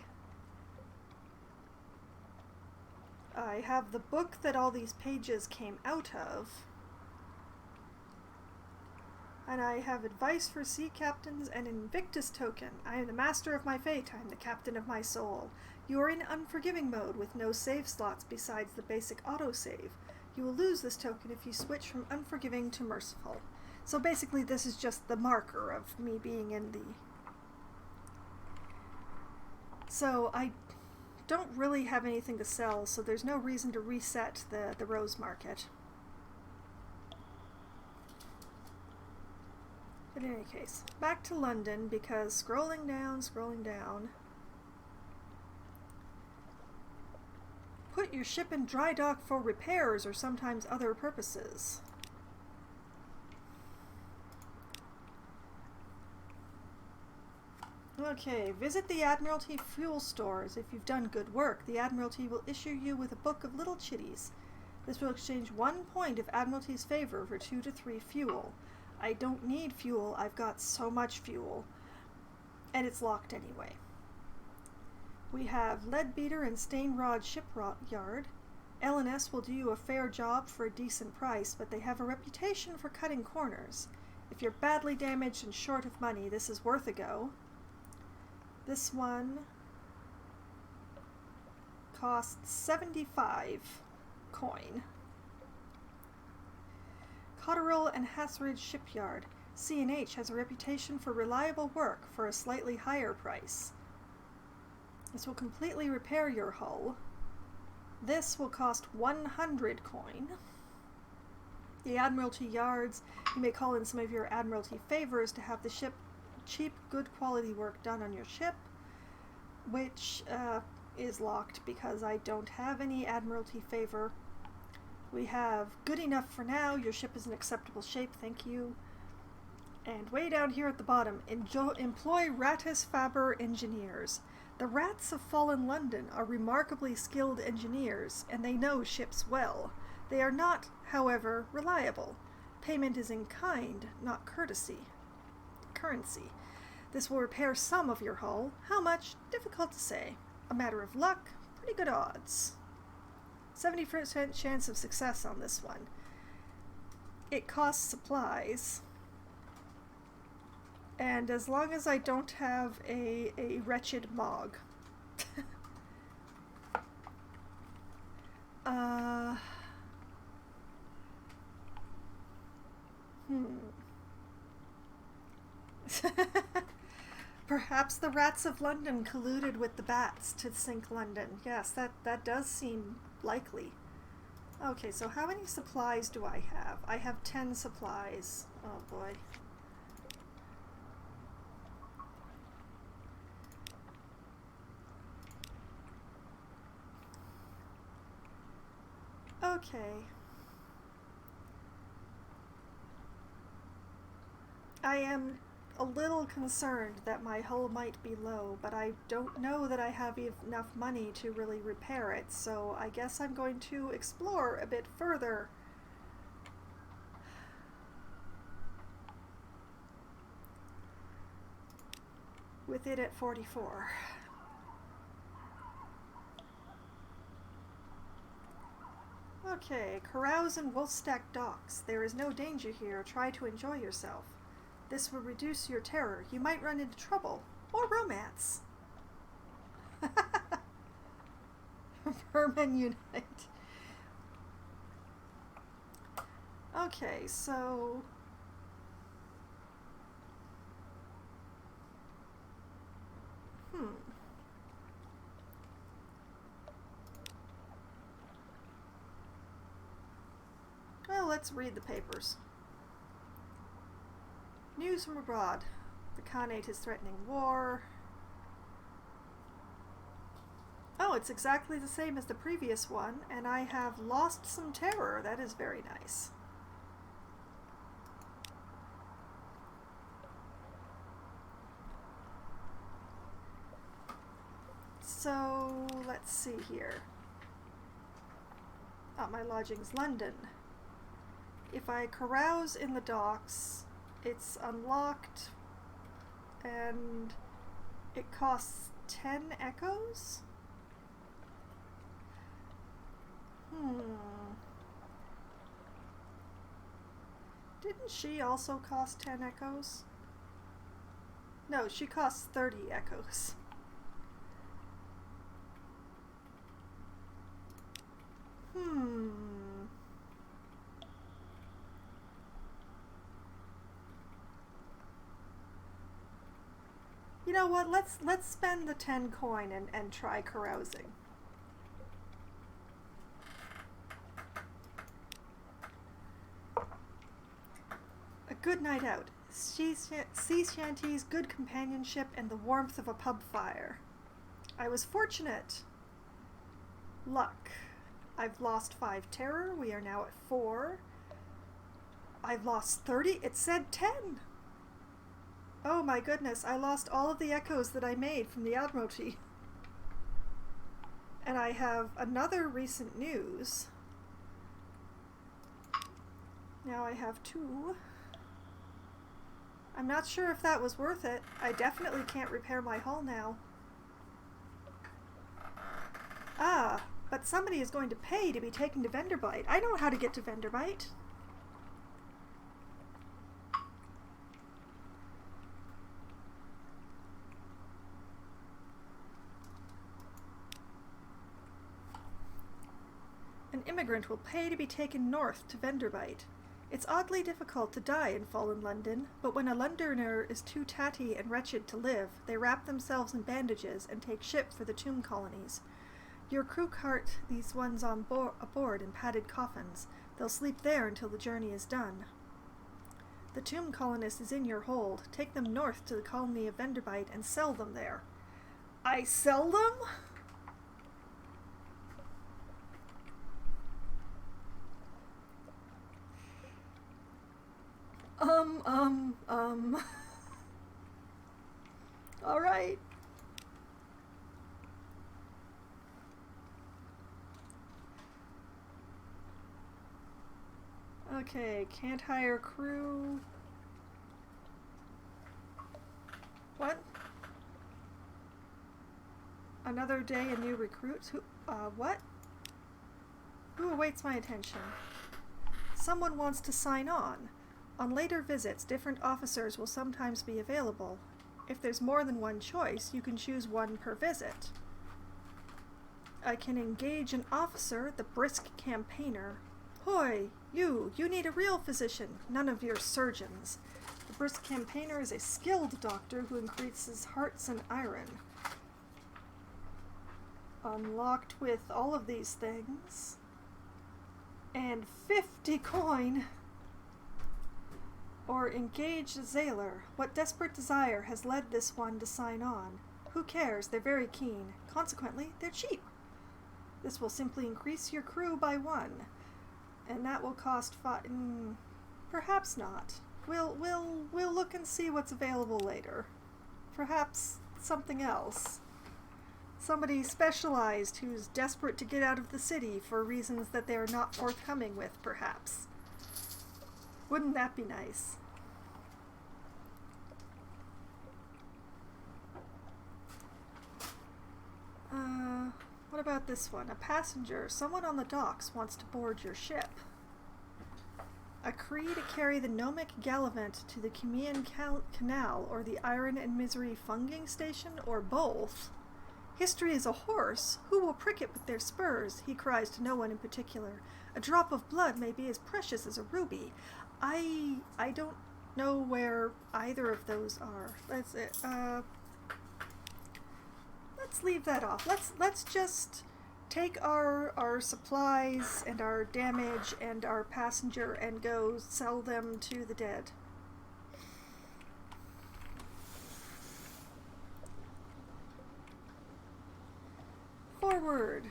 Speaker 1: I have the book that all these pages came out of. And I have advice for sea captains and Invictus token. I am the master of my fate. I am the captain of my soul. You are in unforgiving mode with no save slots besides the basic autosave. You will lose this token if you switch from unforgiving to merciful. So basically this is just the marker of me being in the... So I don't really have anything to sell, so there's no reason to reset the Rose Market. But in any case, back to London, because scrolling down. Put your ship in dry dock for repairs or sometimes other purposes. Okay, visit the Admiralty fuel stores. If you've done good work, the Admiralty will issue you with a book of little chitties. This will exchange 1 point of Admiralty's favor for 2 to 3 fuel. I don't need fuel, I've got so much fuel. And it's locked anyway. We have Leadbeater and Stainrod Shipyard. L&S will do you a fair job for a decent price, but they have a reputation for cutting corners. If you're badly damaged and short of money, this is worth a go. This one costs 75 coin. Cotterill and Hasseridge Shipyard. C&H has a reputation for reliable work for a slightly higher price. This will completely repair your hull. This will cost 100 coin. The Admiralty Yards, you may call in some of your Admiralty favors to have the ship cheap, good quality work done on your ship, which is locked because I don't have any Admiralty favor. We have good enough for now. Your ship is in acceptable shape, thank you. And way down here at the bottom, employ Ratus Faber engineers. The Rats of Fallen London are remarkably skilled engineers, and they know ships well. They are not, however, reliable. Payment is in kind, not currency. This will repair some of your hull. How much? Difficult to say. A matter of luck, pretty good odds. 70% chance of success on this one. It costs supplies. And as long as I don't have a wretched Mog. Perhaps the Rats of London colluded with the Bats to sink London. Yes, that does seem likely. Okay, so how many supplies do I have? I have 10 supplies. Oh boy. Okay. I am a little concerned that my hull might be low, but I don't know that I have enough money to really repair it, so I guess I'm going to explore a bit further. With it at 44. Okay, carouse in Wolfstack Docks. There is no danger here. Try to enjoy yourself. This will reduce your terror. You might run into trouble. Or romance. Vermin unite. Okay, so... Well, let's read the papers. News from abroad. The Khanate is threatening war. Oh, it's exactly the same as the previous one, and I have lost some terror. That is very nice. So, let's see here. My lodging's London. If I carouse in the docks, it's unlocked, and it costs 10 echoes? Didn't she also cost 10 echoes? No, she costs 30 echoes. You know what, let's spend the 10 coin and try carousing. A good night out. Sea shanties, good companionship, and the warmth of a pub fire. I was fortunate. Luck. I've lost 5 terror. We are now at 4. I've lost 30. It said 10. Oh my goodness, I lost all of the echoes that I made from the Admiralty. And I have another recent news. Now I have 2. I'm not sure if that was worth it. I definitely can't repair my hull now. Ah, but somebody is going to pay to be taken to Venderbite. I know how to get to Venderbite. An immigrant will pay to be taken north to Venderbite. It's oddly difficult to die in fallen London, but when a Londoner is too tatty and wretched to live, they wrap themselves in bandages and take ship for the tomb colonies. Your crew cart these ones aboard in padded coffins. They'll sleep there until the journey is done. The tomb colonist is in your hold. Take them north to the colony of Venderbite and sell them there. I sell them? All right. Okay, can't hire crew. What? Another day, a new recruit? What? Who awaits my attention? Someone wants to sign on. On later visits, different officers will sometimes be available. If there's more than one choice, you can choose one per visit. I can engage an officer, the brisk campaigner. Hoy, you need a real physician, none of your surgeons. The brisk campaigner is a skilled doctor who increases hearts and iron. Unlocked with all of these things. And 50 coin. Or engage a Zailor. What desperate desire has led this one to sign on? Who cares? They're very keen. Consequently, they're cheap. This will simply increase your crew by 1. And that will cost perhaps not. We'll look and see what's available later. Perhaps something else. Somebody specialized who's desperate to get out of the city for reasons that they are not forthcoming with, perhaps. Wouldn't that be nice? What about this one? A passenger. Someone on the docks wants to board your ship. A Cree to carry the Gnomic Gallivant to the Cumean Canal or the Iron and Misery Funging Station, or both. History is a horse. Who will prick it with their spurs? He cries to no one in particular. A drop of blood may be as precious as a ruby. I don't know where either of those are. Let's leave that off. Let's just take our supplies and our damage and our passenger and go sell them to the dead. Forward.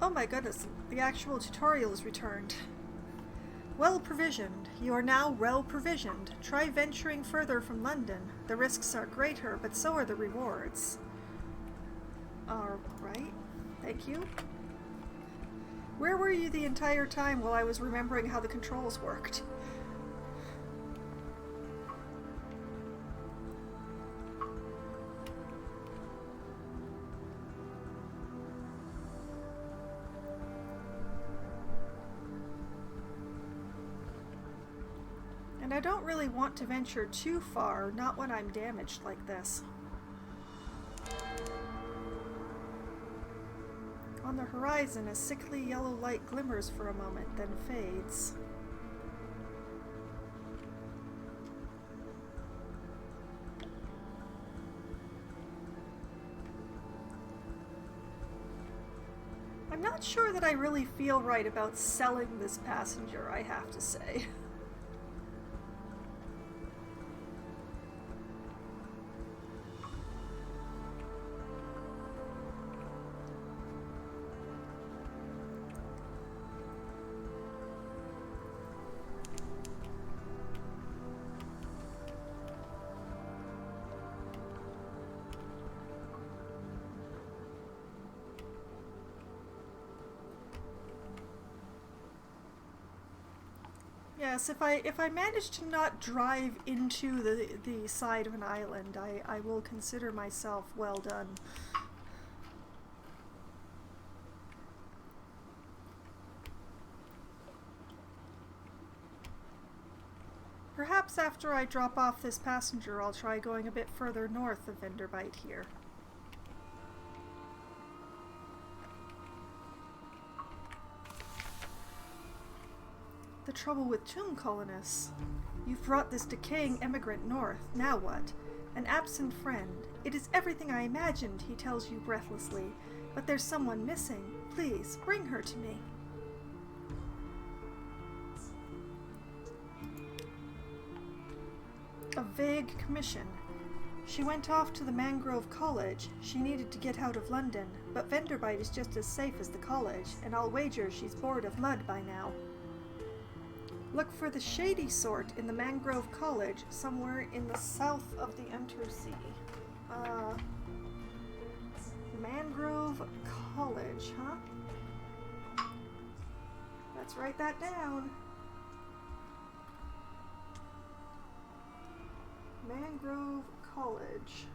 Speaker 1: Oh my goodness, the actual tutorial is returned. Well provisioned. You are now well provisioned. Try venturing further from London. The risks are greater, but so are the rewards. Alright, thank you. Where were you the entire time while I was remembering how the controls worked? And I don't really want to venture too far, not when I'm damaged like this. On the horizon, a sickly yellow light glimmers for a moment, then fades. I'm not sure that I really feel right about selling this passenger, I have to say. Yes, if I manage to not drive into the side of an island, I will consider myself well done. Perhaps after I drop off this passenger, I'll try going a bit further north of Venderbite here. The trouble with tomb colonists. You've brought this decaying emigrant north. Now what? An absent friend. It is everything I imagined, he tells you breathlessly. But there's someone missing. Please, bring her to me. A vague commission. She went off to the Mangrove College. She needed to get out of London. But Venderbite is just as safe as the college, and I'll wager she's bored of mud by now. Look for the shady sort in the Mangrove College, somewhere in the south of the Untersea. Mangrove College, huh? Let's write that down. Mangrove College.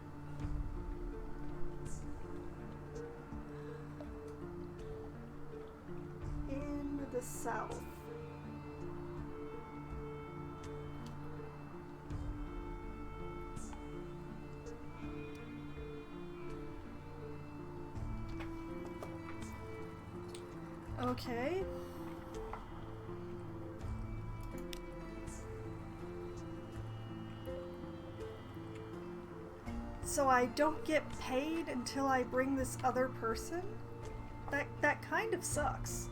Speaker 1: In the south. Okay. So I don't get paid until I bring this other person? That kind of sucks.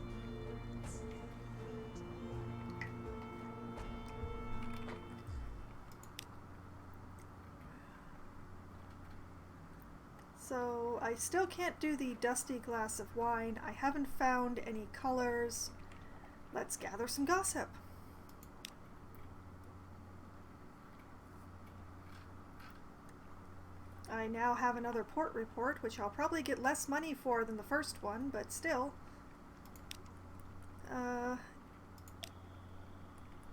Speaker 1: So I still can't do the dusty glass of wine. I haven't found any colors. Let's gather some gossip. I now have another port report, which I'll probably get less money for than the first one, but still.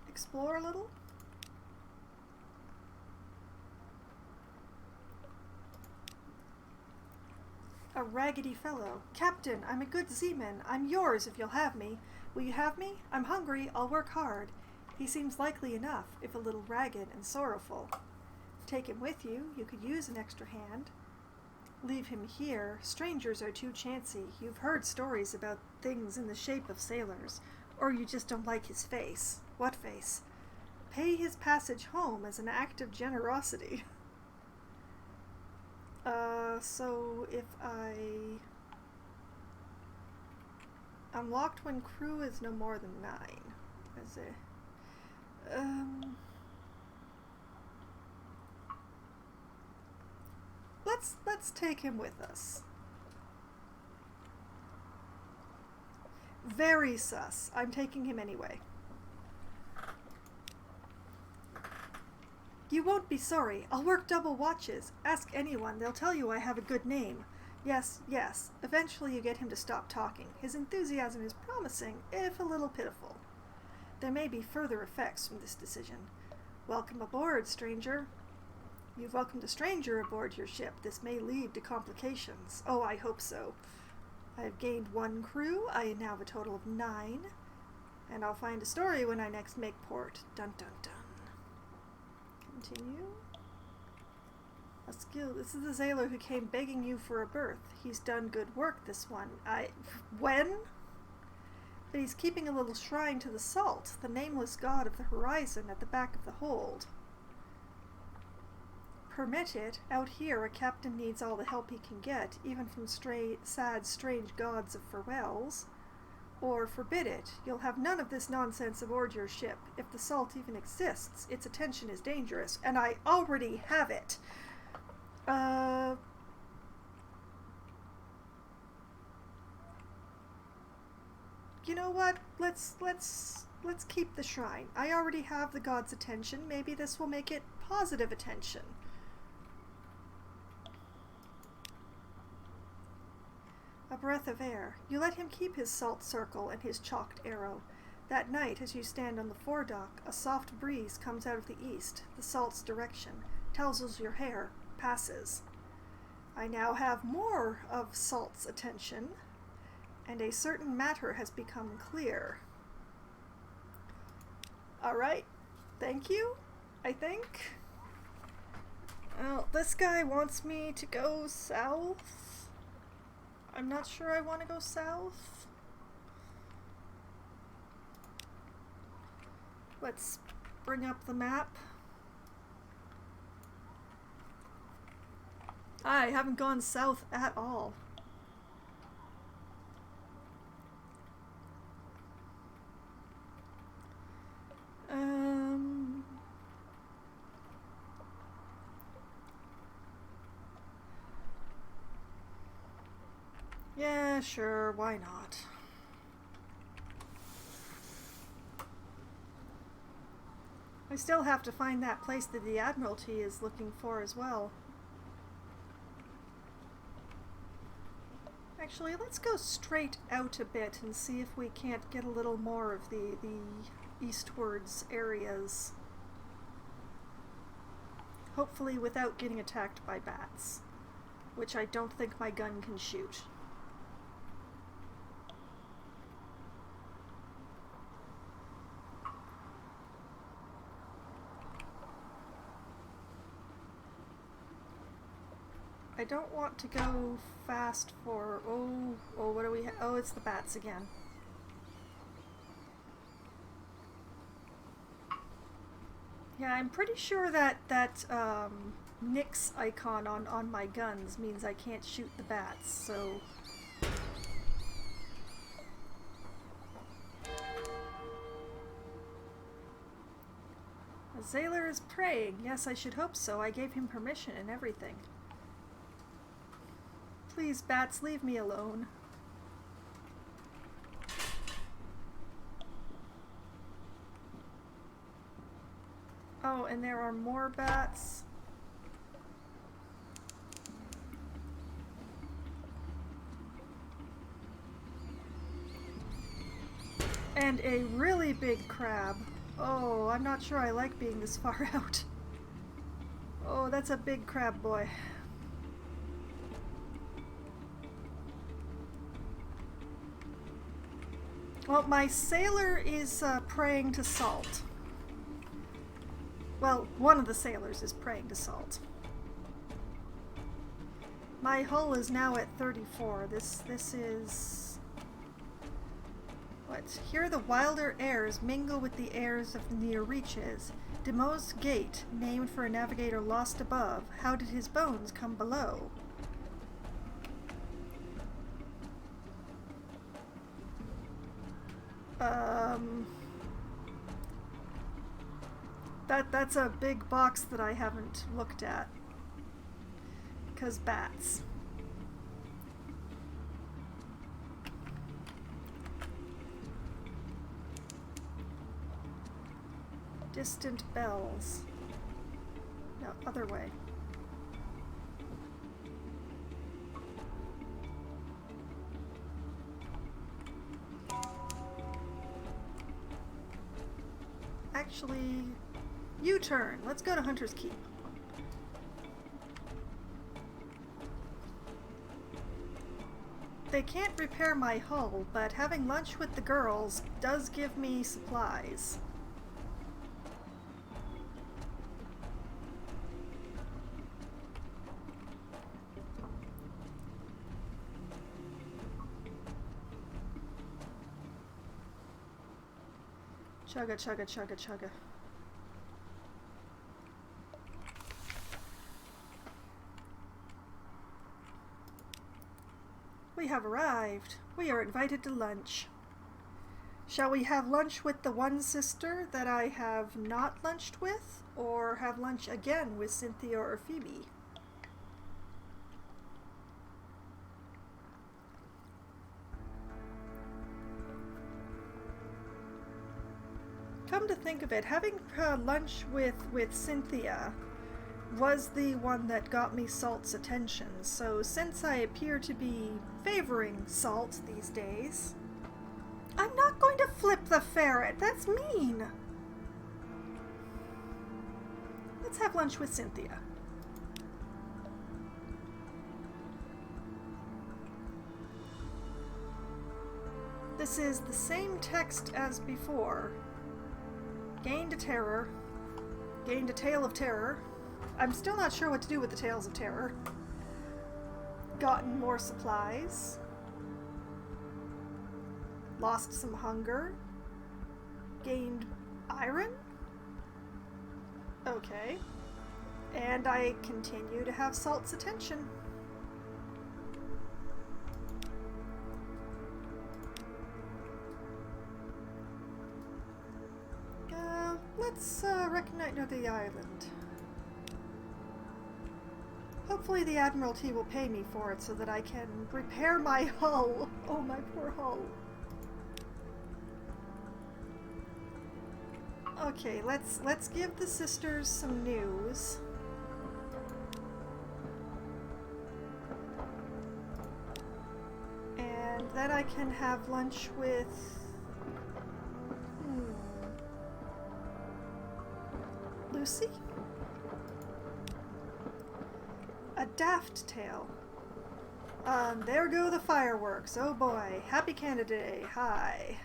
Speaker 1: Explore a little? A raggedy fellow. Captain, I'm a good seaman. I'm yours if you'll have me. Will you have me? I'm hungry. I'll work hard. He seems likely enough, if a little ragged and sorrowful. Take him with you. You could use an extra hand. Leave him here. Strangers are too chancy. You've heard stories about things in the shape of sailors. Or you just don't like his face. What face? Pay his passage home as an act of generosity. So if I... Unlocked when crew is no more than 9. Is it? Let's take him with us. Very sus. I'm taking him anyway. You won't be sorry. I'll work double watches. Ask anyone. They'll tell you I have a good name. Yes, yes. Eventually you get him to stop talking. His enthusiasm is promising, if a little pitiful. There may be further effects from this decision. Welcome aboard, stranger. You've welcomed a stranger aboard your ship. This may lead to complications. Oh, I hope so. I've gained 1 crew. I now have a total of 9. And I'll find a story when I next make port. Dun dun dun. Continue. A skill. This is the sailor who came begging you for a berth. He's done good work, this one. When? But he's keeping a little shrine to the salt, the nameless god of the horizon at the back of the hold. Permit it. Out here, a captain needs all the help he can get, even from sad, strange gods of farewells. Or forbid it. You'll have none of this nonsense aboard your ship. If the salt even exists, its attention is dangerous, and I already have it. You know what? Let's keep the shrine. I already have the god's attention. Maybe this will make it positive attention. A breath of air. You let him keep his salt circle and his chalked arrow. That night, as you stand on the foredock, a soft breeze comes out of the east, the salt's direction, tells us your hair passes. I now have more of salt's attention, and a certain matter has become clear. Alright, thank you, I think. Well, this guy wants me to go south. I'm not sure I want to go south. Let's bring up the map. I haven't gone south at all. Yeah, sure, why not? I still have to find that place that the Admiralty is looking for as well. Actually, let's go straight out a bit and see if we can't get a little more of the eastwards areas. Hopefully without getting attacked by bats, which I don't think my gun can shoot. I don't want to go fast for... Oh, what do we have? Oh, it's the bats again. Yeah, I'm pretty sure that nix icon on my guns means I can't shoot the bats, so... A sailor is praying. Yes, I should hope so. I gave him permission and everything. Please, bats, leave me alone. Oh, and there are more bats. And a really big crab. Oh, I'm not sure I like being this far out. Oh, that's a big crab boy. Well, my sailor is praying to salt. Well, one of the sailors is praying to salt. My hull is now at 34. This is... what? Here the wilder airs mingle with the airs of the near reaches. Demo's Gate, named for a navigator lost above. How did his bones come below? That's a big box that I haven't looked at. Because bats. Distant bells. No, other way. Actually, U-turn. Let's go to Hunter's Keep. They can't repair my hull, but having lunch with the girls does give me supplies. Chugga, chugga, chugga, chugga. We have arrived. We are invited to lunch. Shall we have lunch with the one sister that I have not lunched with, or have lunch again with Cynthia or Phoebe? Come to think of it, having lunch with Cynthia was the one that got me Salt's attention, so since I appear to be favoring Salt these days... I'm not going to flip the ferret! That's mean! Let's have lunch with Cynthia. This is the same text as before. Gained a terror. Gained a tale of terror. I'm still not sure what to do with the tales of terror. Gotten more supplies. Lost some hunger. Gained iron. Okay. And I continue to have Salt's attention. Let's recognize the island. Hopefully the Admiralty will pay me for it so that I can repair my hull. Oh, my poor hull. Okay, let's give the sisters some news. And then I can have lunch with... Lucy? A daft tale. There go the fireworks. Oh boy. Happy Canada Day. Hi.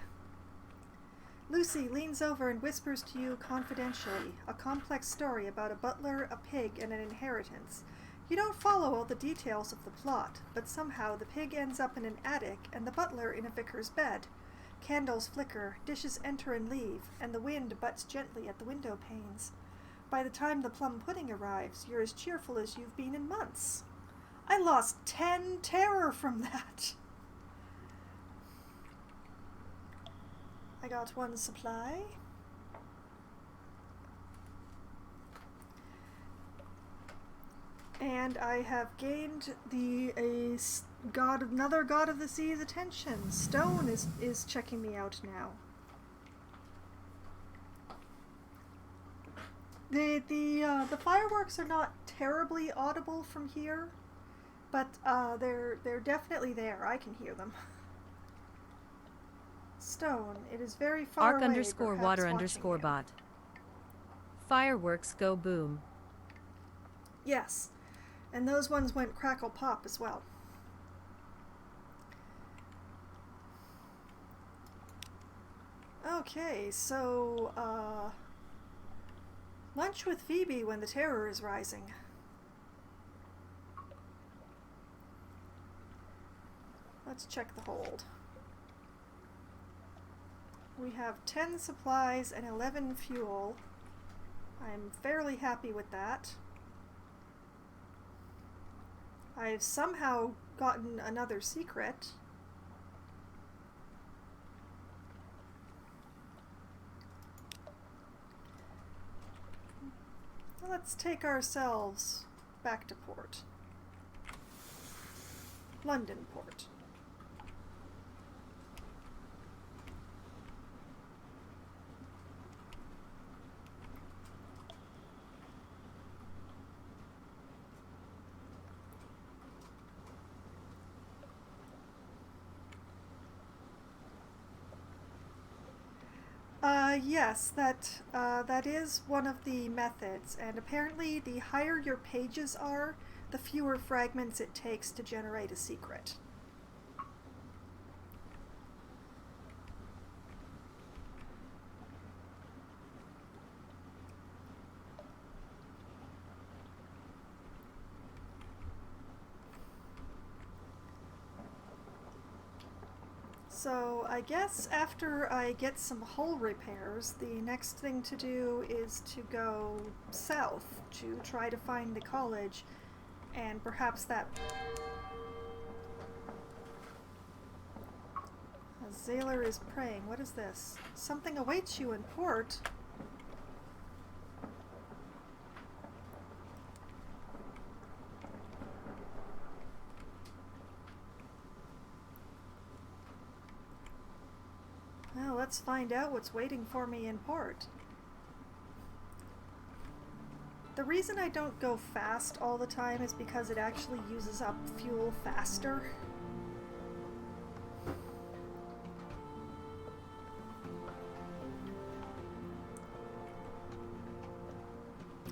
Speaker 1: Lucy leans over and whispers to you confidentially, a complex story about a butler, a pig, and an inheritance. You don't follow all the details of the plot, but somehow the pig ends up in an attic and the butler in a vicar's bed. Candles flicker, dishes enter and leave, and the wind butts gently at the window panes. By the time the plum pudding arrives, you're as cheerful as you've been in months. I lost 10 terror from that. I got 1 supply. And I have gained another god of the sea's attention. Stone is checking me out now. The fireworks are not terribly audible from here, but they're definitely there. I can hear them. Stone, it is very far
Speaker 2: Arc
Speaker 1: away.
Speaker 2: underscore water underscore bot. Fireworks go boom.
Speaker 1: Yes, and those ones went crackle pop as well. Okay, so lunch with Phoebe when the terror is rising. Let's check the hold. We have 10 supplies and 11 fuel. I'm fairly happy with that. I've somehow gotten another secret. Let's take ourselves back to port. London port. Yes, that is one of the methods, and apparently the higher your pages are, the fewer fragments it takes to generate a secret. So I guess after I get some hull repairs, the next thing to do is to go south to try to find the college, and perhaps that... A Zaylor is praying. What is this? Something awaits you in port. Well, let's find out what's waiting for me in port. The reason I don't go fast all the time is because it actually uses up fuel faster.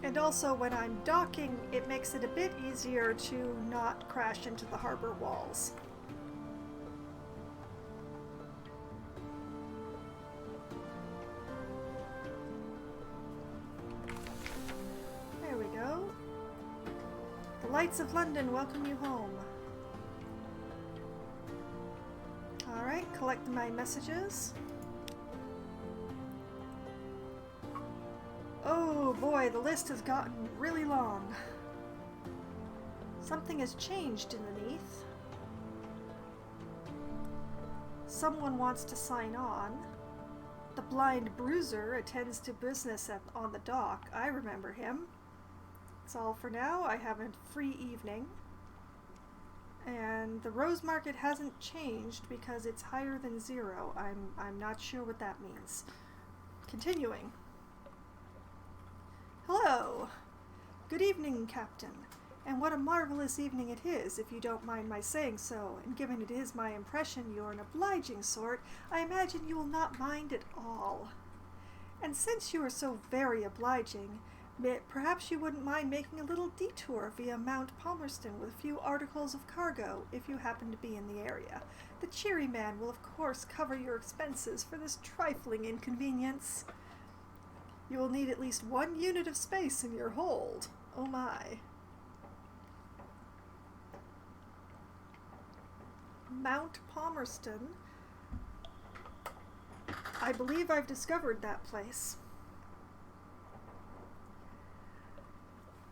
Speaker 1: And also, when I'm docking, it makes it a bit easier to not crash into the harbor walls. There we go. The lights of London welcome you home. Alright, collect my messages. Oh boy, the list has gotten really long. Something has changed underneath. Someone wants to sign on. The blind bruiser attends to business on the dock. I remember him. That's all for now. I have a free evening. And the rose market hasn't changed because it's higher than 0. I'm not sure what that means. Continuing. Hello! Good evening, Captain. And what a marvelous evening it is, if you don't mind my saying so, and given it is my impression you're an obliging sort, I imagine you will not mind at all. And since you are so very obliging, perhaps you wouldn't mind making a little detour via Mount Palmerston with a few articles of cargo, if you happen to be in the area. The cheery man will of course cover your expenses for this trifling inconvenience. You will need at least 1 unit of space in your hold. Oh my. Mount Palmerston. I believe I've discovered that place.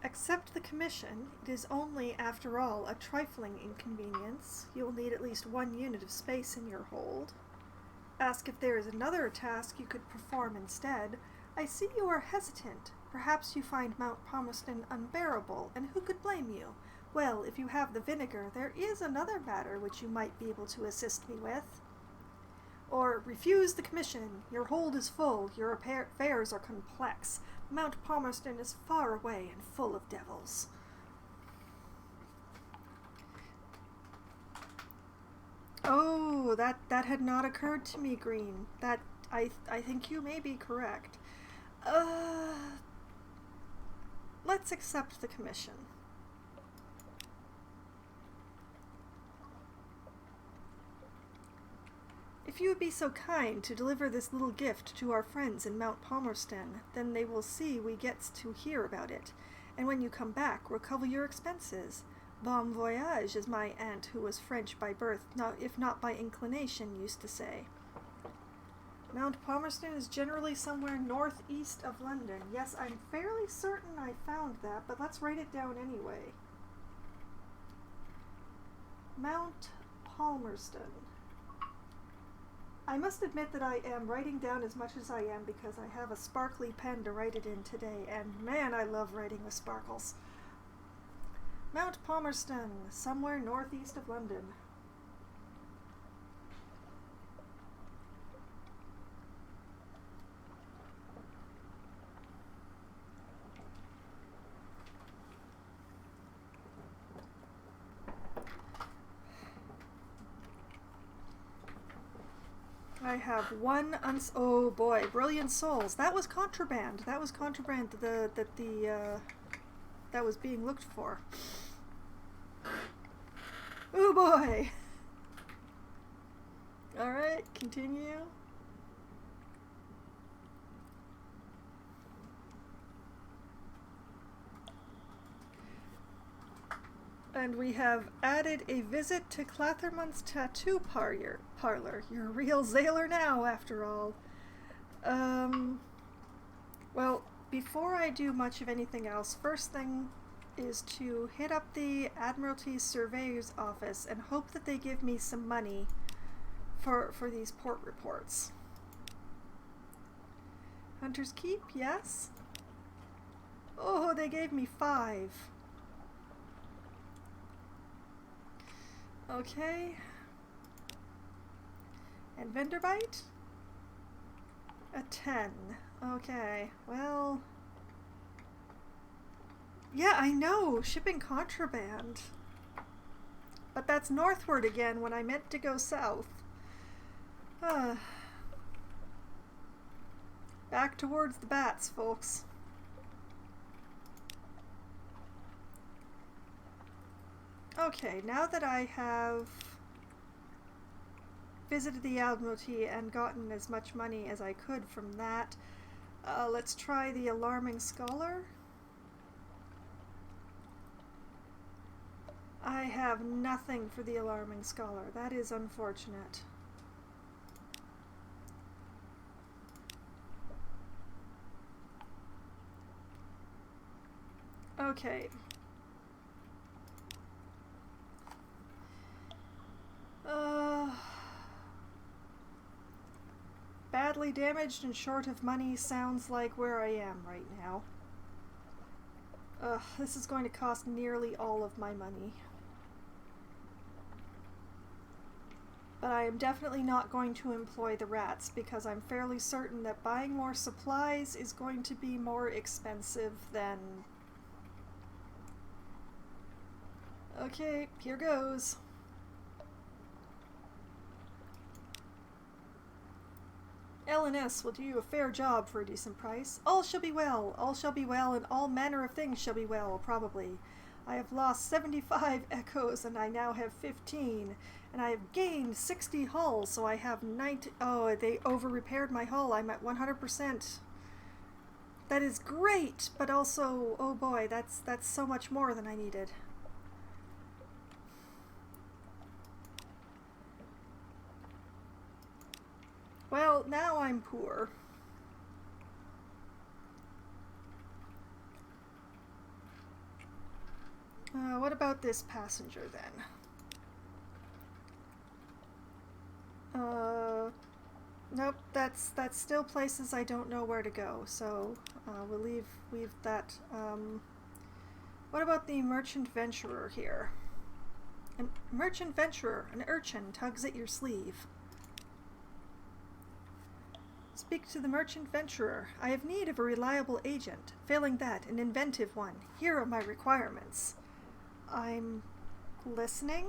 Speaker 1: Accept the commission. It is only, after all, a trifling inconvenience. You will need at least 1 unit of space in your hold. Ask if there is another task you could perform instead. I see you are hesitant. Perhaps you find Mount Palmerston unbearable, and who could blame you? Well, if you have the vinegar, there is another matter which you might be able to assist me with. Or refuse the commission. Your hold is full. Your affairs are complex. Mount Palmerston is far away and full of devils. Oh, that had not occurred to me, Green. That I think you may be correct. Let's accept the commission. If you would be so kind to deliver this little gift to our friends in Mount Palmerston, then they will see we get to hear about it, and when you come back, we'll cover your expenses. Bon voyage, as my aunt, who was French by birth, if not by inclination, used to say. Mount Palmerston is generally somewhere northeast of London. Yes, I'm fairly certain I found that, but let's write it down anyway. Mount Palmerston. I must admit that I am writing down as much as I am because I have a sparkly pen to write it in today, and man, I love writing with sparkles. Mount Palmerston, somewhere northeast of London. I have one oh boy, brilliant souls. That was contraband. That was contraband that was being looked for. Oh boy. Alright, continue. And we have added a visit to Clathermon's tattoo parlor. You're a real sailor now, after all. Well, before I do much of anything else, first thing is to hit up the Admiralty Surveyor's office and hope that they give me some money for these port reports. Hunter's Keep, yes? Oh, they gave me 5. Okay. And vendor bite? A 10. Okay, well... Yeah, I know, shipping contraband. But that's northward again when I meant to go south. Back towards the bats, folks. Okay, now that I have visited the Admiralty and gotten as much money as I could from that, let's try the Alarming Scholar. I have nothing for the Alarming Scholar. That is unfortunate. Okay. Badly damaged and short of money sounds like where I am right now. This is going to cost nearly all of my money. But I am definitely not going to employ the rats because I'm fairly certain that buying more supplies is going to be more expensive than... Okay, here goes. L&S will do you a fair job for a decent price. All shall be well, and all manner of things shall be well, probably. I have lost 75 echoes, and I now have 15, and I have gained 60 hulls, so I have 90... Oh, they over-repaired my hull. I'm at 100%. That is great, but also, oh boy, that's so much more than I needed. Well, now I'm poor. What about this passenger then? Nope, that's still places I don't know where to go, so we'll leave that. What about the merchant venturer here? A merchant venturer, an urchin, tugs at your sleeve. Speak to the merchant venturer. I have need of a reliable agent. Failing that, an inventive one. Here are my requirements. I'm listening.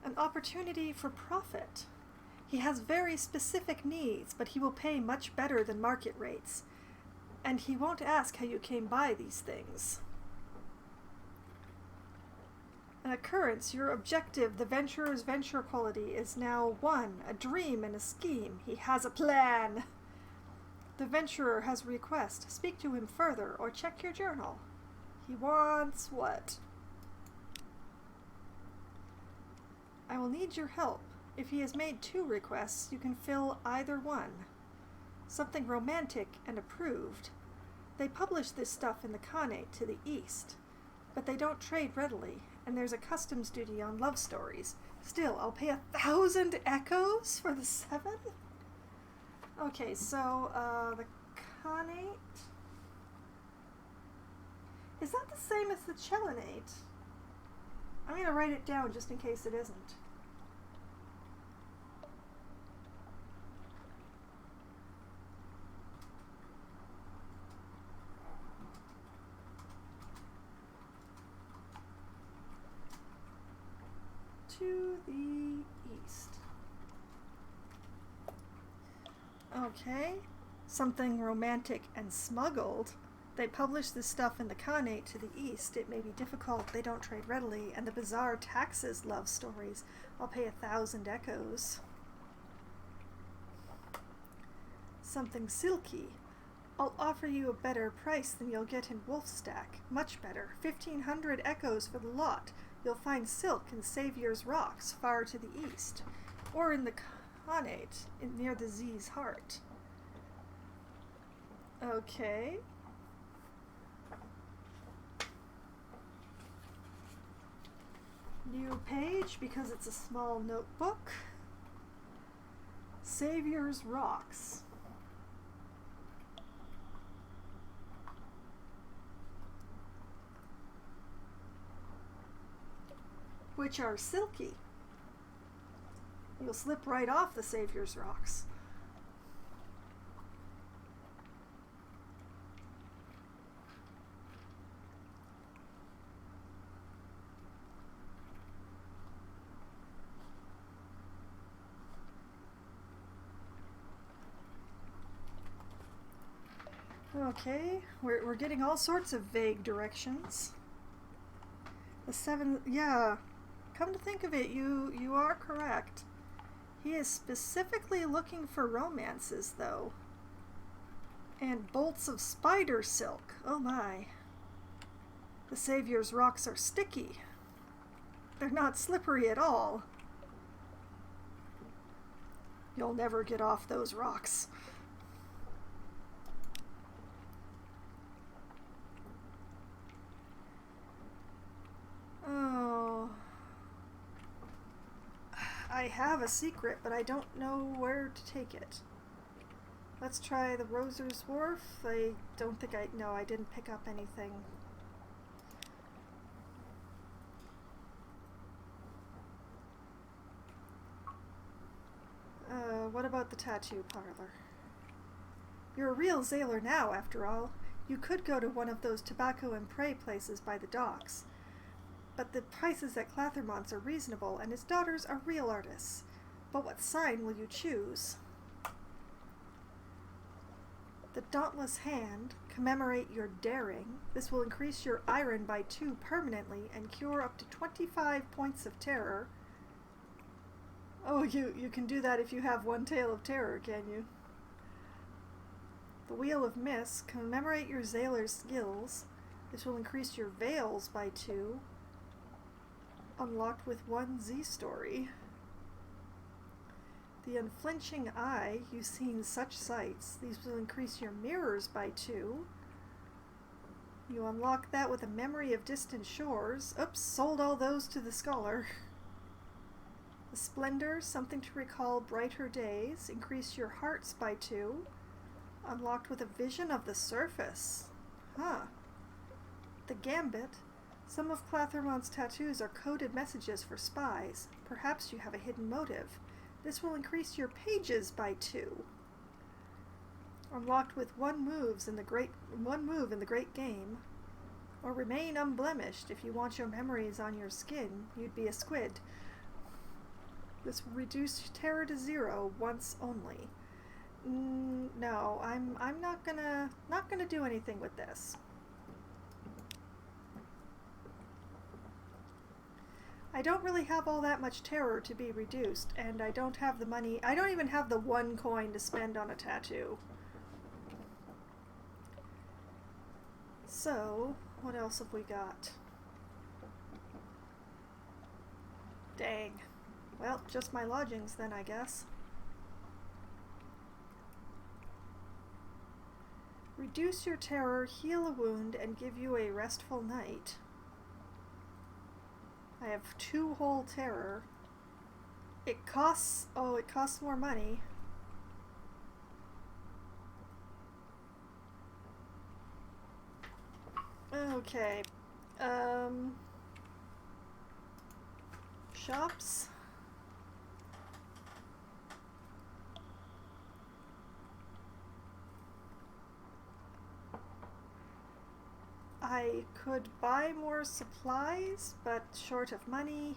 Speaker 1: An opportunity for profit. He has very specific needs, but he will pay much better than market rates. And he won't ask how you came by these things. An occurrence, your objective, the venturer's venture quality, is now 1, a dream and a scheme. He has a plan. The venturer has a request. Speak to him further or check your journal. He wants what? I will need your help. If he has made 2 requests, you can fill either one. Something romantic and approved. They publish this stuff in the Khanate to the east, but they don't trade readily, and there's a customs duty on love stories. Still, I'll pay 1,000 echoes for the 7? Okay, so, the Khanate... Is that the same as the Chelinate? I'm going to write it down just in case it isn't. To the east. Okay. Something romantic and smuggled. They publish this stuff in the Khanate to the east. It may be difficult, they don't trade readily, and the bazaar taxes love stories. I'll pay 1,000 echoes. Something silky. I'll offer you a better price than you'll get in Wolfstack. Much better. 1,500 echoes for the lot. You'll find silk in Saviour's Rocks, far to the east, or in the Khanate, near the Z's heart. Okay. New page, because it's a small notebook. Saviour's Rocks. Which are silky. You'll slip right off the Saviour's Rocks. Okay, we're getting all sorts of vague directions. The 7, yeah. Come to think of it, you are correct. He is specifically looking for romances, though. And bolts of spider silk. Oh my. The Saviour's Rocks are sticky. They're not slippery at all. You'll never get off those rocks. Oh. I have a secret, but I don't know where to take it. Let's try the Roser's Wharf. I don't think no, I didn't pick up anything. What about the tattoo parlor? You're a real sailor now, after all. You could go to one of those tobacco and prey places by the docks. But the prices at Clathermont's are reasonable, and his daughters are real artists. But what sign will you choose? The Dauntless Hand. Commemorate your daring. This will increase your iron by 2 permanently and cure up to 25 points of terror. Oh, you can do that if you have 1 tale of terror, can you? The Wheel of Mist. Commemorate your sailor's skills. This will increase your veils by 2. Unlocked with 1 Z story. The unflinching eye, you've seen such sights. These will increase your mirrors by 2. You unlock that with a memory of distant shores. Oops, sold all those to the scholar. The splendor, something to recall brighter days. Increase your hearts by 2. Unlocked with a vision of the surface. Huh. The gambit. Some of Clathermont's tattoos are coded messages for spies. Perhaps you have a hidden motive. This will increase your pages by 2. Unlocked with one move in the great game. Or remain unblemished. If you want your memories on your skin, you'd be a squid. This will reduce terror to 0 once only. No, I'm not gonna do anything with this. I don't really have all that much terror to be reduced, and I don't have the money. I don't even have the 1 coin to spend on a tattoo. So, what else have we got? Dang. Well, just my lodgings then, I guess. Reduce your terror, heal a wound, and give you a restful night. I have 2 whole terror. It costs more money. Okay. Shops. I could buy more supplies, but short of money.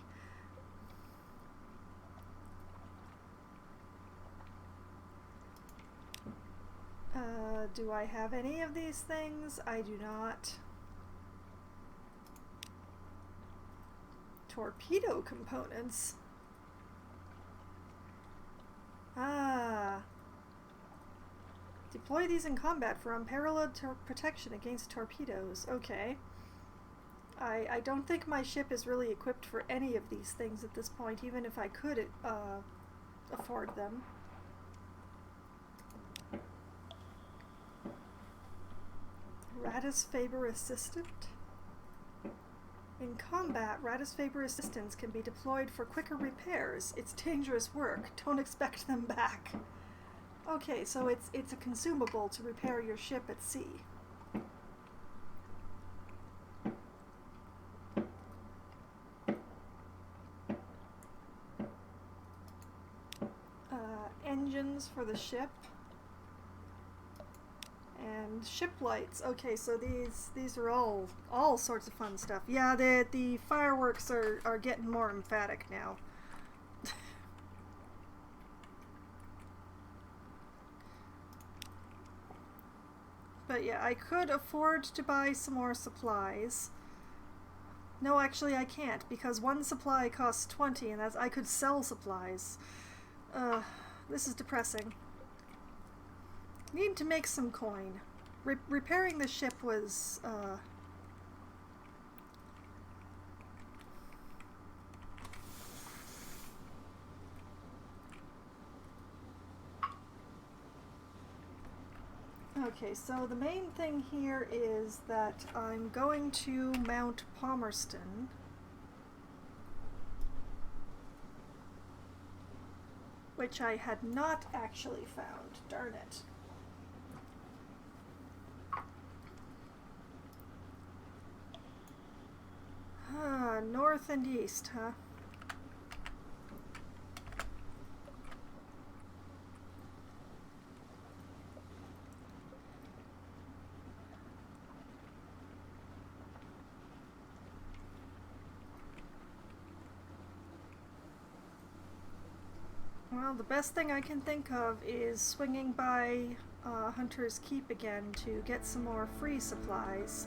Speaker 1: Do I have any of these things? I do not. Torpedo components. Deploy these in combat for unparalleled protection against torpedoes. Okay. I don't think my ship is really equipped for any of these things at this point, even if I could afford them. Radis Faber Assistant. In combat, Radis Faber Assistants can be deployed for quicker repairs. It's dangerous work. Don't expect them back. Okay, so it's a consumable to repair your ship at sea. Engines for the ship. And ship lights. Okay, so these are all sorts of fun stuff. Yeah, the fireworks are getting more emphatic now. But yeah, I could afford to buy some more supplies. No, actually I can't, because one supply costs 20, and I could sell supplies. This is depressing. Need to make some coin. Repairing the ship was, Okay, so the main thing here is that I'm going to Mount Palmerston. Which I had not actually found. Darn it. North and east, huh? Well, the best thing I can think of is swinging by Hunter's Keep again to get some more free supplies.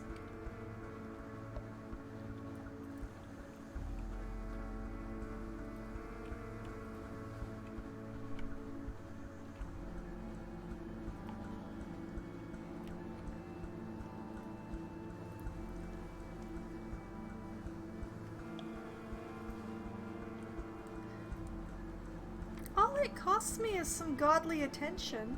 Speaker 1: All it costs me is some godly attention.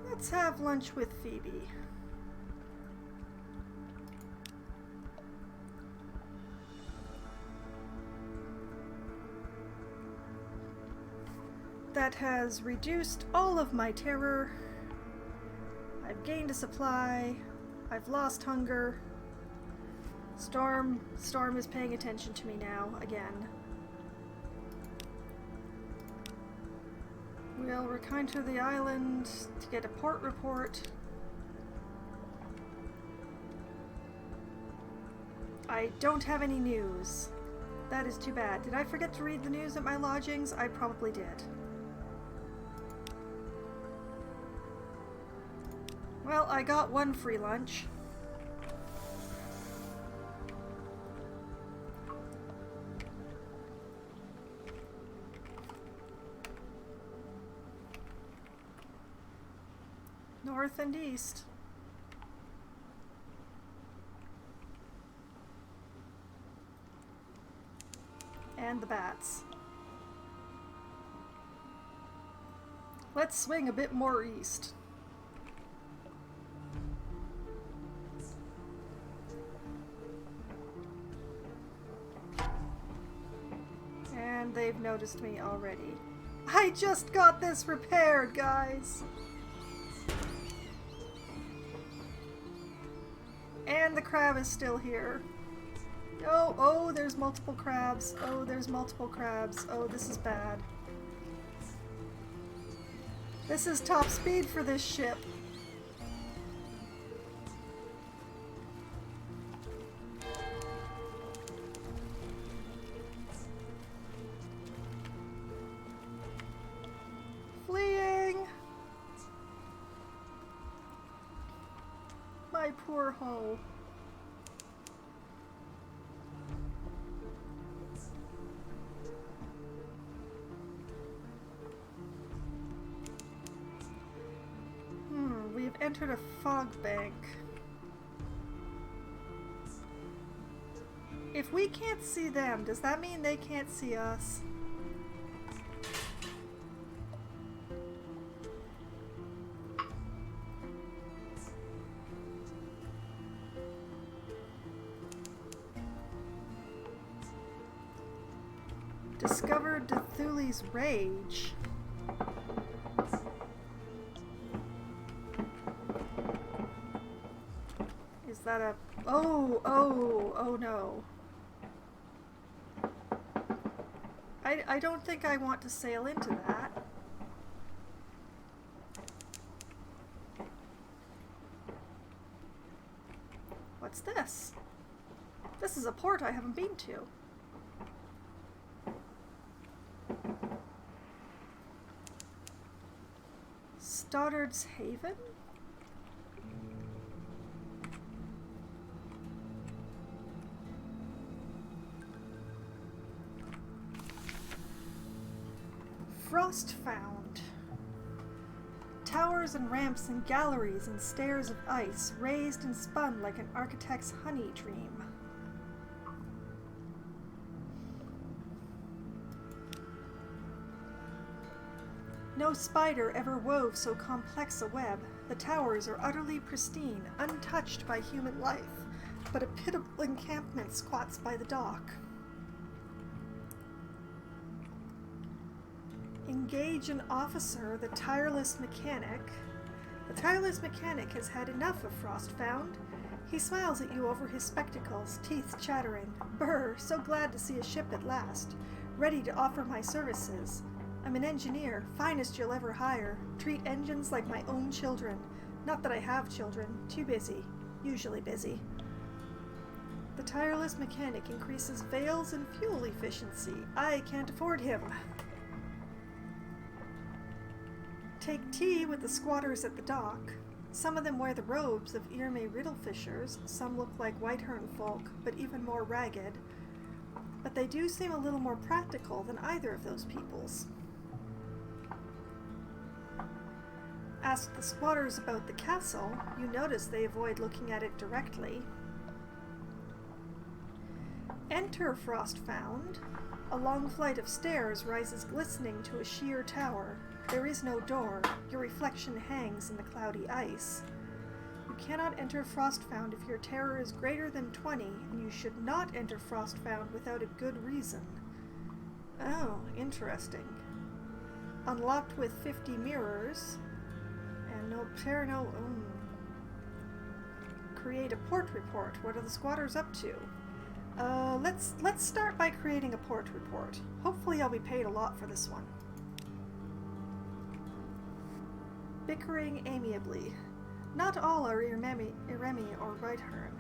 Speaker 1: Let's have lunch with Phoebe. That has reduced all of my terror. I've gained a supply. I've lost hunger. Storm is paying attention to me now, again. We'll return to the island to get a port report. I don't have any news. That is too bad. Did I forget to read the news at my lodgings? I probably did. Well, I got one free lunch. North and east. And the bats. Let's swing a bit more east. And they've noticed me already. I just got this repaired, guys! And the crab is still here. Oh, there's multiple crabs. Oh, there's multiple crabs. Oh, this is bad. This is top speed for this ship. Fleeing! My poor hull. We've entered a fog bank. If we can't see them, does that mean they can't see us? Discovered Cthulhu's Rage. Is that a... Oh no. I don't think I want to sail into that. What's this? This is a port I haven't been to. Stoddard's Haven? Frost found. Towers and ramps and galleries and stairs of ice, raised and spun like an architect's honey dream. No spider ever wove so complex a web. The towers are utterly pristine, untouched by human life, but a pitiable encampment squats by the dock. Engage an officer, the tireless mechanic. The tireless mechanic has had enough of Frostfound. He smiles at you over his spectacles, teeth chattering. Brr, so glad to see a ship at last. Ready to offer my services. I'm an engineer, finest you'll ever hire. Treat engines like my own children. Not that I have children, too busy. Usually busy. The tireless mechanic increases veils and fuel efficiency. I can't afford him. Take tea with the squatters at the dock. Some of them wear the robes of Irme Riddlefishers, some look like Whitehern folk, but even more ragged. but they do seem a little more practical than either of those peoples. Ask the squatters about the castle, you notice they avoid looking at it directly. Enter Frostfound. A long flight of stairs rises glistening to a sheer tower. There is no door. Your reflection hangs in the cloudy ice. You cannot enter Frostfound if your terror is greater than 20, and you should not enter Frostfound without a good reason. Oh, interesting. Unlocked with 50 mirrors. And no parano. Create a port report. What are the squatters up to? Let's start by creating a port report. Hopefully I'll be paid a lot for this one. Bickering amiably. Not all are Iremi or Reithern.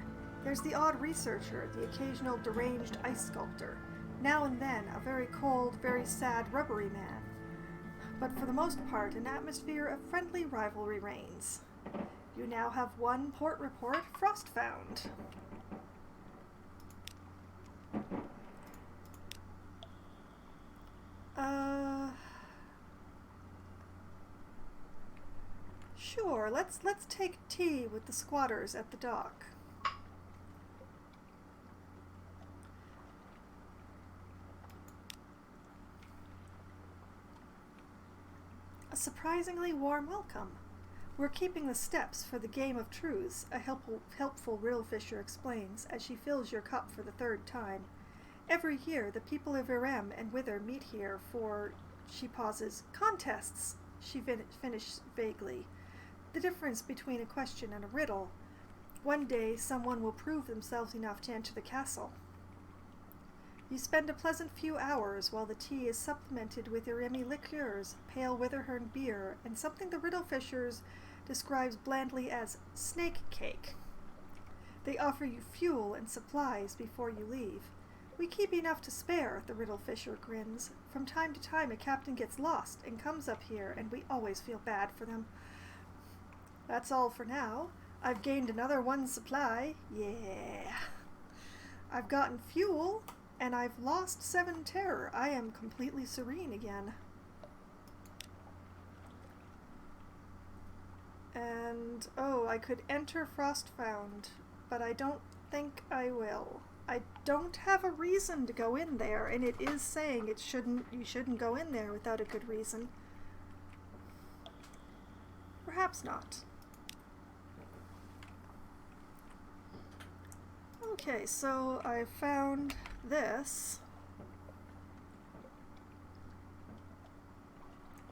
Speaker 1: There's the odd researcher, the occasional deranged ice sculptor. Now and then, a very cold, very sad rubbery man. But for the most part, an atmosphere of friendly rivalry reigns. You now have one port report, Frostfound. Sure, let's take tea with the squatters at the dock. A surprisingly warm welcome. We're keeping the steps for the Game of Truths, a helpful riddle fisher explains as she fills your cup for the third time. Every year, the people of Irem and Wither meet here for, she pauses, contests, she finished vaguely. The difference between a question and a riddle. One day, someone will prove themselves enough to enter the castle. You spend a pleasant few hours while the tea is supplemented with Iremi liqueurs, pale Witherhorn beer, and something the riddle fishers describes blandly as snake cake. They offer you fuel and supplies before you leave. We keep enough to spare, the riddle fisher grins. From time to time a captain gets lost and comes up here, and we always feel bad for them. That's all for now. I've gained another one supply. Yeah. I've gotten fuel, and I've lost 7 terror. I am completely serene again. And, I could enter Frostfound, but I don't think I will. I don't have a reason to go in there, and it is saying you shouldn't go in there without a good reason. Perhaps not. Okay, so I found this.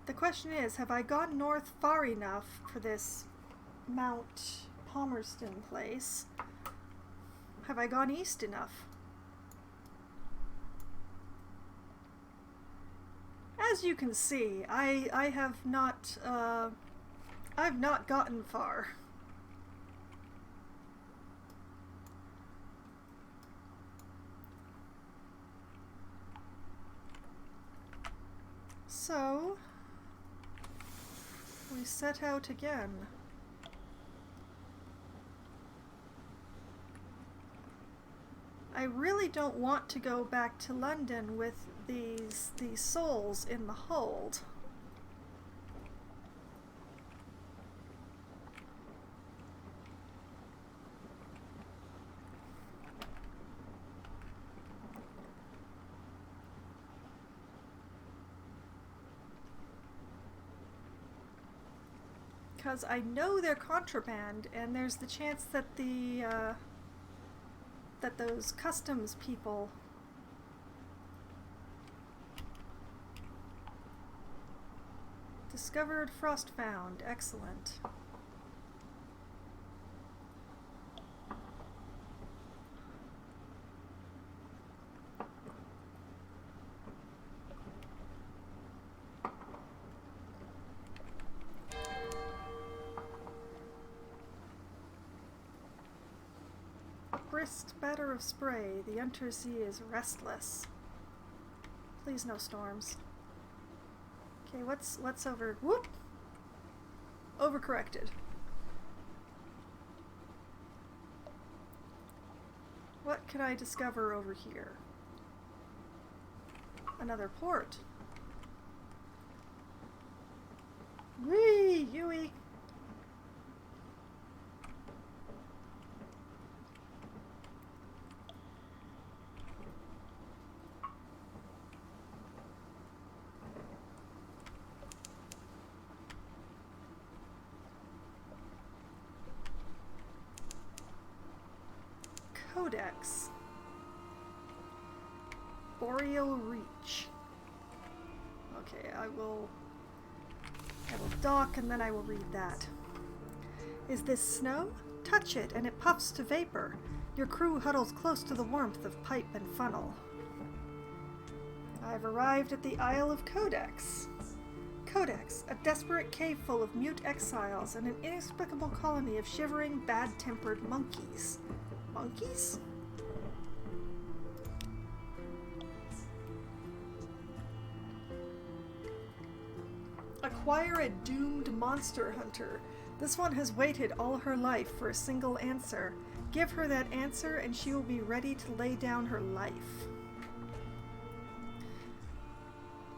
Speaker 1: The question is, have I gone north far enough for this Mount Palmerston place? Have I gone east enough? As you can see, I have not, I've not gotten far. So, we set out again. I really don't want to go back to London with these souls in the hold. Because I know they're contraband, and there's the chance that that those customs people discovered Frostfound. Excellent. Brisk batter of spray. The Untersea is restless. Please no storms. Okay, what's over? Whoop! Overcorrected. What can I discover over here? another port. Whee! Yui! Codex. Boreal Reach. Okay, I will dock and then I will read that. Is this snow? Touch it and it puffs to vapor. Your crew huddles close to the warmth of pipe and funnel. I've arrived at the Isle of Codex. Codex, a desperate cave full of mute exiles and an inexplicable colony of shivering, bad-tempered monkeys. Monkeys? Acquire a doomed monster hunter. This one has waited all her life for a single answer. Give her that answer and she will be ready to lay down her life.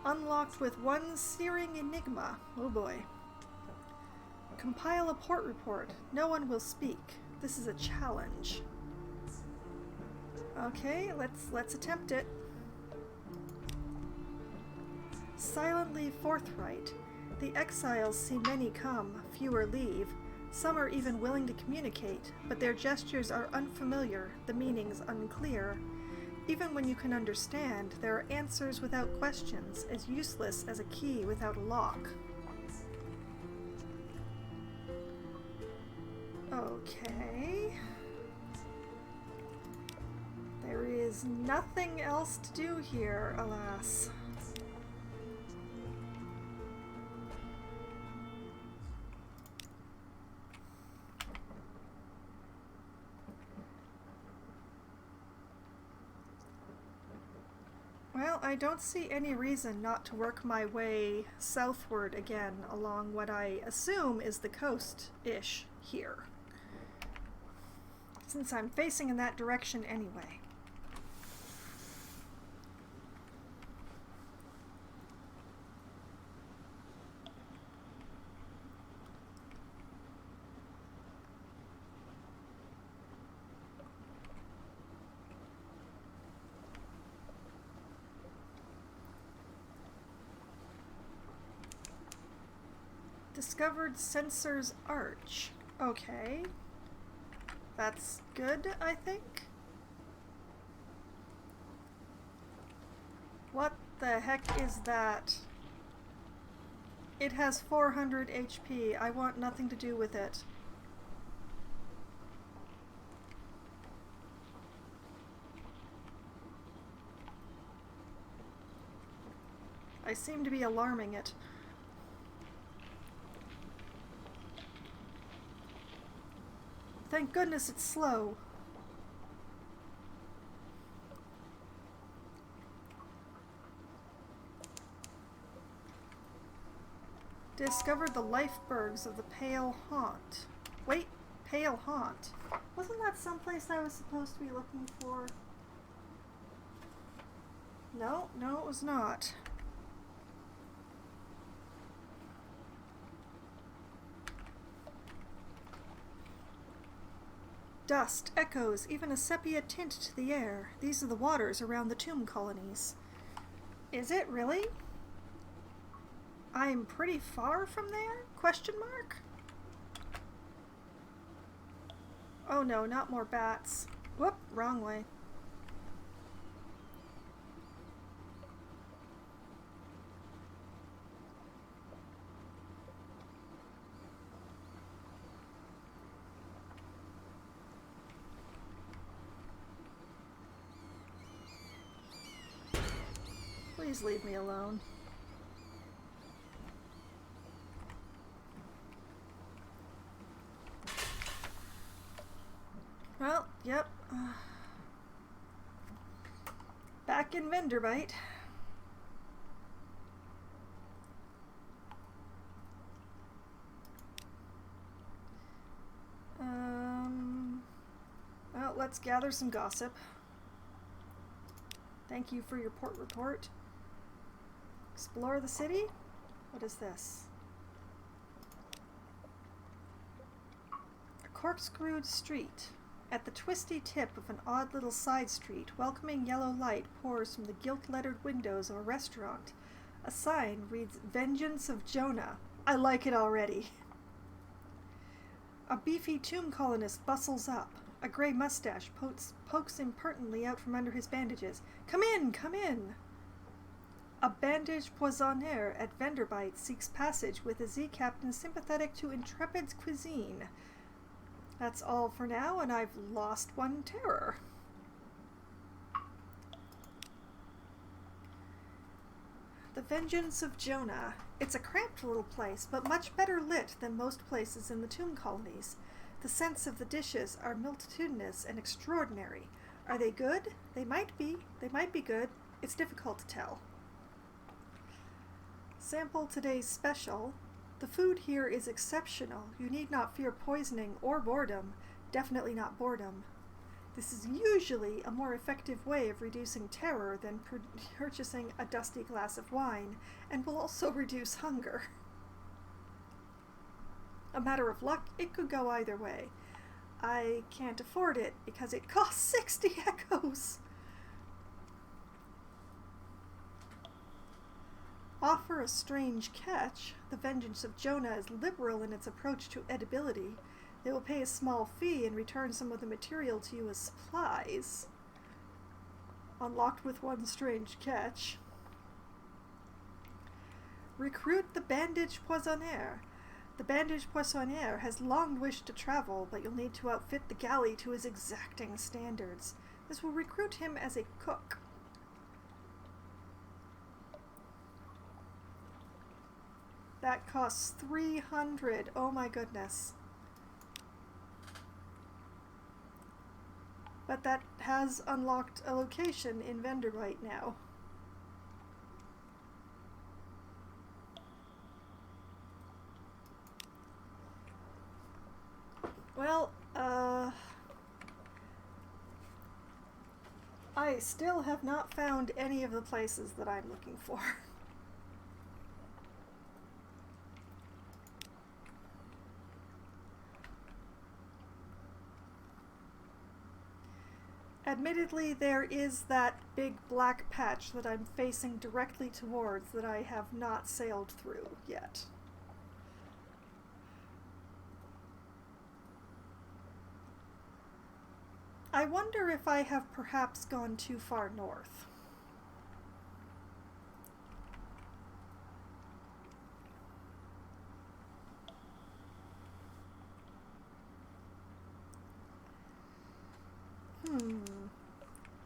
Speaker 1: Unlocked with one searing enigma. Oh boy. Compile a port report. No one will speak. This is a challenge. Okay, let's attempt it. Silently forthright. The exiles see many come, fewer leave. Some are even willing to communicate, but their gestures are unfamiliar, the meanings unclear. Even when you can understand, there are answers without questions, as useless as a key without a lock. Okay. There is nothing else to do here, alas. Well, I don't see any reason not to work my way southward again along what I assume is the coast-ish here, since I'm facing in that direction anyway. Discovered Censor's Arch. Okay. That's good, I think. What the heck is that? It has 400 HP. I want nothing to do with it. I seem to be alarming it. Thank goodness it's slow. Discovered the lifebergs of the Pale Haunt. Wait, Pale Haunt. Wasn't that someplace I was supposed to be looking for? No, it was not. Dust, echoes, even a sepia tint to the air. These are the waters around the tomb colonies. Is it really? I'm pretty far from there? Question mark? Oh no, not more bats. Whoop, wrong way. Please leave me alone. Well, yep. Back in Venderbite. Well, let's gather some gossip. Thank you for your port report. Explore the city? What is this? A corkscrewed street. At the twisty tip of an odd little side street, welcoming yellow light pours from the gilt-lettered windows of a restaurant. A sign reads, "Vengeance of Jonah." I like it already. A beefy tomb colonist bustles up. A grey mustache pokes impertinently out from under his bandages. "Come in, come in!" A bandaged poissonniere at Venderbite seeks passage with a Z-captain sympathetic to intrepid cuisine. That's all for now, and I've lost one terror. The Vengeance of Jonah. It's a cramped little place, but much better lit than most places in the tomb colonies. The scents of the dishes are multitudinous and extraordinary. Are they good? They might be. They might be good. It's difficult to tell. Sample today's special. The food here is exceptional. You need not fear poisoning or boredom. Definitely not boredom. This is usually a more effective way of reducing terror than purchasing a dusty glass of wine, and will also reduce hunger. A matter of luck, it could go either way. I can't afford it because it costs 60 echoes. Offer a strange catch. The Vengeance of Jonah is liberal in its approach to edibility. They will pay a small fee and return some of the material to you as supplies. Unlocked with one strange catch. Recruit the bandaged poissonniere. The bandaged poissonniere has long wished to travel, but you'll need to outfit the galley to his exacting standards. This will recruit him as a cook. That costs 300. Oh my goodness. But that has unlocked a location in Venderbite now. Well, I still have not found any of the places that I'm looking for. Admittedly, there is that big black patch that I'm facing directly towards that I have not sailed through yet. I wonder if I have perhaps gone too far north.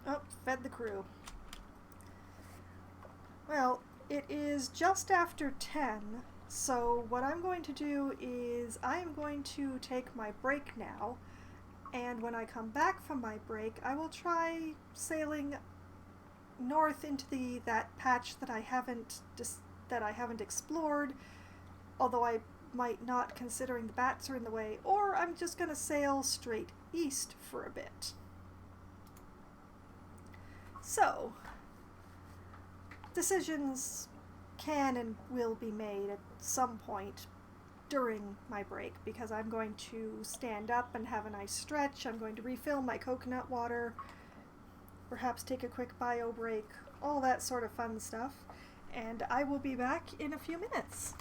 Speaker 1: Oh, fed the crew. Well, it is just after 10, so what I'm going to do is I'm going to take my break now, and when I come back from my break, I will try sailing north into that patch that I haven't explored, although I might not, considering the bats are in the way, or I'm just going to sail straight east for a bit. So, decisions can and will be made at some point during my break, because I'm going to stand up and have a nice stretch. I'm going to refill my coconut water, perhaps take a quick bio break, all that sort of fun stuff, and I will be back in a few minutes.